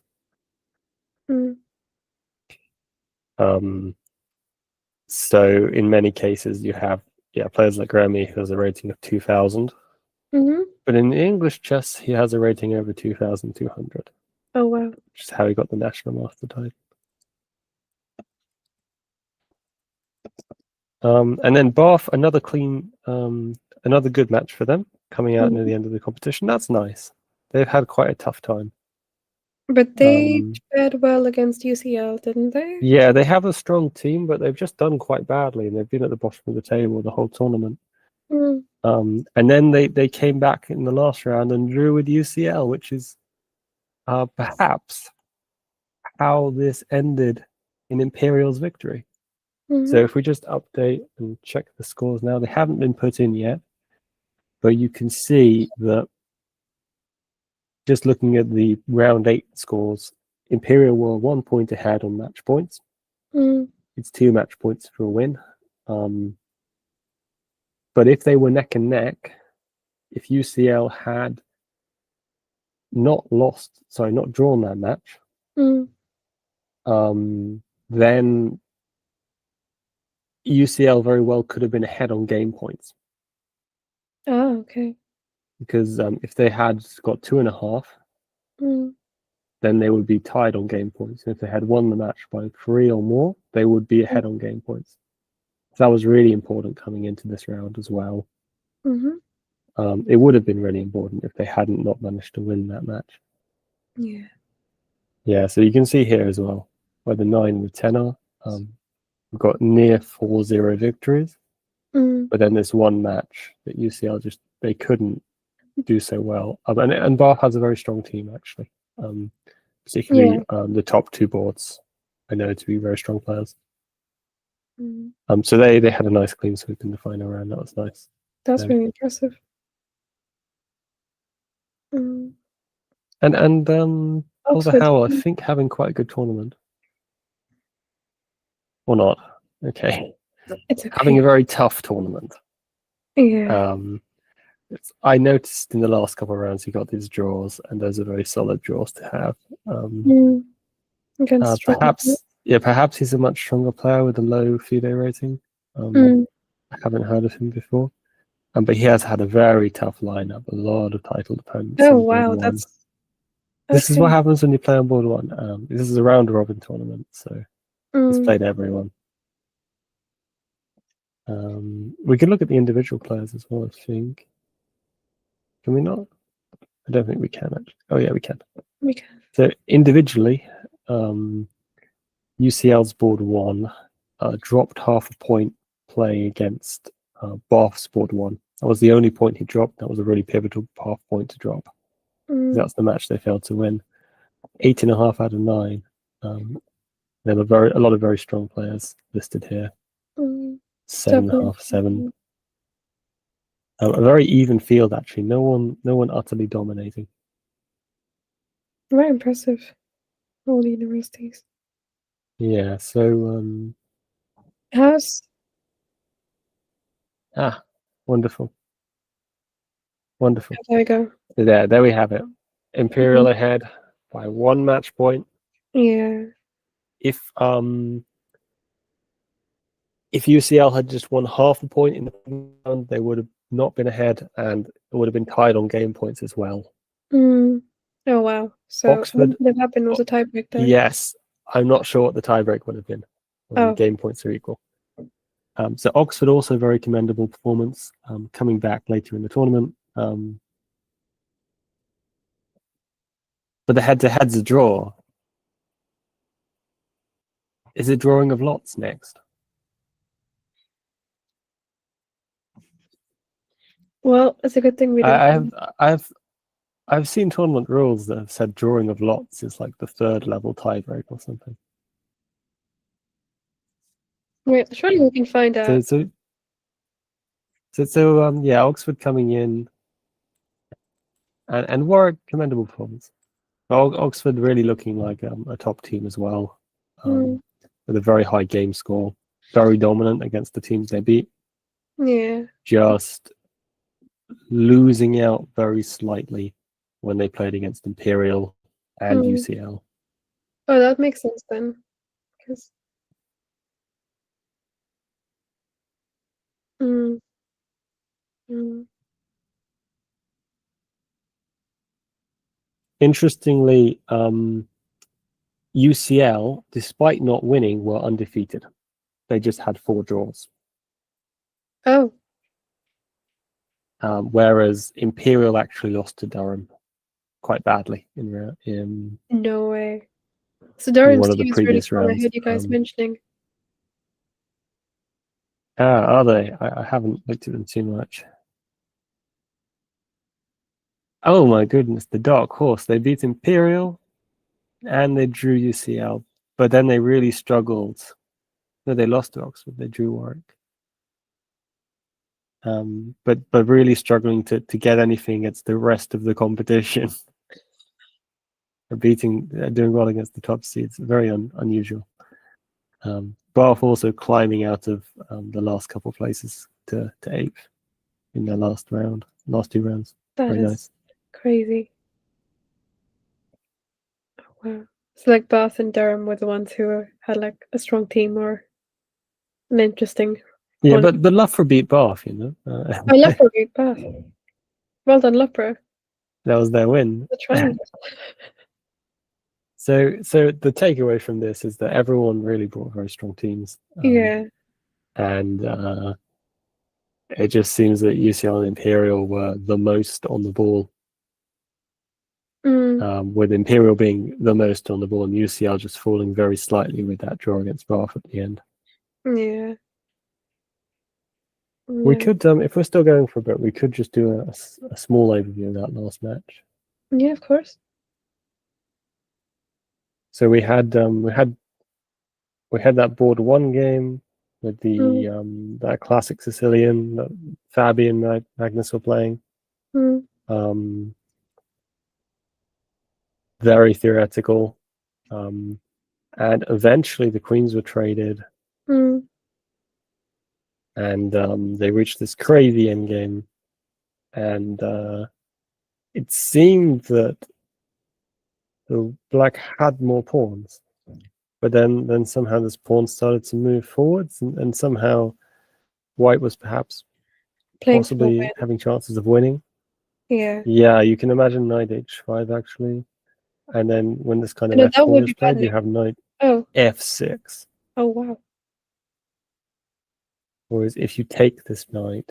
B: So in many cases you have players like Remy who has a rating of 2000. But in English chess he has a rating over 2200.
D: Oh wow.
B: Which is how he got the national master title. And then Bath, another clean, another good match for them coming out near the end of the competition. That's nice. They've had quite a tough time.
D: But they fared well against UCL, didn't they?
B: Yeah, they have a strong team, but they've just done quite badly, and they've been at the bottom of the table the whole tournament. And then they came back in the last round and drew with UCL, which is perhaps how this ended in Imperial's victory. So if we just update and check the scores now, they haven't been put in yet, but you can see that just looking at the round 8 scores, Imperial were 1 point ahead on match points. It's 2 match points for a win. But if they were neck and neck, if UCL had not drawn that match, then UCL very well could have been ahead on game points.
D: Oh, okay.
B: Because if they had got 2.5,
D: Mm.
B: then they would be tied on game points. If they had won the match by 3 or more, they would be ahead on game points. So that was really important coming into this round as well.
D: Mm-hmm.
B: It would have been really important if they hadn't not managed to win that match.
D: Yeah.
B: Yeah, so you can see here as well where the 9 and the 10 are. We've got near 4-0 victories,
D: Mm.
B: but then there's one match that UCL just they couldn't do so well. And Bath has a very strong team actually, particularly the top 2 boards. I know to be very strong players.
D: Mm.
B: So they had a nice clean sweep in the final round. That was nice.
D: That's really impressive. Mm.
B: And Oliver
D: Oxford.
B: Howell, I think, having quite a good tournament. Or not. Okay.
D: It's okay.
B: Having a very tough tournament.
D: Yeah.
B: I noticed in the last couple of rounds he got these draws, and those are very solid draws to have.
D: Against
B: Perhaps he's a much stronger player with a low FIDE rating. I haven't heard of him before. But he has had a very tough lineup, a lot of titled opponents.
D: Oh wow,
B: This is what happens when you play on board 1. This is a round robin tournament, so he's played everyone. We can look at the individual players as well, I think. Can we not? I don't think we can actually. Oh yeah, we can.
D: We can.
B: So individually, UCL's board 1 dropped half a point playing against Bath's board 1. That was the only point he dropped. That was a really pivotal half point to drop. That's the match they failed to win. 8.5 out of 9. There were a lot of very strong players listed here. 7.5, 7. A very even field actually. No one utterly dominating.
D: Very impressive. All the universities.
B: Yeah. So wonderful. Wonderful.
D: There we go.
B: There we have it. Imperial ahead by 1 match point.
D: Yeah.
B: If UCL had just won half a point in the round, they would have not been ahead, and it would have been tied on game points as well.
D: Oh wow! So
B: Oxford,
D: what would have happened was a tiebreak there.
B: Yes, I'm not sure what the tiebreak would have been when the game points are equal. So Oxford also very commendable performance, coming back later in the tournament. But the head-to-head's a draw. Is it drawing of lots next?
D: Well, it's a good thing we didn't.
B: I've seen tournament rules that have said drawing of lots is like the 3rd level tiebreak or something.
D: Wait, surely we can find out.
B: So Oxford coming in, and Warwick commendable performance. Oxford really looking like a top team as well, with a very high game score, very dominant against the teams they beat.
D: Yeah.
B: Just losing out very slightly when they played against Imperial and UCL.
D: Oh, that makes sense then. Because.
B: Interestingly, UCL, despite not winning, were undefeated. They just had 4 draws.
D: Oh.
B: Whereas Imperial actually lost to Durham quite badly in
D: No way. So Durham's
B: one of the
D: team is really
B: previous
D: strong. I
B: rounds.
D: heard you guys mentioning.
B: Are they? I haven't looked at them too much. Oh my goodness, the dark horse. They beat Imperial and they drew UCL, but then they really struggled. No, they lost to Oxford. They drew Warwick. But really struggling to get anything against the rest of the competition. Doing well against the top seeds. Very unusual. Bath also climbing out of the last couple of places to 8th in their last 2 rounds.
D: That
B: Very
D: is
B: nice.
D: crazy. Oh, wow. So like Bath and Durham were the ones who had like a strong team or an interesting.
B: Yeah,
D: one.
B: but Loughborough beat Bath, you know.
D: I Loughborough beat Bath. Well done, Loughborough.
B: That was their win.
D: The triangle.
B: So the takeaway from this is that everyone really brought very strong teams.
D: Yeah.
B: And it just seems that UCL and Imperial were the most on the ball, with Imperial being the most on the ball and UCL just falling very slightly with that draw against Bath at the end.
D: Yeah.
B: We could, if we're still going for a bit, we could just do a small overview of that last match.
D: Yeah, of course.
B: So we had that board 1 game with the that classic Sicilian that Fabi and Magnus were playing. Very theoretical, and eventually the queens were traded, and they reached this crazy endgame, and it seemed that the black had more pawns, but then somehow this pawn started to move forwards, and somehow white was perhaps possibly having chances of winning. Yeah, you can imagine knight h5 actually, and then when this kind of f4 is played, you have knight f6.
D: Oh wow.
B: Whereas if you take this knight,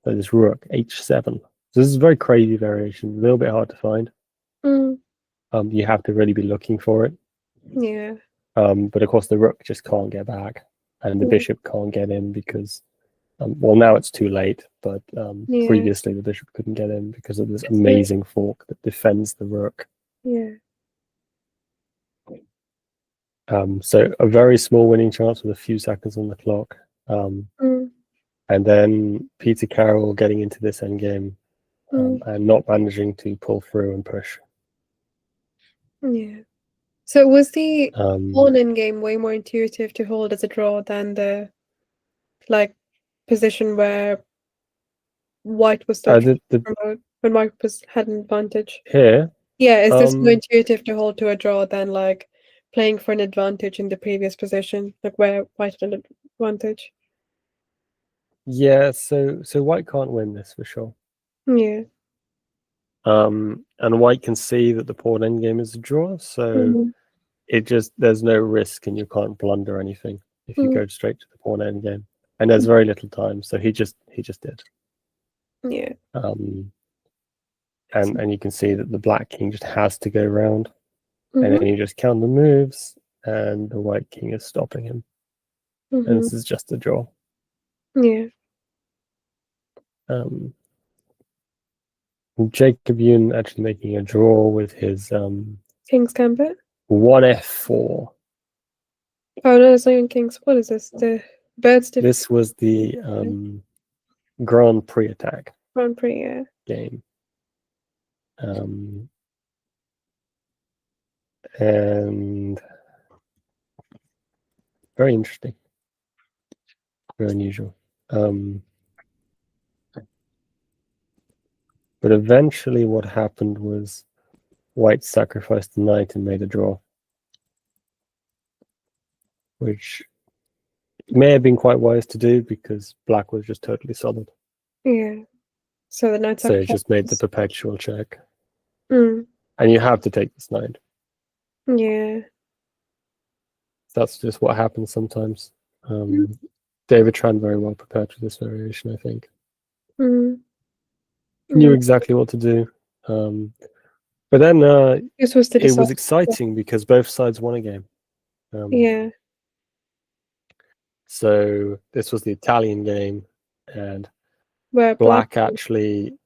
B: so this rook h7, so this is a very crazy variation, a little bit hard to find. You have to really be looking for it.
D: Yeah.
B: But of course the rook just can't get back, and the bishop can't get in because, well, now it's too late, but previously the bishop couldn't get in because of this amazing fork that defends the rook.
D: Yeah.
B: So a very small winning chance with a few seconds on the clock. And then Peter Carroll getting into this endgame and not managing to pull through and push.
D: Yeah. So was the pawn endgame way more intuitive to hold as a draw than the position where white was stuck when white had an advantage?
B: Here?
D: Yeah, is this more intuitive to hold to a draw than playing for an advantage in the previous position, where white had an advantage?
B: Yeah, so white can't win this for sure.
D: Yeah.
B: And white can see that the pawn endgame is a draw, so there's no risk and you can't blunder anything if you go straight to the pawn endgame. And there's very little time, so he just did.
D: Yeah.
B: And you can see that the black king just has to go round, and then you just count the moves, and the white king is stopping him. And this is just a draw.
D: Yeah.
B: Jacob Yoon actually making a draw with his
D: King's Gambit.
B: 1f4.
D: Oh no, it's not even King's. What is this? The Bird's Division.
B: This was the Grand Prix attack.
D: Grand Prix, yeah.
B: Game. And very interesting. Very unusual. But eventually what happened was white sacrificed the knight and made a draw, which may have been quite wise to do because black was just totally solid.
D: Yeah. So the knight
B: sacrificed. So it just made the perpetual check.
D: And
B: you have to take this knight.
D: Yeah.
B: That's just what happens sometimes. David Tran very well prepared for this variation, I think. Knew exactly what to do. But then
D: this was
B: it was exciting because both sides won a game.
D: Yeah.
B: So this was the Italian game, and
D: where
B: black actually,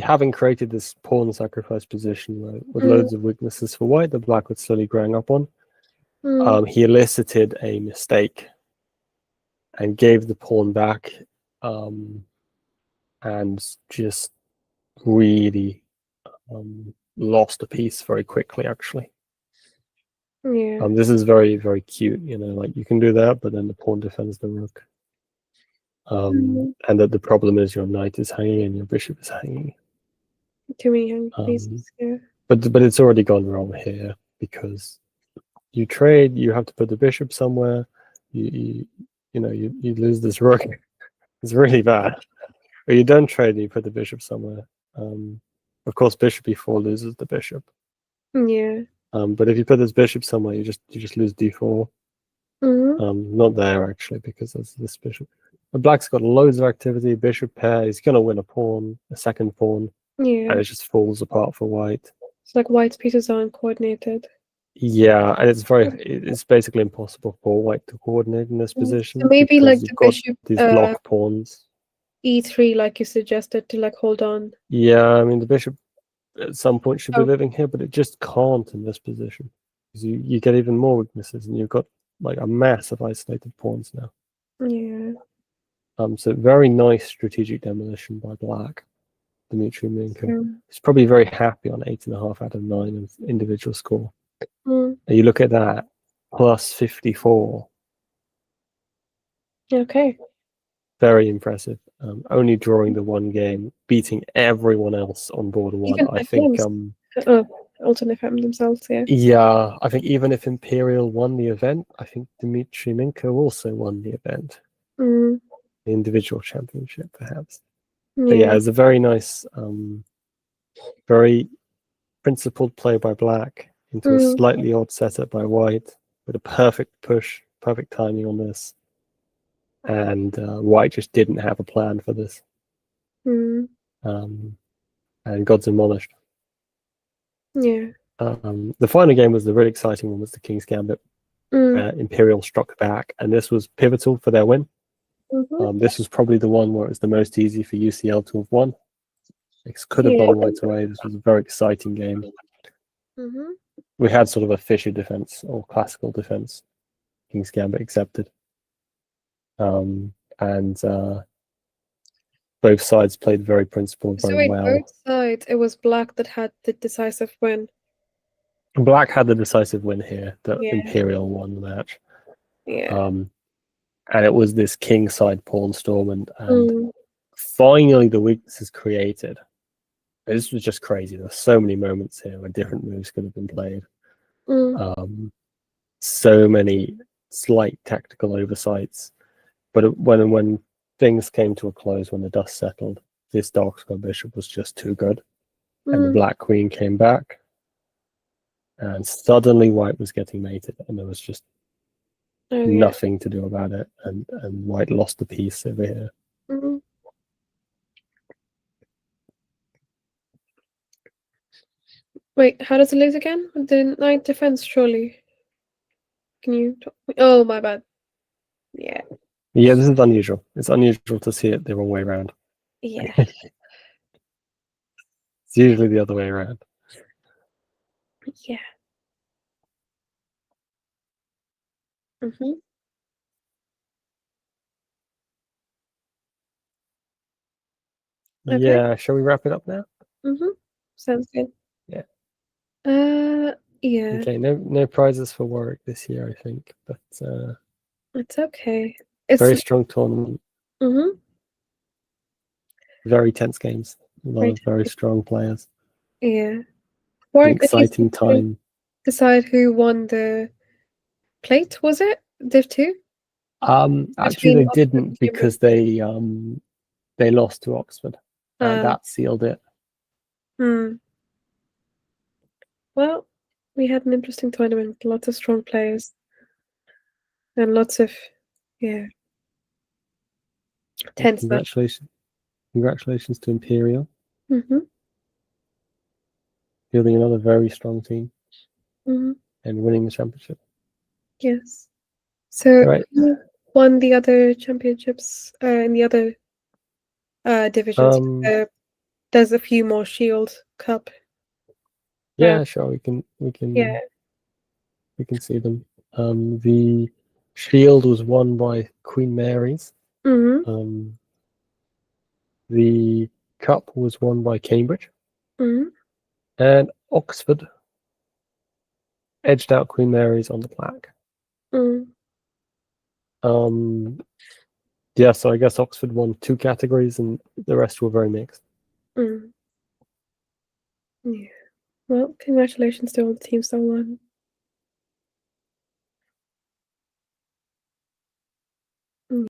B: having created this pawn sacrifice position with loads of weaknesses for white that black was slowly growing up on, he elicited a mistake and gave the pawn back, and just really lost a piece very quickly, actually.
D: Yeah.
B: This is very, very cute, you can do that, but then the pawn defends the rook. And that the problem is your knight is hanging and your bishop is hanging.
D: Too many hanging pieces, yeah.
B: But it's already gone wrong here. because you trade, you have to put the bishop somewhere. You lose this rook. It's really bad. But you don't trade and you put the bishop somewhere. Of course, bishop e4 loses the bishop.
D: Yeah.
B: But if you put this bishop somewhere, you just lose d4. Not there actually, because there's this bishop. But black's got loads of activity. Bishop pair. He's gonna win a pawn, a second pawn,
D: Yeah.
B: and it just falls apart for white.
D: It's like white's pieces aren't coordinated.
B: Yeah, and it's basically impossible for white to coordinate in this position.
D: So maybe
B: because
D: like
B: you've
D: the
B: got
D: bishop
B: these block pawns.
D: e3, like you suggested, to like hold on.
B: Yeah, I mean the bishop at some point should be
D: Oh.
B: living here, but it just can't in this position. Because you get even more weaknesses, and you've got like a mass of isolated pawns now.
D: Yeah.
B: So very nice strategic demolition by black, Dmitry Minko.
D: So,
B: He's probably very happy on 8.5 out of 9 of individual score.
D: mm,
B: And you look at that, plus 54.
D: okay.
B: Very impressive. Only drawing the one game, beating everyone else on board one.
D: Even
B: I think.
D: Alternate FM themselves, yeah.
B: Yeah, I think even if Imperial won the event, I think Dmitry Minko also won the event,
D: Mm,
B: the individual championship, perhaps. But yeah,
D: yeah.
B: it's a very nice, very principled play by black into a slightly odd setup by white, with a perfect push, perfect timing on this. And white just didn't have a plan for this.
D: Mm,
B: And got demolished.
D: yeah.
B: The final game was the really exciting one, was the King's Gambit. Imperial struck back, and this was pivotal for their win. This was probably the one where it was the most easy for UCL to have won. It could have gone white's way. This was a very exciting game. We had sort of a Fischer defense or classical defense. King's Gambit accepted. And both sides played very principled, very well.
D: Both sides, it was black that had the decisive win.
B: Black had the decisive win here. The
D: Yeah.
B: Imperial won the match.
D: Yeah.
B: And it was this king side pawn storm, and finally the weakness is created. This was just crazy. There were so many moments here where different moves could have been played. So many slight tactical oversights. But when things came to a close, when the dust settled, this dark square bishop was just too good. And the black queen came back. And suddenly white was getting mated, and there was just nothing to do about it. And white lost the piece over here.
D: Wait, how does it lose again? The knight defense, surely. Can you talk? Oh, my bad. Yeah.
B: Yeah, this is unusual. It's unusual to see it the wrong way around.
D: Yeah.
B: It's usually the other way around.
D: Yeah. Okay.
B: Yeah, shall we wrap it up now?
D: Sounds good.
B: Yeah.
D: Yeah.
B: Okay, no prizes for Warwick this year, I think, but
D: It's okay. It's
B: very strong tournament. Very tense games. A lot of very strong players.
D: Yeah.
B: An exciting time.
D: Decide who won the plate, was it? Div 2?
B: Actually they didn't, because they lost to Oxford. That sealed it.
D: Well, we had an interesting tournament with lots of strong players. And lots of tense matches.
B: Congratulations to Imperial. Fielding another very strong team. And winning the championship.
D: Yes. So
B: who
D: won the other championships in the other divisions? There's a few more Shield Cup.
B: Yeah, sure. We can see them. The Shield was won by Queen Mary's. The Cup was won by Cambridge. And Oxford edged out Queen Mary's on the plaque. Yeah, so I guess Oxford won 2 categories and the rest were very mixed.
D: Yeah. Well, congratulations to all the teams that won.